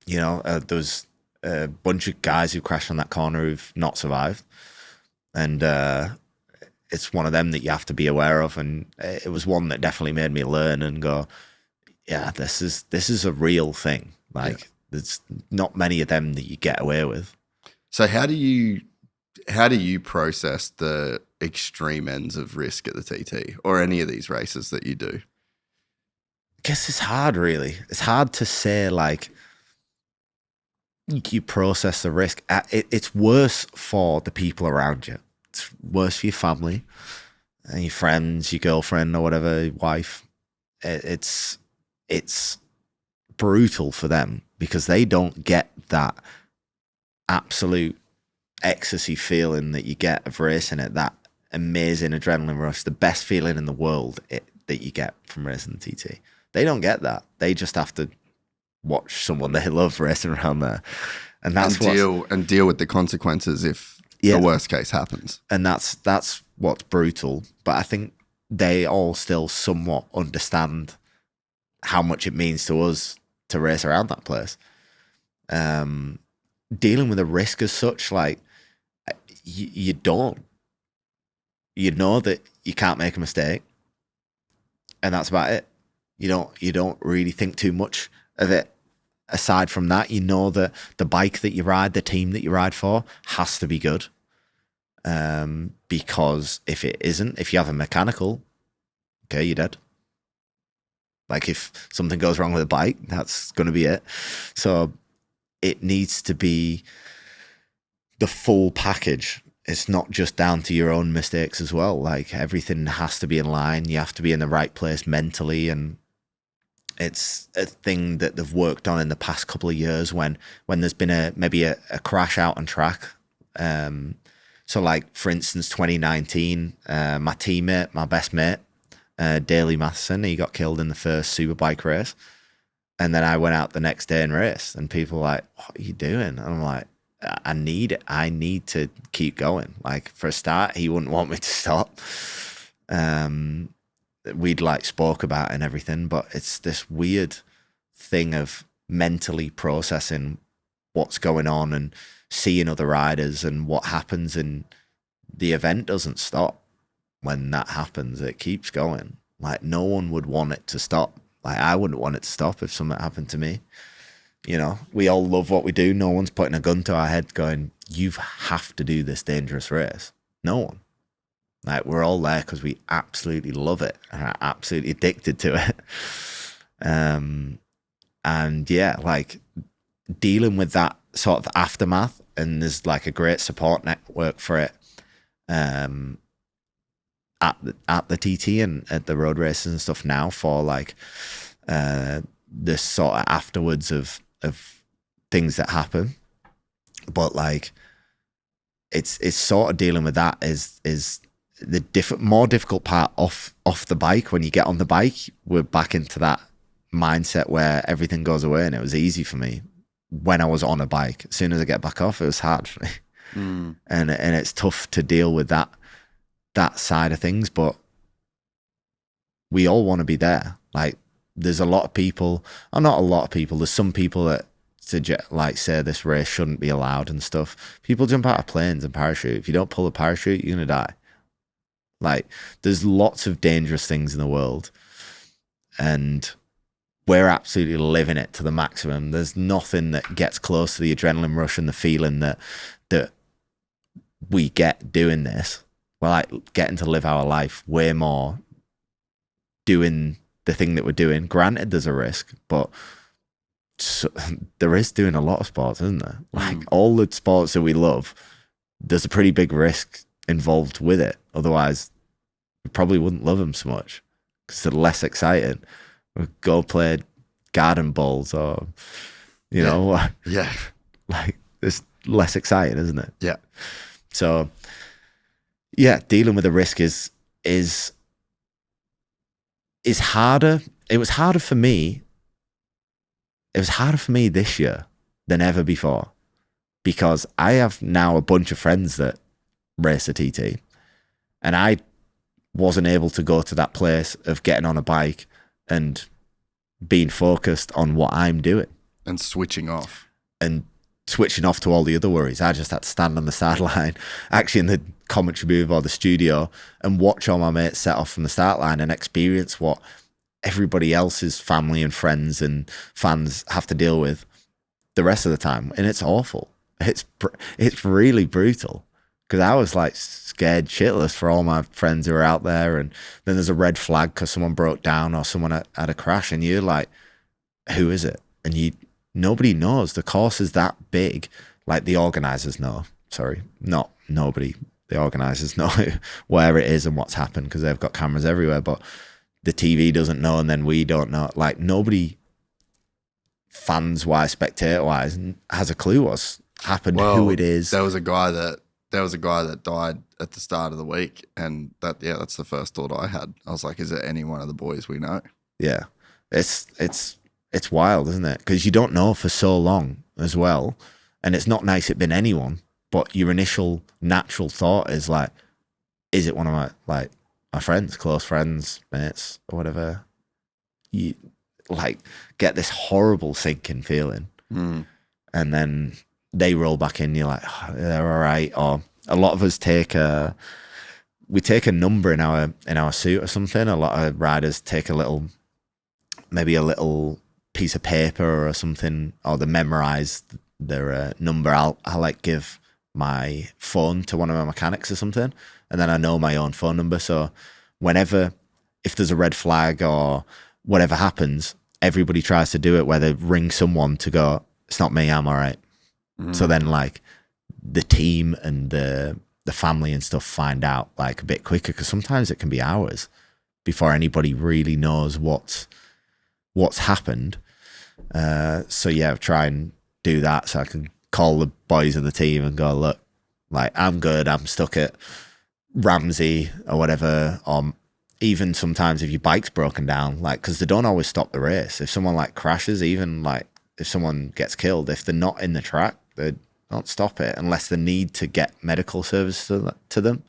you know there was a bunch of guys who crashed on that corner who've not survived, and it's one of them that you have to be aware of. And it was one that definitely made me learn and go, yeah, this is a real thing. Like there's not many of them that you get away with. So how do you process the extreme ends of risk at the TT or any of these races that you do? I guess it's hard, really. It's hard to say, like, you process the risk. It's worse for the people around you. It's worse for your family and your friends, your girlfriend or whatever, your wife. It's brutal for them because they don't get that absolute ecstasy feeling that you get of racing it, that amazing adrenaline rush, the best feeling in the world that you get from racing the TT. They don't get that. They just have to watch someone they love racing around there, and that's deal with the consequences if the worst case happens. And that's what's brutal. But I think they all still somewhat understand how much it means to us to race around that place. Dealing with a risk as such, like you don't. You know that you can't make a mistake, and that's about it. You don't really think too much of it. Aside from that, you know that the bike that you ride, the team that you ride for, has to be good. Because if it isn't, if you have a mechanical, okay, you're dead. Like if something goes wrong with a bike, that's going to be it. So it needs to be the full package. It's not just down to your own mistakes as well. Like everything has to be in line. You have to be in the right place mentally. And it's a thing that they've worked on in the past couple of years when there's been maybe a crash out on track. So like, for instance, 2019, my teammate, my best mate, Daley Matheson, he got killed in the first Superbike race. And then I went out the next day and raced, and people were like, what are you doing? And I'm like, I need it. I need to keep going. Like for a start, he wouldn't want me to stop. We'd like spoke about it and everything, but it's this weird thing of mentally processing what's going on and seeing other riders and what happens, and the event doesn't stop when that happens. It keeps going. Like no one would want it to stop. Like I wouldn't want it to stop if something happened to me. You know, we all love what we do. No one's putting a gun to our head going, you have to do this dangerous race. No one. Like we're all there because we absolutely love it and are absolutely addicted to it. And yeah, like dealing with that sort of aftermath, and there's like a great support network for it at the TT and at the road races and stuff now for like this sort of afterwards of things that happen. But like it's sort of dealing with that is the more difficult part off the bike. When you get on the bike, we're back into that mindset where everything goes away, and it was easy for me when I was on a bike. As soon as I get back off, it was hard for me. And it's tough to deal with that side of things, but we all want to be there. Like there's a lot of people, or not a lot of people, there's some people that suggest, like say this race shouldn't be allowed and stuff. People jump out of planes and parachute. If you don't pull a parachute, you're gonna die. Like there's lots of dangerous things in the world, and we're absolutely living it to the maximum. There's nothing that gets close to the adrenaline rush and the feeling that we get doing this. We're like getting to live our life way more doing the thing that we're doing. Granted, there's a risk, but there is doing a lot of sports, isn't there? Like all the sports that we love, there's a pretty big risk involved with it. Otherwise, we probably wouldn't love them so much because they're less exciting. We'll go play garden bowls or, you know, like it's less exciting, isn't it? Yeah. So, yeah, dealing with the risk is harder. It was harder for me. It was harder for me this year than ever before because I have now a bunch of friends that race a TT, and I wasn't able to go to that place of getting on a bike and being focused on what I'm doing And switching off. and switching off to all the other worries. I just had to stand on the sideline, actually in the commentary booth or the studio, and watch all my mates set off from the start line and experience what everybody else's family and friends and fans have to deal with the rest of the time. And it's awful. It's really brutal because I was like scared shitless for all my friends who are out there. And then there's a red flag because someone broke down or someone had a crash, and you're like, who is it? And nobody knows. The course is that big. Like the organizers know. Sorry, not nobody. The organizers know where it is and what's happened because they've got cameras everywhere. But the TV doesn't know, and then we don't know. Like nobody, fans-wise, spectator-wise, has a clue what's happened, who it is. There was a guy that died at the start of the week, and that's the first thought I had. I was like, is it any one of the boys we know? Yeah, it's wild, isn't it? Because you don't know for so long as well, and it's not nice it been anyone. But your initial natural thought is like, is it one of my friends, close friends, mates, or whatever? You like get this horrible sinking feeling, and then they roll back in. You're like, oh, they're all right. Or a lot of us take a number in our suit or something. A lot of riders take maybe a little piece of paper or something, or they memorize their number. I'll like give my phone to one of my mechanics or something, and then I know my own phone number. So if there's a red flag or whatever happens, everybody tries to do it where they ring someone to go, it's not me, I'm all right. So then like the team and the family and stuff find out like a bit quicker, because sometimes it can be hours before anybody really knows what's happened. So yeah, try and do that so I can call the boys of the team and go, look, like I'm good, I'm stuck at Ramsey or whatever. Or even sometimes if your bike's broken down, like, because they don't always stop the race. If someone like crashes, even like if someone gets killed, if they're not in the track, they don't stop it unless they need to get medical service to them.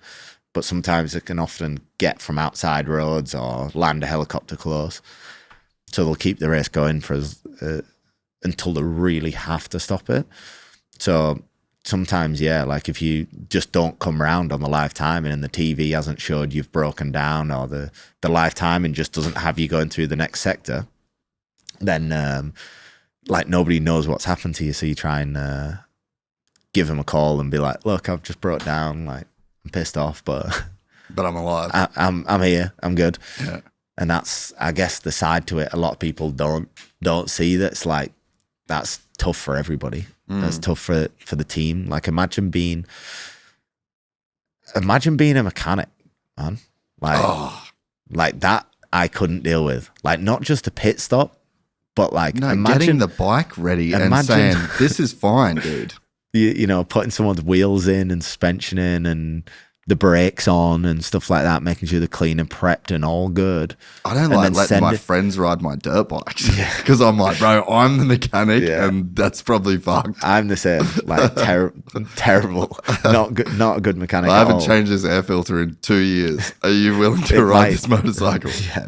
But sometimes they can often get from outside roads or land a helicopter close. So they'll keep the race going until they really have to stop it. So sometimes, yeah, like if you just don't come around on the live timing and the TV hasn't showed you've broken down, or the live timing just doesn't have you going through the next sector, then like nobody knows what's happened to you. So you try and give them a call and be like, look, I've just broke down, like I'm pissed off, but I'm alive. I'm here, I'm good. Yeah. And that's, I guess, the side to it a lot of people don't see. That's like, that's tough for everybody. That's tough for the team. Like imagine being a mechanic, man. Like that I couldn't deal with. Like not just a pit stop, but like getting the bike ready and saying, this is fine, dude. You know, putting someone's wheels in and suspension in and the brakes on and stuff like that, making sure they're clean and prepped and all good. I don't like letting my friends ride my dirt bikes because I'm like, bro, I'm the mechanic and that's probably fucked. I'm the same, like terrible, not a good mechanic. I haven't changed this air filter in 2 years. Are you willing to ride this motorcycle? Yeah,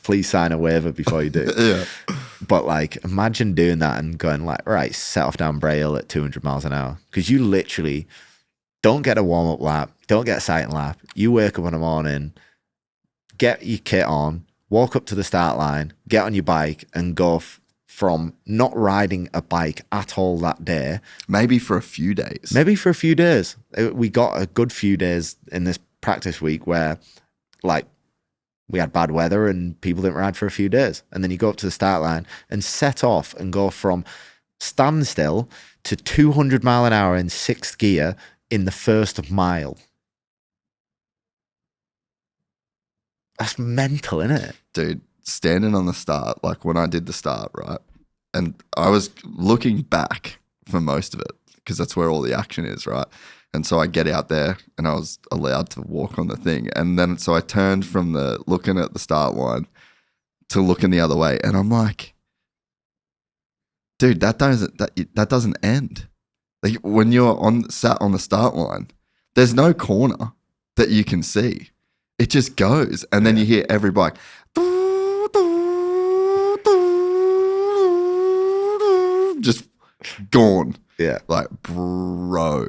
please sign a waiver before you do. Yeah. But like, imagine doing that and going like, right, set off down Braille at 200 miles an hour, because you literally don't get a warm-up lap, don't get a sighting lap. You wake up in the morning, get your kit on, walk up to the start line, get on your bike, and go from not riding a bike at all that day. Maybe for a few days. We got a good few days in this practice week where, like, we had bad weather and people didn't ride for a few days. And then you go up to the start line and set off and go from standstill to 200 mile an hour in sixth gear in the first mile. That's mental, isn't it? Dude, standing on the start, like when I did the start, right? And I was looking back for most of it because that's where all the action is, right? And so I get out there and I was allowed to walk on the thing. And then so I turned from the looking at the start line to looking the other way. And I'm like, dude, that doesn't end. Like when you're sat on the start line, there's no corner that you can see. It just goes. And then you hear every bike. Just gone. Yeah. Like, bro,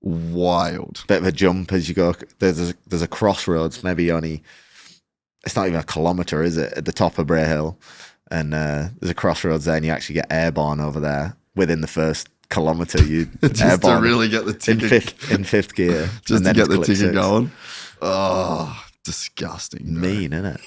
wild. Bit of a jump as you go. There's a crossroads, maybe only, it's not even a kilometre, is it? At the top of Bray Hill. And there's a crossroads there and you actually get airborne over there within the first kilometre. You just airborne to really get the ticket. In fifth gear. Just and to then get the click ticket six. going. Oh, disgusting. Bro. Mean, isn't it?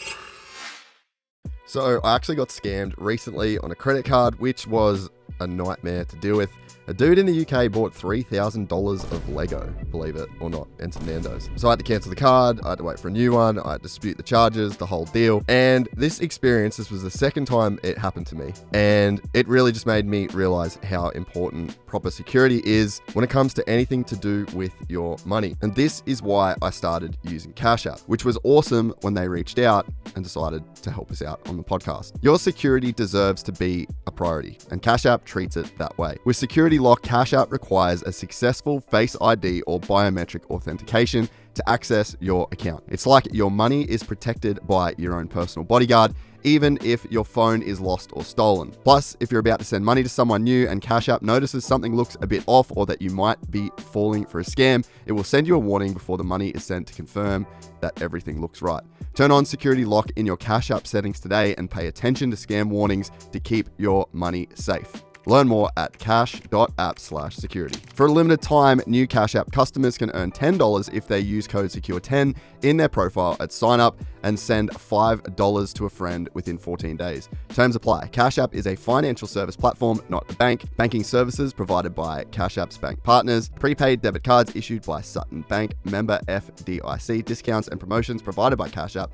So I actually got scammed recently on a credit card, which was a nightmare to deal with. A dude in the UK bought $3,000 of Lego, believe it or not, and some Nando's. So I had to cancel the card, I had to wait for a new one, I had to dispute the charges, the whole deal. And this was the second time it happened to me. And it really just made me realize how important proper security is when it comes to anything to do with your money. And this is why I started using Cash App, which was awesome when they reached out and decided to help us out on the podcast. Your security deserves to be a priority, and Cash App treats it that way. With Security Lock, Cash App requires a successful Face ID or biometric authentication to access your account. It's like your money is protected by your own personal bodyguard, even if your phone is lost or stolen. Plus, if you're about to send money to someone new and Cash App notices something looks a bit off or that you might be falling for a scam, it will send you a warning before the money is sent to confirm that everything looks right. Turn on Security Lock in your Cash App settings today and pay attention to scam warnings to keep your money safe. Learn more at cash.app/security. For a limited time, new Cash App customers can earn $10 if they use code SECURE10 in their profile at sign up and send $5 to a friend within 14 days. Terms apply. Cash App is a financial service platform, not a bank. Banking services provided by Cash App's bank partners. Prepaid debit cards issued by Sutton Bank. Member FDIC. Discounts and promotions provided by Cash App,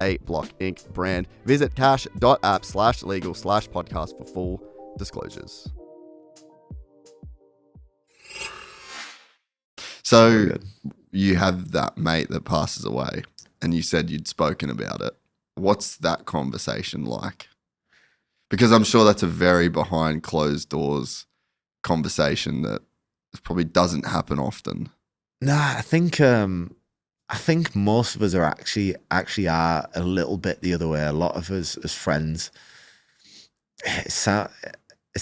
a Block Inc. brand. Visit cash.app/legal/podcast for full disclosures. So you have that mate that passes away and you said you'd spoken about it. What's that conversation like? Because I'm sure that's a very behind closed doors conversation that probably doesn't happen often. Nah, I think most of us are actually are a little bit the other way. A lot of us as friends, it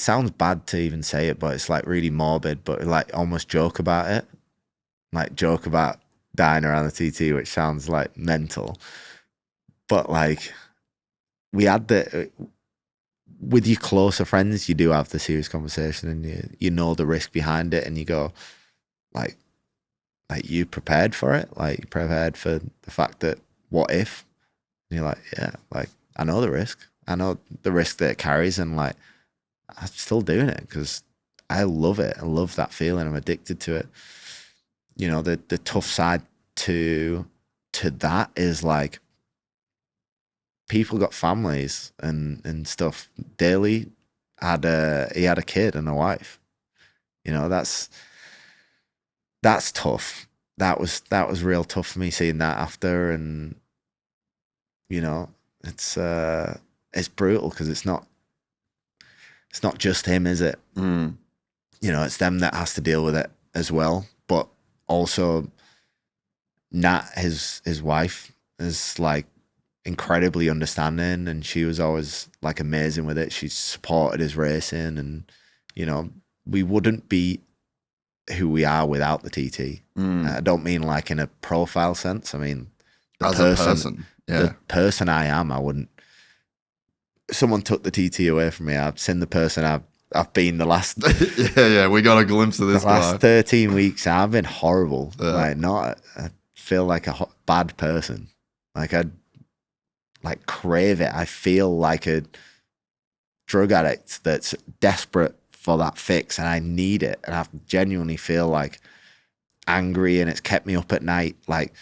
sounds bad to even say it, but it's like really morbid, but like almost joke about it. Like joke about dying around the TT, which sounds like mental. But like we had with your closer friends, you do have the serious conversation and you know the risk behind it and you go like you prepared for it, like you prepared for the fact that what if? And you're like, yeah, like I know the risk. I know the risk that it carries and like I'm still doing it because I love it. I love that feeling. I'm addicted to it. You know, the tough side to that is like people got families and stuff. Daly had a kid and a wife. You know, that's tough. That was real tough for me seeing that after, and you know, it's brutal because it's not just him, is it? Mm. You know, it's them that has to deal with it as well. But also, Nat, his wife, is like incredibly understanding, and she was always like amazing with it. She supported his racing, and you know, we wouldn't be who we are without the TT. I don't mean like in a profile sense. I mean, as a person. Yeah. The person I am, I wouldn't. Someone took the TT away from me. I've seen the person I've been the last yeah. We got a glimpse of this the last guy. 13 weeks. I've been horrible. Yeah. I feel like a bad person. Like I like crave it. I feel like a drug addict that's desperate for that fix, and I need it. And I genuinely feel like angry, and it's kept me up at night, like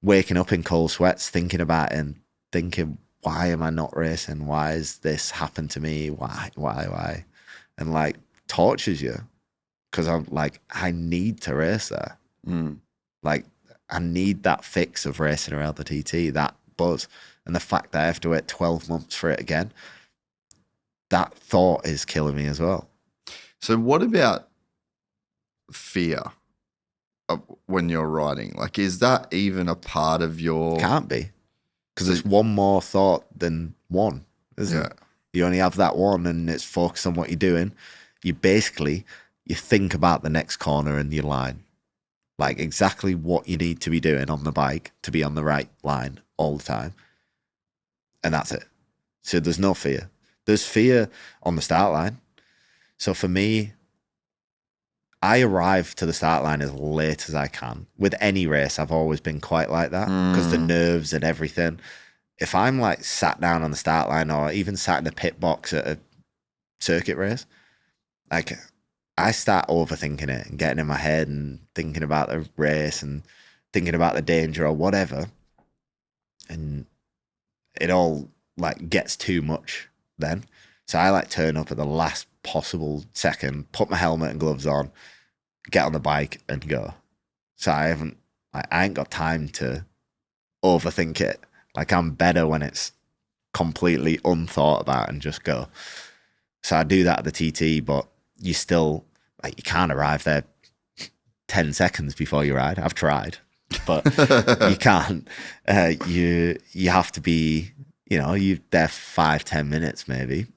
waking up in cold sweats, thinking about it and thinking, why am I not racing? Why has this happened to me? Why? And like tortures you, because I'm like, I need to race there. Like I need that fix of racing around the TT, that buzz. And the fact that I have to wait 12 months for it again, that thought is killing me as well. So what about fear when you're riding? Like, is that even a part of your... Can't be, because it's one more thought than one, isn't it? You only have that one, and it's focused on what you're doing. You think about the next corner and your line, like exactly what you need to be doing on the bike to be on the right line all the time. And that's it. So there's no fear. There's fear on the start line. So for me, I arrive to the start line as late as I can. With any race, I've always been quite like that, because the nerves and everything. If I'm like sat down on the start line, or even sat in the pit box at a circuit race, like I start overthinking it and getting in my head and thinking about the race and thinking about the danger or whatever. And it all like gets too much then. So I like turn up at the last possible second, put my helmet and gloves on, get on the bike and go. So I ain't got time to overthink it. Like I'm better when it's completely unthought about and just go. So I do that at the TT, but you still, like, you can't arrive there 10 seconds before you ride. I've tried, but you can't. You have to be, you're there 5-10 minutes maybe.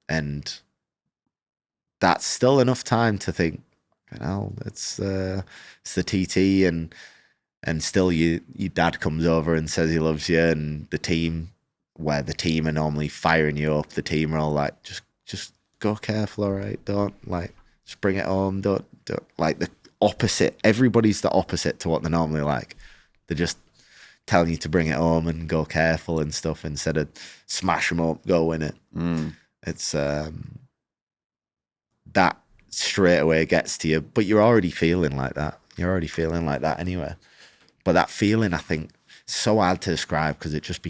And that's still enough time to think, it's the TT, and still your dad comes over and says he loves you, and the team, where the team are normally firing you up, the team are all like, just go careful, all right? Don't, like, just bring it home. Don't like the opposite. Everybody's the opposite to what they're normally like. They're just telling you to bring it home and go careful and stuff, instead of smash them up, go win it. It's that straight away gets to you, but you're already feeling like that. You're already feeling like that anyway. But that feeling, I think, is so hard to describe, because it just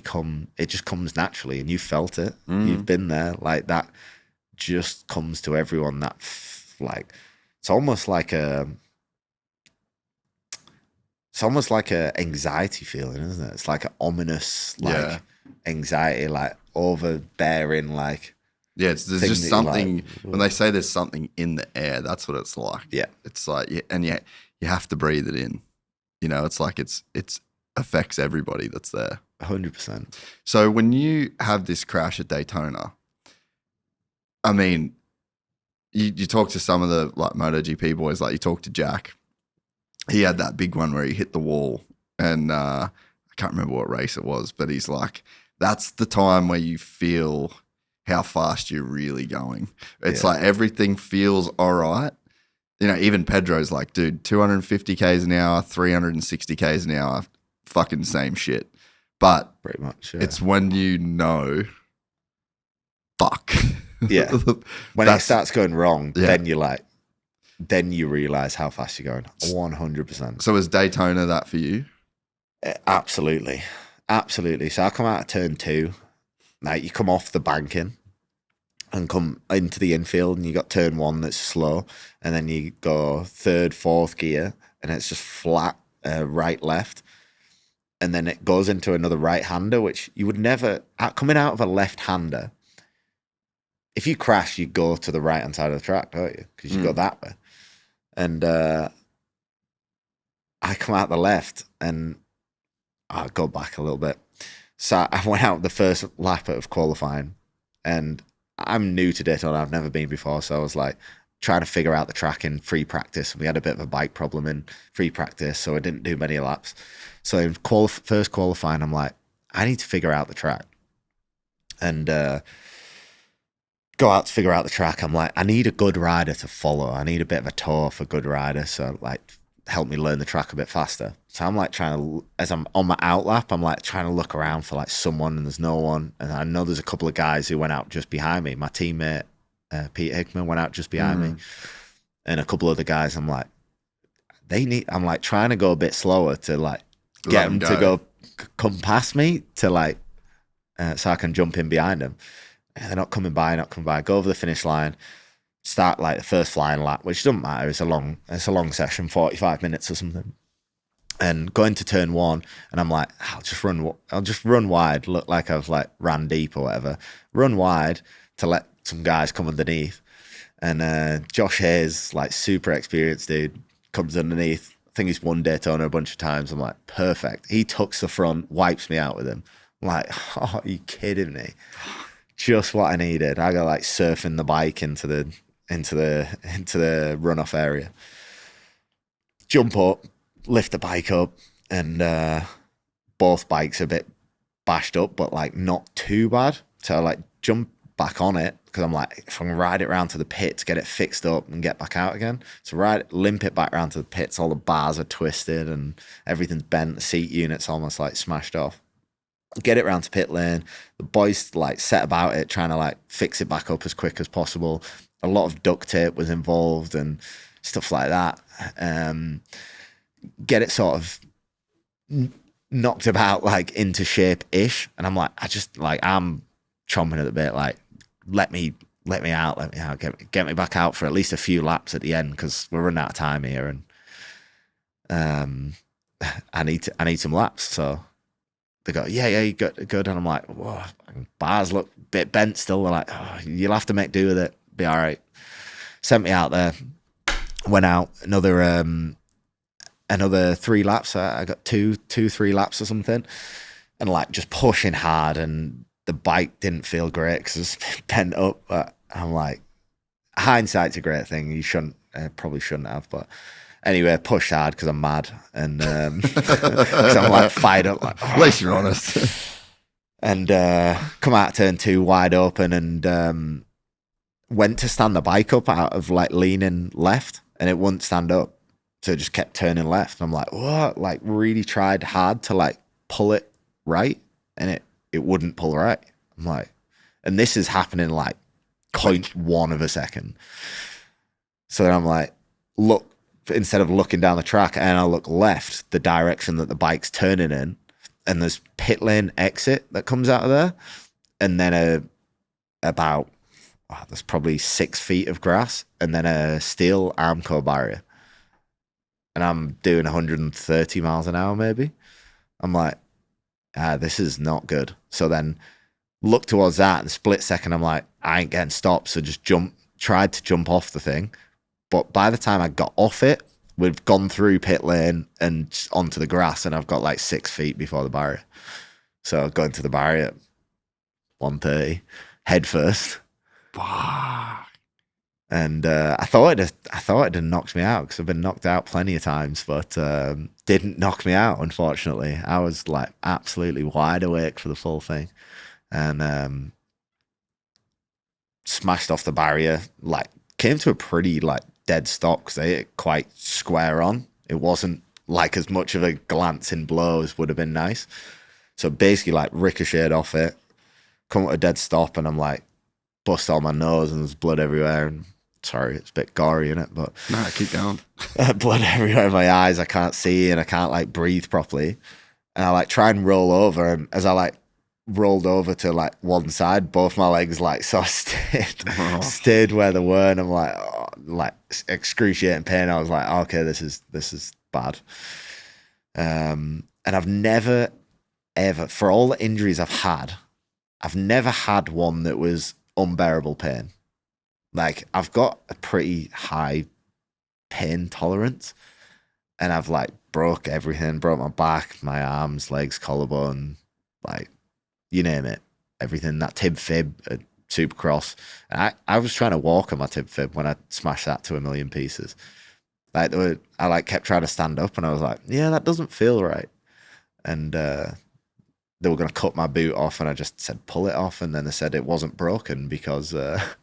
comes naturally, and you felt it. You've been there. Like that just comes to everyone. That like, it's almost like a anxiety feeling, isn't it? It's like an ominous, like anxiety, like overbearing, like. Yeah, there's just something, like, when they say there's something in the air, that's what it's like. Yeah. It's like, and you have to breathe it in. It's like it's affects everybody that's there. 100%. So when you have this crash at Daytona, I mean, you talk to some of the like MotoGP boys, like you talk to Jack. He had that big one where he hit the wall, and I can't remember what race it was, but he's like, that's the time where you feel how fast you're really going. It's like everything feels all right. Even Pedro's like, dude, 250 Ks an hour, 360 Ks an hour, fucking same shit. But pretty much, it's when fuck. Yeah. When it starts going wrong, then you're like, then you realize how fast you're going. 100%. So is Daytona that for you? Absolutely. Absolutely. So I come out of turn 2. Like, you come off the banking and come into the infield, and you got turn 1 that's slow, and then you go 3rd, 4th gear, and it's just flat, right, left. And then it goes into another right-hander, which you would never, coming out of a left-hander, if you crash, you go to the right-hand side of the track, don't you? Because you go that way. And I come out the left, and I'll go back a little bit. So I went out the first lap of qualifying, and I'm new to Daytona. I've never been before. So I was like trying to figure out the track in free practice. We had a bit of a bike problem in free practice, so I didn't do many laps. So in first qualifying, I'm like, I need to figure out the track. And go out to figure out the track. I'm like, I need a good rider to follow. I need a bit of a tour for good rider. So like, help me learn the track a bit faster. So I'm like trying to, as I'm on my outlap, I'm like trying to look around for like someone, and there's no one. And I know there's a couple of guys who went out just behind me. My teammate, Pete Hickman, went out just behind me. And a couple other guys, I'm like, I'm like trying to go a bit slower to like get them to go come past me to like, so I can jump in behind them. And they're not coming by. Go over the finish line, start like the first flying lap, which doesn't matter. It's a long session, 45 minutes or something. And go into turn one, and I'm like, I'll just run wide, look like I've like ran deep or whatever. Run wide to let some guys come underneath. And Josh Hayes, like super experienced dude, comes underneath. I think he's won Daytona a bunch of times. I'm like, perfect. He tucks the front, wipes me out with him. I'm like, oh, are you kidding me? Just what I needed. I got like surfing the bike into the runoff area. Jump up, lift the bike up, and both bikes a bit bashed up, but like not too bad. So I like jump back on it because I'm like, if I can ride it around to the pits, get it fixed up and get back out again. So limp it back around to the pits. All the bars are twisted and everything's bent. The seat unit's almost like smashed off. Get it round to pit lane. The boys like set about it, trying to like fix it back up as quick as possible. A lot of duct tape was involved and stuff like that. Get it sort of knocked about like into shape-ish. And I'm like, I'm chomping at the bit, like, let me out, get me back out for at least a few laps at the end because we're running out of time here, and I need some laps. So they go, yeah, you good. And I'm like, whoa, bars look a bit bent still. They're like, oh, you'll have to make do with it. Be all right. Sent me out there. Went out another 3 laps. I got 3 laps or something, and like just pushing hard, and the bike didn't feel great because it's bent up. But I'm like, hindsight's a great thing. You probably shouldn't have, but anyway, pushed hard because I'm mad, and because I'm like fired up. Like, At least you're honest. And come out turn 2 wide open, and went to stand the bike up out of like leaning left, and it wouldn't stand up, so it just kept turning left. I'm like, what? Like really tried hard to like pull it right, and it wouldn't pull right. I'm like, and this is happening like 0.1 of a second. So then I'm like, look. Instead of looking down the track, and I look left, the direction that the bike's turning in, and there's pit lane exit that comes out of there, and then there's probably 6 feet of grass, and then a steel Armco barrier, and I'm doing 130 miles an hour maybe. I'm like, this is not good. So then look towards that, and split second, I'm like, I ain't getting stopped, so just tried to jump off the thing. But by the time I got off it, we've gone through pit lane and onto the grass, and I've got like 6 feet before the barrier. So going to the barrier at 130, head first. And I thought it had knocked me out because I've been knocked out plenty of times, but didn't knock me out, unfortunately. I was like absolutely wide awake for the full thing, and smashed off the barrier, like came to a pretty like dead stop because they hit it quite square on. It wasn't like as much of a glancing blow as would have been nice. So basically like ricocheted off it, come to a dead stop, and I'm like bust on my nose and there's blood everywhere. And sorry, it's a bit gory in it, but Nah, keep going. blood everywhere in my eyes. I can't see and I can't like breathe properly. And I like try and roll over, and as I like rolled over to like one side, both my legs like sort of stayed where they were, and I'm like, oh, like excruciating pain. I was like, okay, this is bad. And I've never ever, for all the injuries I've never had one that was unbearable pain. Like I've got a pretty high pain tolerance, and I've like broke everything, broke my back, my arms, legs, collarbone, like you name it, everything. That tib fib at Supercross, I was trying to walk on my tib fib when I smashed that to a million pieces. Like I like kept trying to stand up, and I was like, yeah, that doesn't feel right. And they were going to cut my boot off, and I just said pull it off, and then they said it wasn't broken because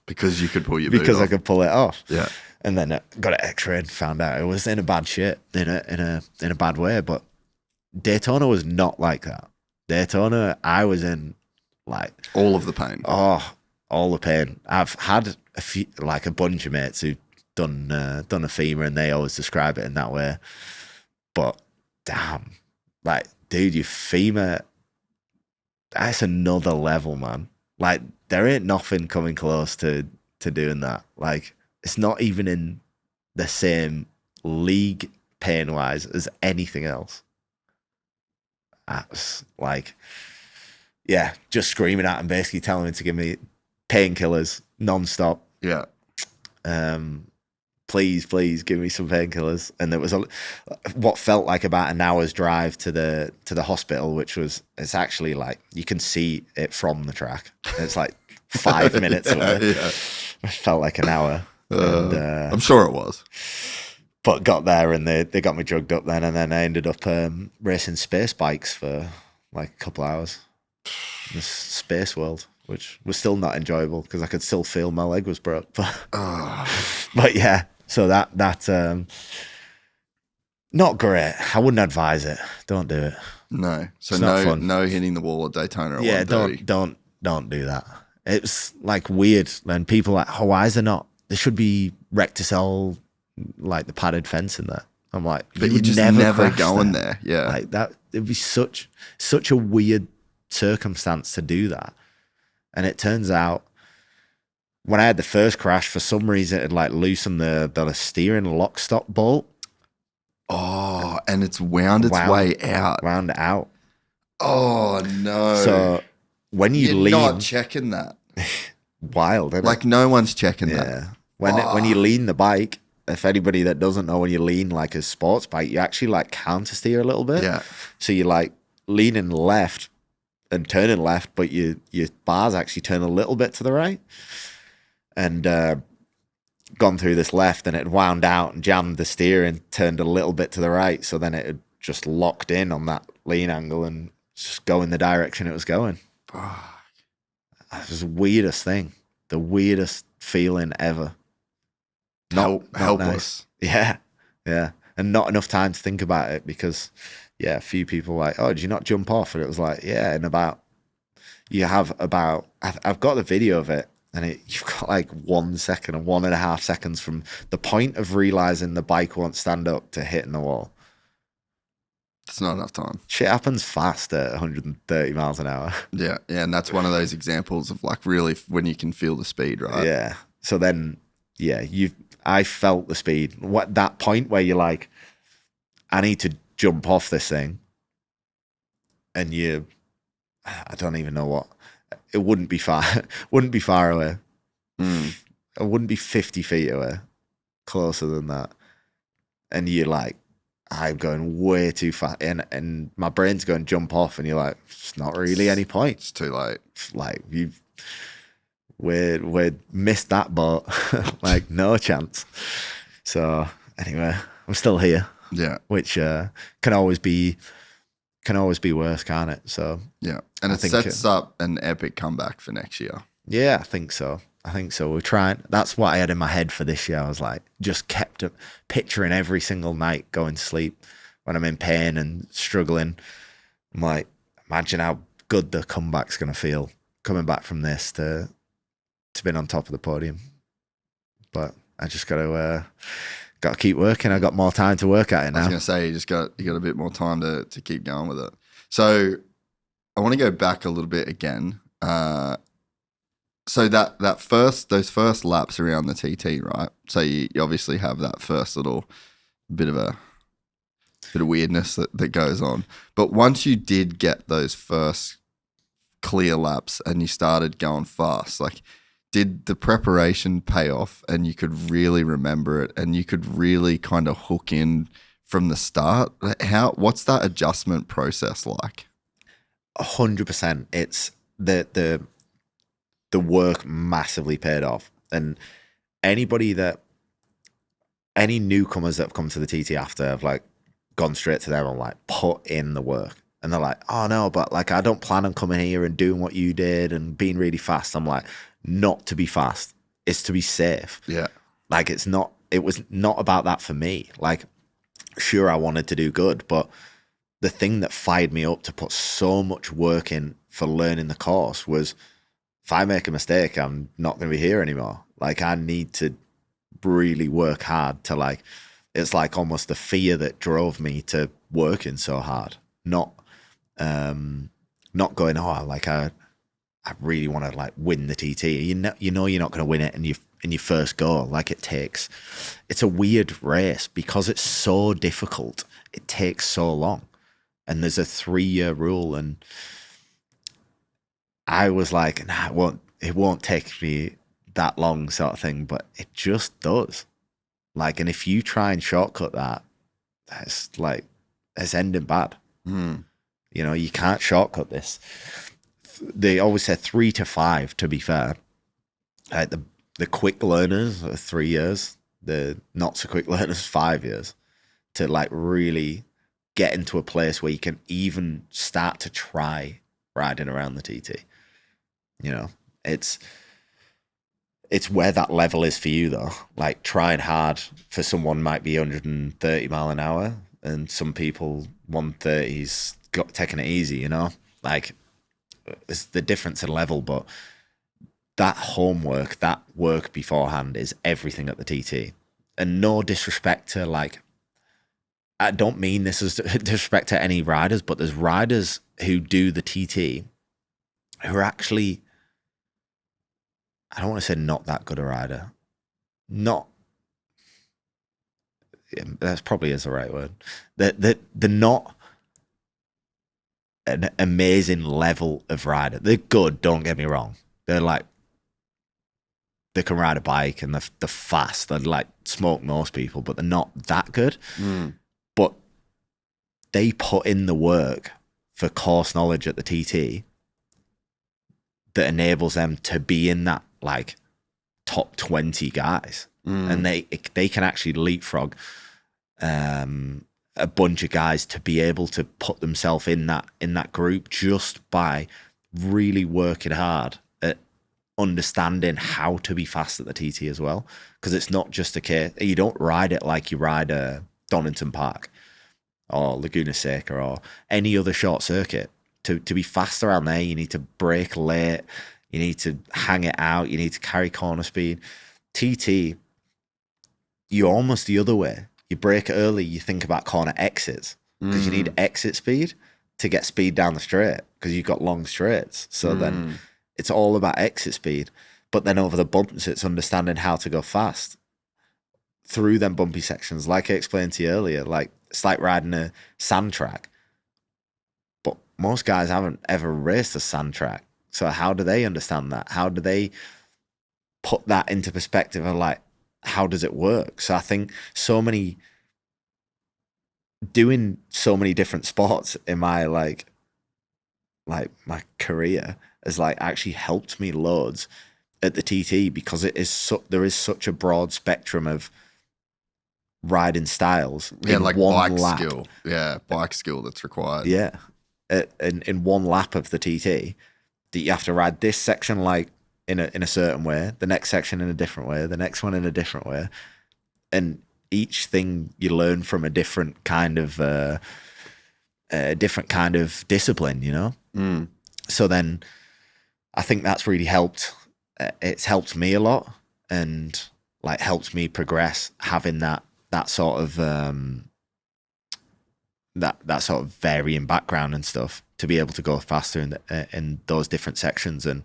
Because you could pull your boot because I off. could pull it off. Yeah. And then got it x-rayed, found out it was in a bad shit, in a bad way. But Daytona was not like that. Daytona, I was in like All of the pain. all the pain. I've had a bunch of mates who've done a femur, and they always describe it in that way. But damn, like, dude, your femur, that's another level, man. Like, there ain't nothing coming close to doing that. Like, it's not even in the same league pain wise as anything else. That's like, yeah, just screaming at him, basically telling him to give me painkillers non-stop. Yeah. Please give me some painkillers. And there was what felt like about an hour's drive to the hospital, which was, it's actually like, you can see it from the track. It's like 5 minutes away. Yeah. It felt like an hour. I'm sure it was. But got there and they got me drugged up then, and then I ended up racing space bikes for like a couple hours. This space world, which was still not enjoyable because I could still feel my leg was broke. But yeah, so that not great. I wouldn't advise it. Don't do it. No. So It's not fun. no hitting the wall at Daytona at Yeah, 130. don't do that. It's like weird. And people like, oh, why is there not? There should be Recticel, like the padded fence in there. I'm like, But you you're just never never crash going there. Yeah. Like that, it'd be such a weird circumstance to do that. And it turns out when I had the first crash, for some reason it had like loosened the steering lock stop bolt. Oh, and it's wound its way out. Wound it out. Oh no. So when you You're lean, not checking that. wild, isn't Like no one's checking it? that. Yeah. When you lean the bike, if anybody that doesn't know, when you lean like a sports bike, you actually like counter steer a little bit. Yeah. So you're like leaning left and turning left, but your bars actually turn a little bit to the right. And gone through this left, and it wound out and jammed the steer and turned a little bit to the right. So then it had just locked in on that lean angle and just go in the direction it was going. It was the weirdest thing, the weirdest feeling ever. Not Helpless. nice. Yeah. And not enough time to think about it because, yeah, a few people were like, oh, did you not jump off? And it was like, yeah, I've got the video of it, and you've got like 1 second and 1.5 seconds from the point of realizing the bike won't stand up to hitting the wall. It's not enough time. Shit happens fast at 130 miles an hour. Yeah. Yeah. And that's one of those examples of like really when you can feel the speed, right? Yeah. So then, yeah, I felt the speed. What that point where you're like, I need to jump off this thing, and I don't even know what. It wouldn't be far. Wouldn't be far away. It wouldn't be 50 feet away. Closer than that. And you're like, I'm going way too fast, and my brain's going jump off, and you're like, it's not really any point. It's too late. Like we missed that boat. Like no chance. So anyway, I'm still here. Yeah. Which can always be worse, can't it? So Yeah. And I it think sets up an epic comeback for next year. yeah, I think so. We're trying. That's what I had in my head for this year. I was like, just kept picturing every single night going to sleep when I'm in pain and struggling. I'm like, imagine how good the comeback's going to feel coming back from this to being on top of the podium. But I just got to keep working. I got more time to work at it I was now. going to say, you got a bit more time to keep going with it. So I want to go back a little bit again. So those first laps around the TT, right? So you obviously have that first little bit of weirdness that goes on. But once you did get those first clear laps and you started going fast, like, did the preparation pay off and you could really remember it and you could really kind of hook in from the start? What's that adjustment process like? 100%. It's the work massively paid off. And any newcomers that have come to the TT after have like gone straight to them and like put in the work. And they're like, oh no, but like I don't plan on coming here and doing what you did and being really fast. I'm like, not to be fast, it's to be safe. Yeah. Like it was not about that for me. Like, sure, I wanted to do good, but the thing that fired me up to put so much work in for learning the course was, if I make a mistake, I'm not going to be here anymore. Like I need to really work hard to like, it's like almost the fear that drove me to working so hard, not going, oh, like I really want to like win the TT. You know you're not going to win it in your first go. Like it's a weird race because it's so difficult. It takes so long, and there's a 3-year rule. And I was like, nah, it won't take me that long, sort of thing. But it just does. Like, and if you try and shortcut that, it's ending bad. You know, you can't shortcut this. They always say 3 to 5, to be fair. The quick learners are 3 years. The not so quick learners, 5 years. To like really get into a place where you can even start to try riding around the TT. You know, it's where that level is for you though. Like trying hard for someone might be 130 mile an hour, and some people 130's taking it easy, you know? Like it's the difference in level, but that homework, that work beforehand is everything at the TT. And no disrespect to like, I don't mean this as disrespect to any riders, but there's riders who do the TT who are actually, I don't want to say not that good a rider. That's probably is the right word. They're not an amazing level of rider. They're good, don't get me wrong. They're like, they can ride a bike and they're fast. They're like smoke most people, but they're not that good. But they put in the work for course knowledge at the TT that enables them to be in that like top 20 guys. And they can actually leapfrog a bunch of guys to be able to put themselves in that group just by really working hard at understanding how to be fast at the TT as well. Because it's not just a case, you don't ride it like you ride a Donington Park or Laguna Seca or any other short circuit. To be fast around there, you need to brake late, you need to hang it out, you need to carry corner speed. TT, you're almost the other way. You brake early, you think about corner exits because you need exit speed to get speed down the straight because you've got long straights. So then it's all about exit speed. But then over the bumps, it's understanding how to go fast through them bumpy sections. Like I explained to you earlier, like it's like riding a sand track. But most guys haven't ever raced a sand track. So how do they understand that? How do they put that into perspective of like, how does it work? So I think doing so many different sports in my like my career has like actually helped me loads at the TT because there is such a broad spectrum of riding styles. Yeah, in like one bike lap. skill. Yeah, bike skill that's required. Yeah, in one lap of the TT, that you have to ride this section like in a certain way, the next section in a different way, the next one in a different way, and each thing you learn from a different kind of discipline, you know. So then, I think that's really helped. It's helped me a lot, and like helped me progress having that sort of that sort of varying background and stuff to be able to go faster in those different sections. And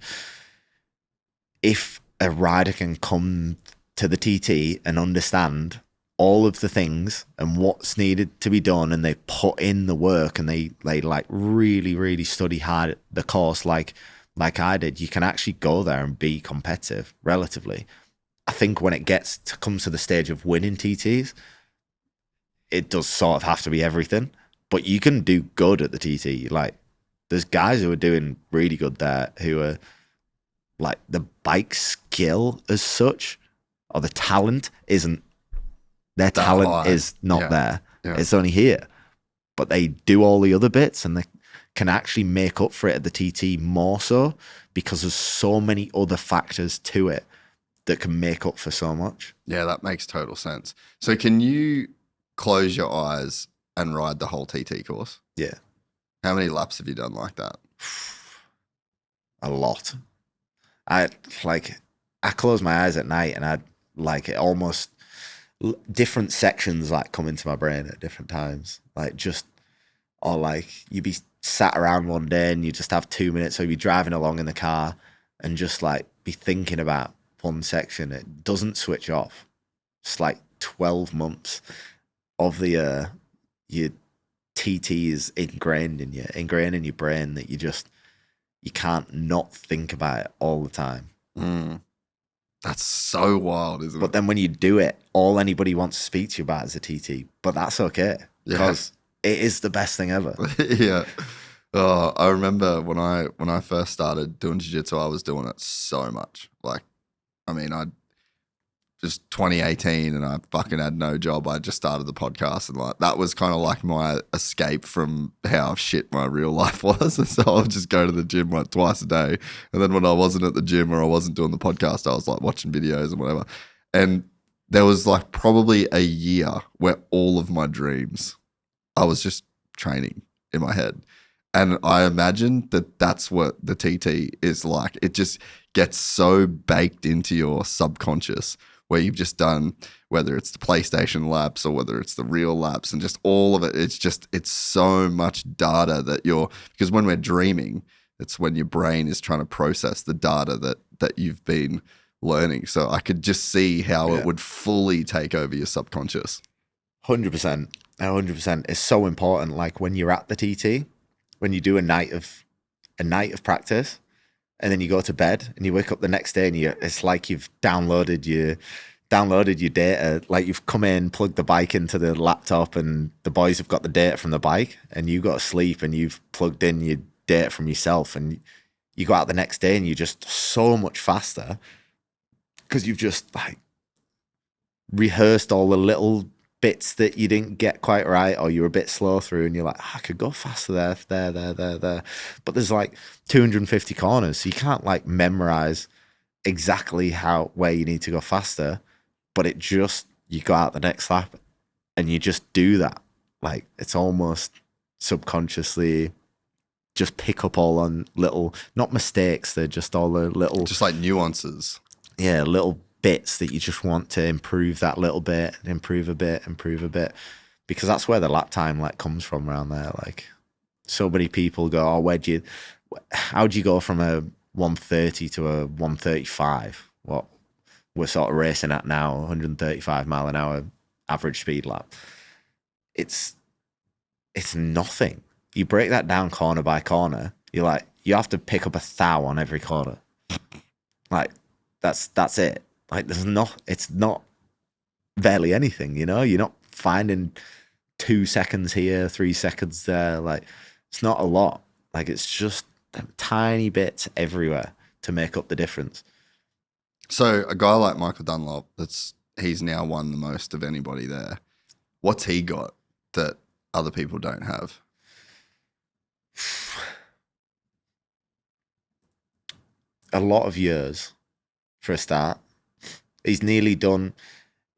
if a rider can come to the TT and understand all of the things and what's needed to be done, and they put in the work and they like really, really study hard the course like I did, you can actually go there and be competitive relatively. I think when it comes to the stage of winning TTs, it does sort of have to be everything, but you can do good at the TT. Like there's guys who are doing really good there who are like the bike skill as such, or the talent isn't, their talent is not there. Yeah. It's only here, but they do all the other bits and can actually make up for it at the TT more so because there's so many other factors to it that can make up for so much. Yeah, that makes total sense. So can you close your eyes and ride the whole TT course? Yeah. How many laps have you done like that? A lot. I close my eyes at night and I like it almost different sections like come into my brain at different times. Like just, or like you'd be sat around one day and you just have 2 minutes or you'd be driving along in the car and just like be thinking about one section. It doesn't switch off. It's like 12 months of the your TT is ingrained in your brain that you can't not think about it all the time. That's so wild, isn't it? But then when you do it, all anybody wants to speak to you about is a TT. But that's okay because it is the best thing ever. Yeah. Oh, I remember when I first started doing jiu-jitsu, I was doing it so much. Like, I mean, I just 2018 and I fucking had no job. I just started the podcast and like that was kind of like my escape from how shit my real life was. And so I would just go to the gym like twice a day. And then when I wasn't at the gym or I wasn't doing the podcast, I was like watching videos and whatever. And there was like probably a year where all of my dreams, I was just training in my head. And I imagine that that's what the TT is like. It just gets so baked into your subconscious where you've just done, whether it's the PlayStation laps or whether it's the real laps and just all of it. It's so much data that because when we're dreaming, it's when your brain is trying to process the data that you've been learning. So I could just see how it would fully take over your subconscious. 100%. 100%. It's so important. Like when you're at the TT, when you do a night of practice, and then you go to bed and you wake up the next day and it's like you've downloaded your data. Like you've come in, plugged the bike into the laptop and the boys have got the data from the bike and you got to sleep and you've plugged in your data from yourself and you go out the next day and you're just so much faster because you've just like rehearsed all the little bits that you didn't get quite right or you were a bit slow through and you're like, I could go faster there. But there's like 250 corners, so you can't like memorize exactly where you need to go faster, but you go out the next lap and you just do that. Like it's almost subconsciously just pick up all on little, not mistakes, they're just all the little. Just like nuances. Yeah, little bits that you just want to improve that little bit and improve a bit because that's where the lap time like comes from around there. Like so many people go, oh, how'd you go from a 130 to a 135? What we're sort of racing at now, 135 mile an hour average speed lap. It's nothing. You break that down corner by corner, you're like, you have to pick up 1,000 on every corner. Like that's it. Like it's not barely anything, you're not finding 2 seconds here, 3 seconds there. Like it's not a lot. Like it's just them tiny bits everywhere to make up the difference. So a guy like Michael Dunlop, he's now won the most of anybody there. What's he got that other people don't have? A lot of years for a start. He's nearly done.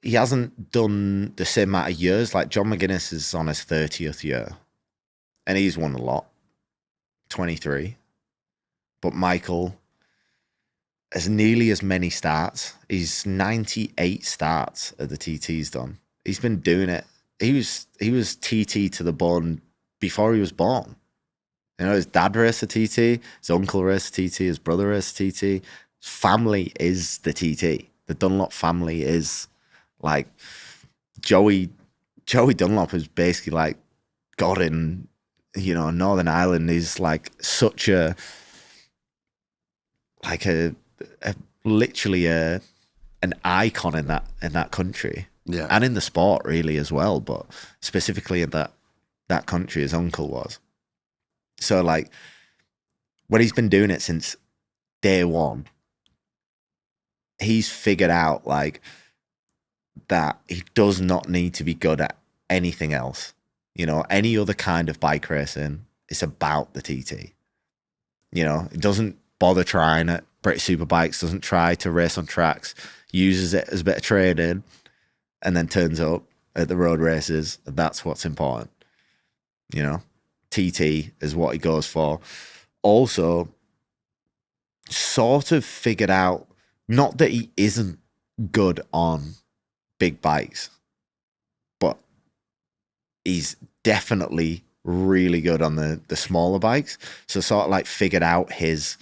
He hasn't done the same amount of years. Like John McGuinness is on his 30th year, and he's won a lot, 23. But Michael has nearly as many starts. He's 98 starts at the TT's done. He's been doing it. He was TT to the bone before he was born. His dad raced a TT, his uncle raced a TT, his brother raced a TT. His family is the TT. The Dunlop family is like Joey Dunlop is basically like God in, Northern Ireland. He's like such a literally an icon in that country. Yeah. And in the sport really as well, but specifically in that country his uncle was. So like when he's been doing it since day one, he's figured out like that he does not need to be good at anything else. Any other kind of bike racing, it's about the TT. You know, it doesn't bother trying it. British Superbikes doesn't try to race on tracks, uses it as a bit of training, and then turns up at the road races. That's what's important. You know, TT is what he goes for. Also, sort of figured out, not that he isn't good on big bikes, but he's definitely really good on the smaller bikes. So sort of like figured out his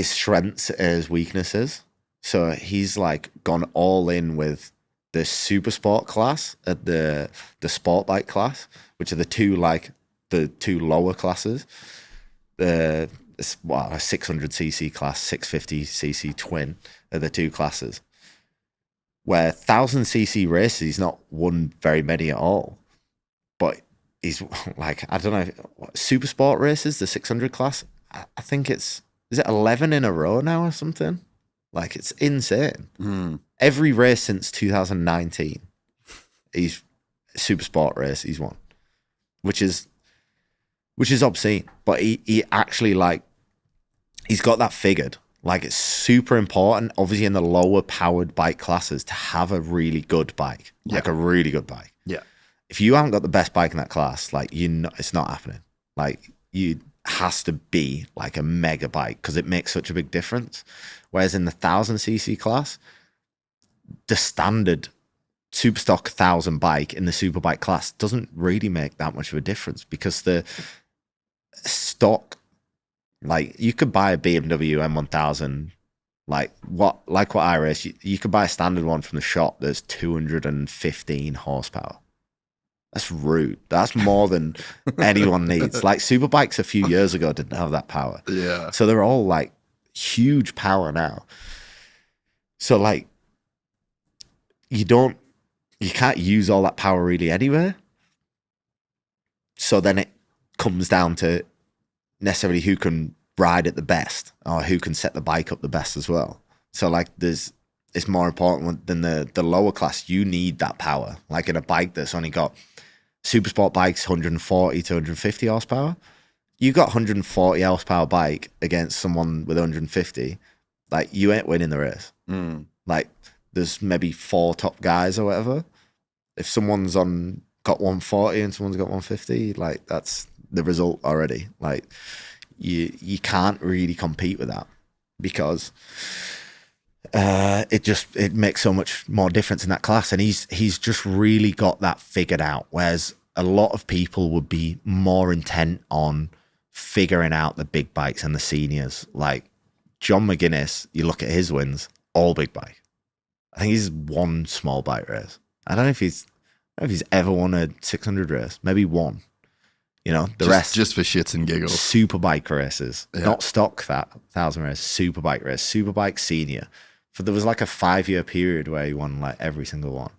strengths as weaknesses. So he's like gone all in with the super sport class at the sport bike class, which are the two lower classes. A 600cc class, 650cc twin are the two classes. Where 1000cc races, he's not won very many at all. But he's like, I don't know, super sport races, the 600 class, I think is it 11 in a row now or something? Like, it's insane. Every race since 2019, he's super sport race he's won, which is obscene. But he actually, like, he's got that figured. Like, it's super important, obviously, in the lower powered bike classes to have a really good bike, like a really good bike. Yeah. If you haven't got the best bike in that class, like, it's not happening. Like, you has to be like a mega bike because it makes such a big difference. Whereas in the 1000cc class, the standard superstock 1000 bike in the superbike class doesn't really make that much of a difference because the stock, like, you could buy a BMW M1000, like what I race, you could buy a standard one from the shop that's 215 horsepower. That's rude. That's more than anyone needs. Like, superbikes a few years ago didn't have that power. Yeah. So they're all like huge power now. So like, you can't use all that power really anywhere. So then it comes down to necessarily who can ride it the best or who can set the bike up the best as well. So like, it's more important than the lower class. You need that power. Like, in a bike that's only got super sport bikes 140 to 150 horsepower, you got 140 horsepower bike against someone with 150, like, you ain't winning the race. Like, there's maybe 4 top guys or whatever. If someone's got 140 and someone's got 150, like, that's the result already. Like, you can't really compete with that because it makes so much more difference in that class. And he's just really got that figured out. Whereas a lot of people would be more intent on figuring out the big bikes and the seniors. Like John McGuinness, you look at his wins, all big bike. I think he's won small bike race. I don't know if he's ever won a 600 race. Maybe one. You know, the rest just for shits and giggles. Super bike races, not stock 1000 race. Super bike race, super bike senior. There was like a 5-year period where he won like every single one.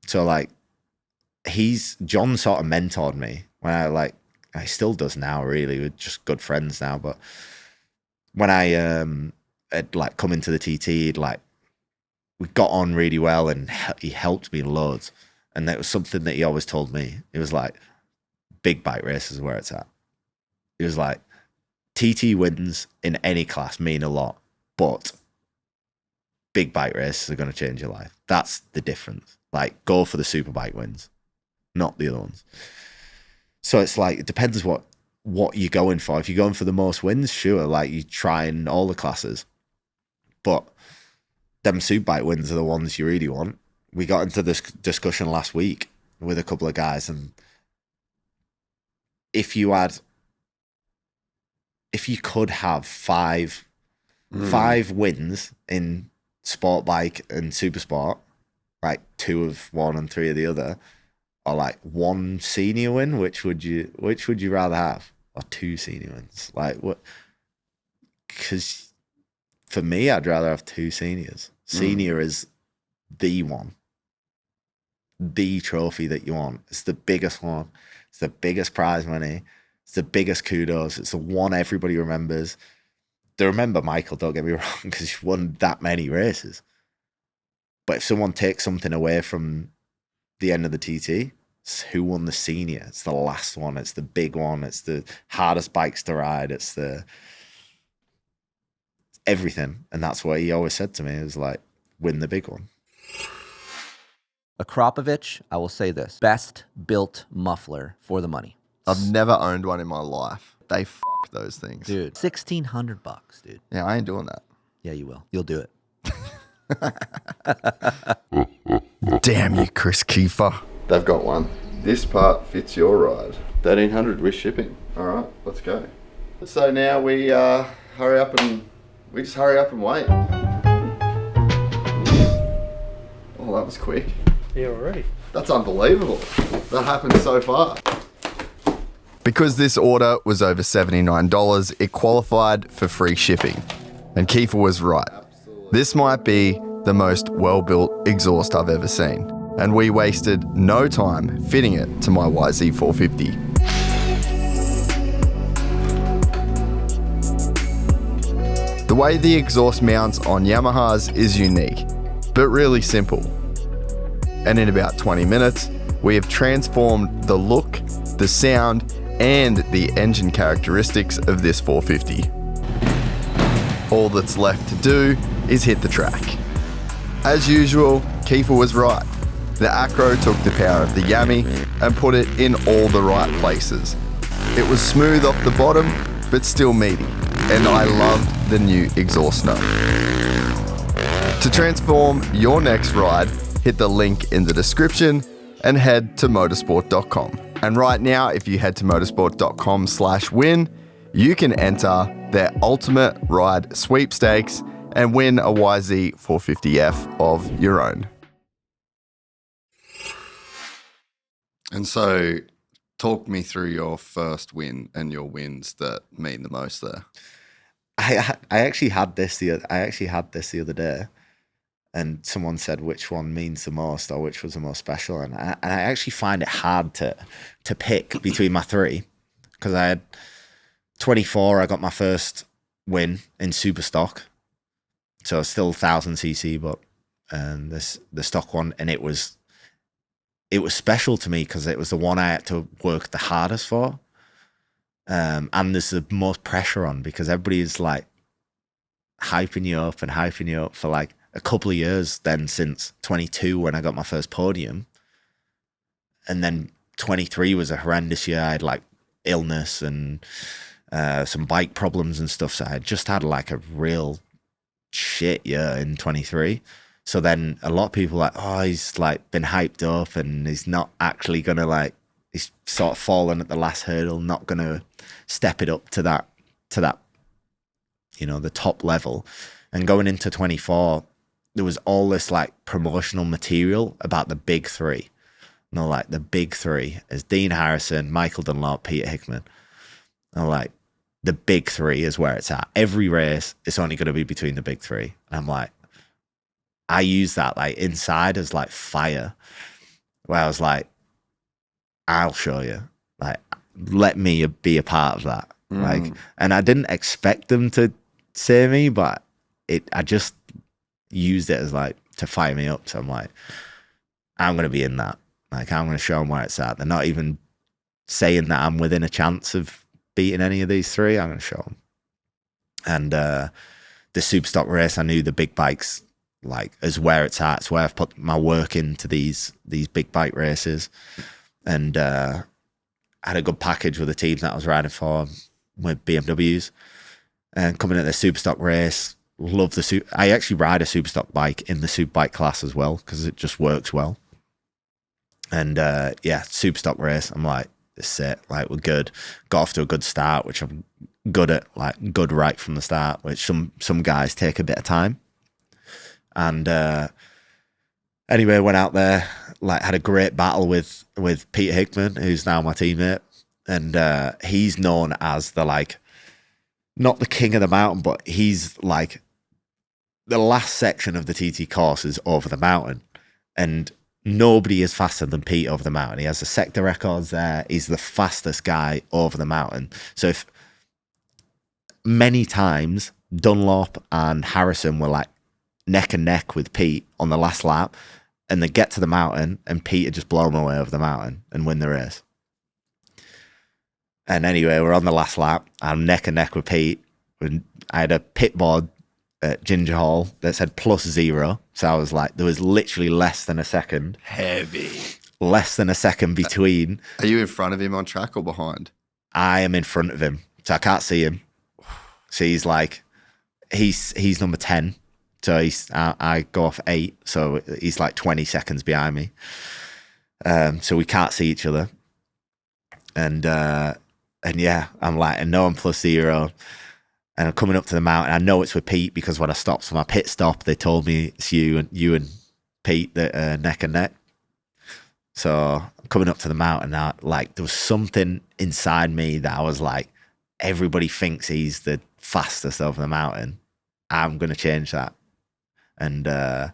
So like, John sort of mentored me when he still does now, really. We're just good friends now. But when I had like come into the TT, like, we got on really well and he helped me loads. And that was something that he always told me. It was like, big bike races is where it's at. It was like, TT wins in any class mean a lot, but big bike races are going to change your life. That's the difference. Like, go for the super bike wins, not the other ones. So it's like, it depends what you're going for. If you're going for the most wins, sure, like, you try in all the classes. But them super bike wins are the ones you really want. We got into this discussion last week with a couple of guys, and if you could have five wins in sport bike and super sport, like 2 of one and 3 of the other, or like 1 senior win, which would you rather have? Or 2 senior wins? Like, what? Because for me, I'd rather have 2 seniors. Senior is the one, the trophy that you want. It's the biggest one. It's the biggest prize money. It's the biggest kudos. It's the one everybody remembers. They remember Michael, don't get me wrong, because he's won that many races. But if someone takes something away from the end of the TT, It's who won the senior. It's the last one. It's the big one. It's the hardest bikes to ride. It's the everything. And that's what he always said to me. It was like, win the big one. Akrapovich, I will say this, best built muffler for the money. I've never owned one in my life. They those things. Dude, $1,600, dude. Yeah, I ain't doing that. Yeah, you will. You'll do it. Damn you, Chris Kiefer. They've got one. This part fits your ride. 1,300 with shipping. All right, let's go. So now we hurry up and wait. Oh, that was quick. Yeah, already. That's unbelievable. That happened so fast. Because this order was over $79, it qualified for free shipping. And Kiefer was right. This might be the most well-built exhaust I've ever seen. And we wasted no time fitting it to my YZ450. The way the exhaust mounts on Yamahas is unique, but really simple. And in about 20 minutes, we have transformed the look, the sound, and the engine characteristics of this 450. All that's left to do is hit the track. As usual, Kiefer was right. The Acro took the power of the Yami and put it in all the right places. It was smooth off the bottom, but still meaty, and I loved the new exhaust note. To transform your next ride, hit the link in the description and head to motorsport.com. And right now, if you head to motorsport.com/win, you can enter their ultimate ride sweepstakes and win a YZ450F of your own. And so, talk me through your first win and your wins that mean the most there. I actually had this the other day, and someone said which one means the most or which was the most special, and I actually find it hard to pick between my three, because I had 24. I got my first win in super stock, so still 1000cc, but the stock one, and it was special to me because it was the one I had to work the hardest for. And there's the most pressure on because everybody's like hyping you up for like a couple of years then, since 22 when I got my first podium. And then 23 was a horrendous year. I had like illness and some bike problems and stuff. So I just had like a real shit year in 23. So then a lot of people were like, oh, he's like been hyped up and he's not actually gonna like, he's sort of fallen at the last hurdle, not gonna step it up to that, you know, the top level. And going into 24, there was all this like promotional material about the big three. You know, like the big three is Dean Harrison, Michael Dunlop, Peter Hickman. And like the big three is where it's at. Every race, it's only going to be between the big three. And I'm like, I use that like inside as like fire, where I was like, I'll show you. Like, let me be a part of that. Like, and I didn't expect them to say me, but I just used it as like to fire me up. So I'm like, I'm going to be in that. Like, I'm going to show them where it's at. They're not even saying that I'm within a chance of beating any of these three. I'm going to show them. And the super stock race, I knew the big bikes like is where it's at. It's where I've put my work into these big bike races. And I had a good package with the teams that I was riding for with BMWs. And coming at the super stock race, love the I actually ride a super stock bike in the super bike class as well because it just works well. And yeah, super stock race, I'm like, this is it. Like, we're good. Got off to a good start, which I'm good at, like good right from the start, which some guys take a bit of time. And anyway, went out there, like had a great battle with Peter Hickman, who's now my teammate. And he's known as the like, not the king of the mountain, but he's like the last section of the TT course is over the mountain. And nobody is faster than Pete over the mountain. He has the sector records there. He's the fastest guy over the mountain. So if many times Dunlop and Harrison were like neck and neck with Pete on the last lap, and then get to the mountain, and Pete had just blown my way over the mountain and win the race. And anyway, we're on the last lap. I'm neck and neck with Pete. I had a pit board at Ginger Hall that said +0. So I was like, there was literally less than a second. Heavy. Less than a second between. Are you in front of him on track or behind? I am in front of him, so I can't see him. So he's like, he's number 10. So I go off 8. So he's like 20 seconds behind me. So we can't see each other. And yeah, I'm like, I know I'm +0. And I'm coming up to the mountain. I know it's with Pete because when I stopped for my pit stop, they told me it's you and Pete that are neck and neck. So I'm coming up to the mountain now, like there was something inside me that I was like, everybody thinks he's the fastest over the mountain. I'm going to change that. And I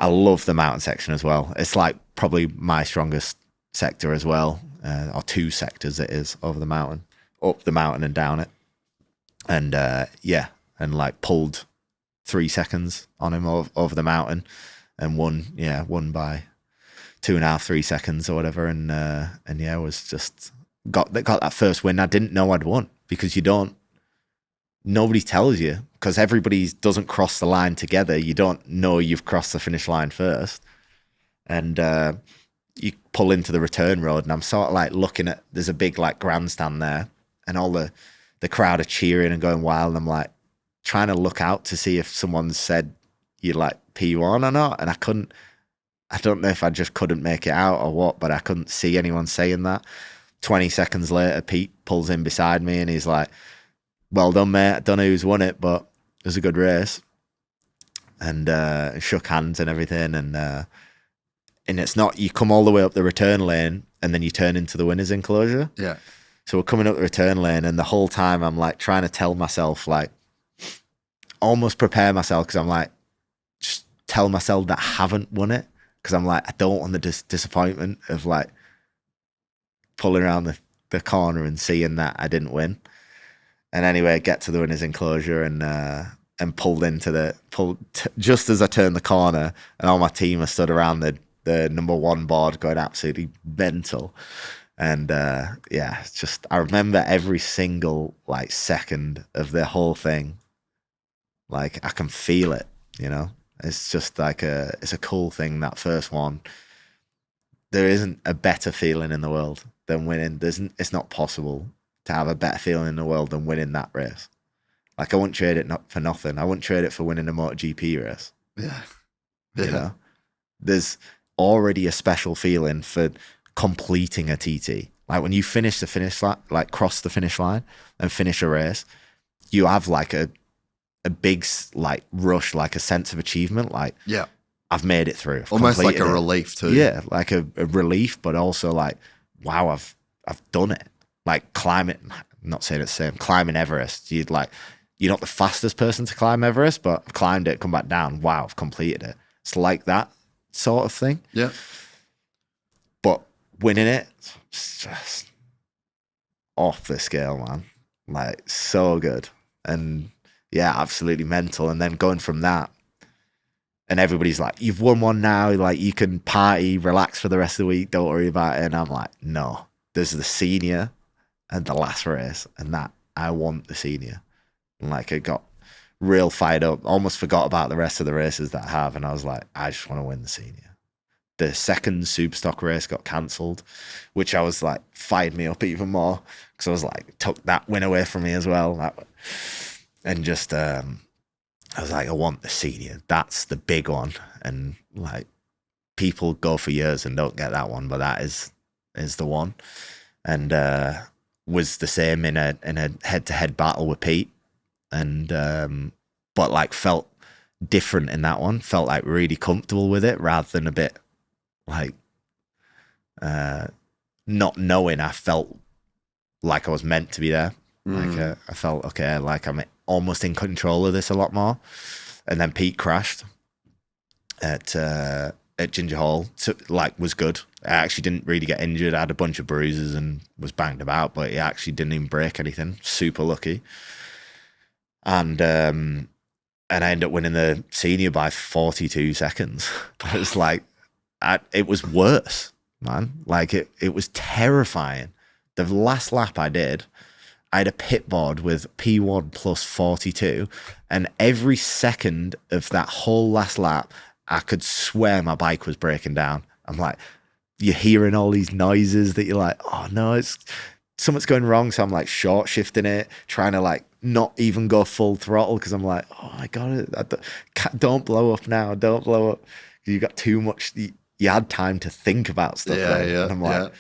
love the mountain section as well. It's like probably my strongest sector as well, or 2 sectors it is over the mountain, up the mountain and down it. And yeah, and like pulled 3 seconds on him over the mountain and won by 2.5, 3 seconds or whatever. And yeah, was just got that first win. I didn't know I'd won because nobody tells you because everybody doesn't cross the line together. You don't know you've crossed the finish line first. And you pull into the return road and I'm sort of like looking at, there's a big like grandstand there and all the crowd are cheering and going wild. And I'm like trying to look out to see if someone said you like P1 or not. And I don't know if I just couldn't make it out or what, but I couldn't see anyone saying that. 20 seconds later, Pete pulls in beside me and he's like, well done, mate. I don't know who's won it, but it was a good race. And shook hands and everything. And it's not, you come all the way up the return lane and then you turn into the winner's enclosure. Yeah. So we're coming up the return lane and the whole time I'm like trying to tell myself, like almost prepare myself because I'm like, just tell myself that I haven't won it. Because I'm like, I don't want the disappointment of like pulling around the corner and seeing that I didn't win. And anyway, I get to the winner's enclosure and pulled into just as I turned the corner and all my team are stood around the number 1 board going absolutely mental. And yeah, it's just, I remember every single like second of the whole thing. Like I can feel it, you know? It's just like it's a cool thing, that first one. There isn't a better feeling in the world than winning. It's not possible to have a better feeling in the world than winning that race. Like I wouldn't trade it for nothing. I wouldn't trade it for winning a MotoGP race. Yeah. You know? There's already a special feeling for completing a TT. Like when you finish the finish line, like cross the finish line and finish a race, you have like a big like rush, like a sense of achievement. Like, yeah, I've made it through. I've almost like a completed it. relief too. Yeah, like a relief, but also like, wow, I've done it. Like climbing, I'm not saying it's the same, climbing Everest. You're not the fastest person to climb Everest, but I've climbed it, come back down. Wow, I've completed it. It's like that sort of thing. Yeah. But winning it, it's just off the scale, man. Like so good. And yeah, absolutely mental. And then going from that, and everybody's like, you've won one now, like you can party, relax for the rest of the week, don't worry about it. And I'm like, no, there's the senior and the last race, and that I want the senior. And like I got real fired up, almost forgot about the rest of the races that I have, and I was like, I just want to win the senior. The second Superstock race got cancelled, which I was like, fired me up even more, because I was like, took that win away from me as well. And just, I was like, I want the senior. That's the big one. And like, people go for years and don't get that one, but that is the one. And was the same in a head-to-head battle with Pete. And but like felt different in that one. Felt like really comfortable with it rather than a bit like not knowing. I felt like I was meant to be there. Like I felt okay, like I'm almost in control of this a lot more. And then Pete crashed at Ginger Hall, so like was good. I actually didn't really get injured. I had a bunch of bruises and was banged about, but he actually didn't even break anything. Super lucky. And I ended up winning the senior by 42 seconds. But it's like it was worse, man. Like it was terrifying. The last lap I did, I had a pit board with P1 plus 42, and every second of that whole last lap, I could swear my bike was breaking down. I'm like, you're hearing all these noises that you're like, oh no, something's going wrong. So I'm like short shifting it, trying to like not even go full throttle because I'm like, oh my God, don't blow up now. Don't blow up. You got too much. You had time to think about stuff. And I'm like,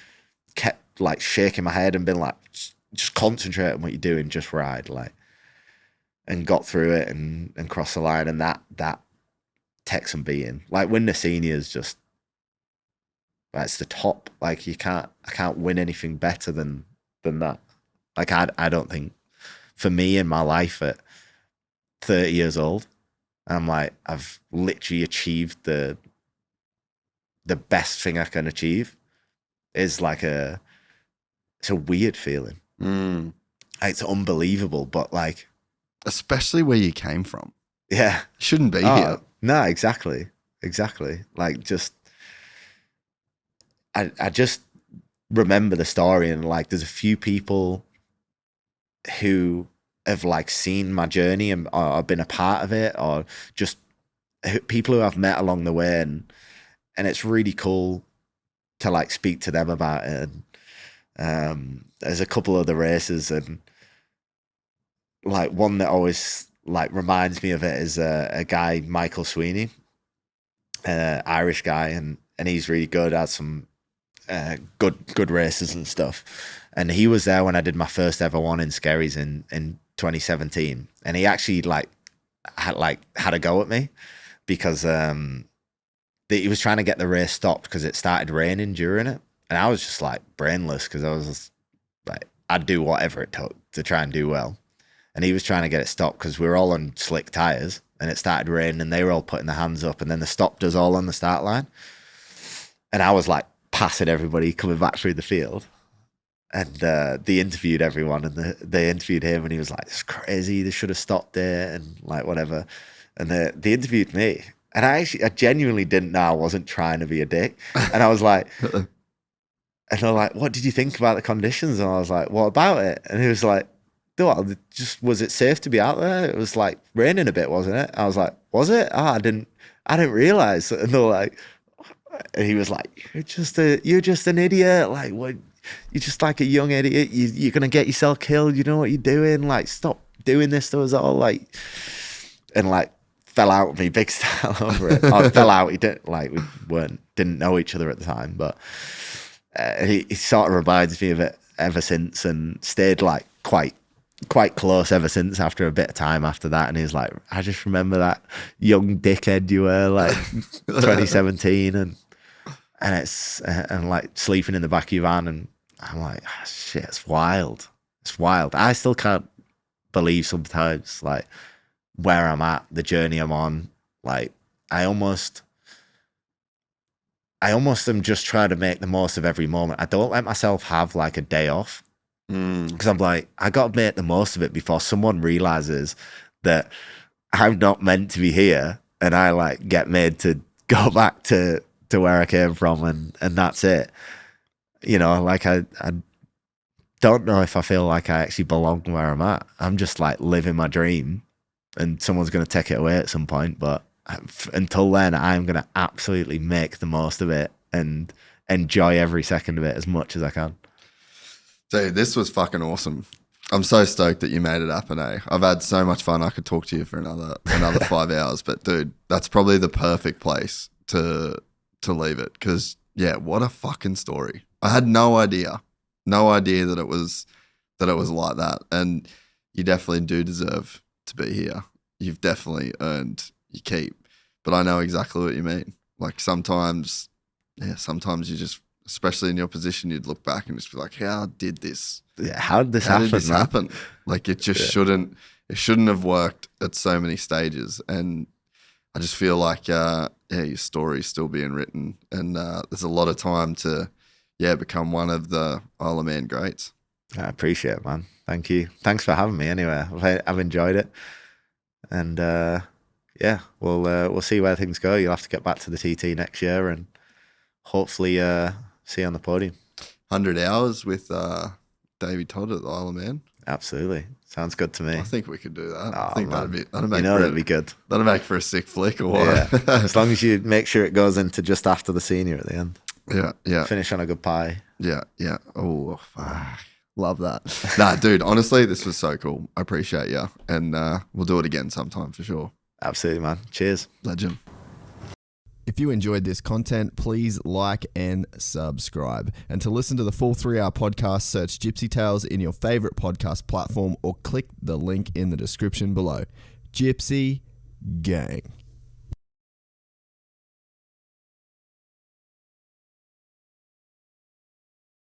kept like shaking my head and been like, just concentrate on what you're doing, just ride, like, and got through it and crossed the line. And that takes some beating. Like win the seniors, just that's the top. Like I can't win anything better than that. Like I don't think for me in my life at 30 years old, I'm like, I've literally achieved the best thing I can achieve. Is like it's a weird feeling. It's unbelievable, but like, especially where you came from. Yeah, shouldn't be here. No, exactly. Like, just I just remember the story, and like, there's a few people who have like seen my journey or been a part of it, or just people who I've met along the way, and it's really cool to like speak to them about it. And there's a couple of the races, and like one that always like reminds me of it is a guy, Michael Sweeney, Irish guy, and he's really good at some good races and stuff. And he was there when I did my first ever one in Skerries in 2017, and he actually had a go at me because he was trying to get the race stopped because it started raining during it. And I was just like brainless because I was just, like, I'd do whatever it took to try and do well. And he was trying to get it stopped because we were all on slick tires and it started raining and they were all putting their hands up, and then the stopped us all on the start line. And I was like passing everybody coming back through the field. And they interviewed everyone, and they interviewed him, and he was like, it's crazy, they should have stopped there and like whatever. And they interviewed me. And I genuinely didn't know I wasn't trying to be a dick. And I was like, and they're like, what did you think about the conditions? And I was like, what about it? And he was like, was it safe to be out there? It was like raining a bit, wasn't it? I was like, was it? Oh, I didn't realize. And they're like, and he was like, you're just an idiot. Like, what? You're just like a young idiot. You're going to get yourself killed. You know what you're doing? Like, stop doing this to us all. Like, and like, fell out with me big style over it. I fell out. He didn't like, didn't know each other at the time, but he sort of reminds me of it ever since, and stayed like quite close ever since after a bit of time after that. And he's like, I just remember that young dickhead you were, like 2017, and it's and like sleeping in the back of your van, and I'm like, oh, shit, it's wild. I still can't believe sometimes like where I'm at, the journey I'm on. Like I almost am just trying to make the most of every moment. I don't let myself have like a day off, because I'm like, I got to make the most of it before someone realizes that I'm not meant to be here, and I like get made to go back to where I came from, and that's it. You know, like I don't know if I feel like I actually belong where I'm at. I'm just like living my dream, and someone's going to take it away at some point. But until then, I'm going to absolutely make the most of it and enjoy every second of it as much as I can. Dude, this was fucking awesome. I'm so stoked that you made it happen, eh? I've had so much fun. I could talk to you for another 5 hours, but dude, that's probably the perfect place to leave it. Because yeah, what a fucking story. I had no idea that it was like that. And you definitely do deserve to be here. You've definitely earned your keep. But I know exactly what you mean. Like sometimes you just, especially in your position, you'd look back and just be like, how did this happen? Like it just shouldn't have worked at so many stages. And I just feel like, your story's still being written, and there's a lot of time to, become one of the Isle of Man greats. I appreciate it, man. Thank you. Thanks for having me anyway. I've enjoyed it. And we'll see where things go. You'll have to get back to the TT next year, and hopefully see you on the podium. 100 hours with Davey Todd at the Isle of Man. Absolutely. Sounds good to me. I think we could do that. Oh, I think man. that'd make That'd be good. that'd make for a sick flick or what? Yeah. As long as you make sure it goes into just after the senior at the end. yeah. Finish on a good pie. Yeah. Oh, fuck. Love that. Nah, dude, honestly, this was so cool. I appreciate you. And we'll do it again sometime for sure. Absolutely, man. Cheers. Legend. If you enjoyed this content, please like and subscribe. And to listen to the full 3-hour podcast, search Gypsy Tales in your favorite podcast platform or click the link in the description below. Gypsy Gang.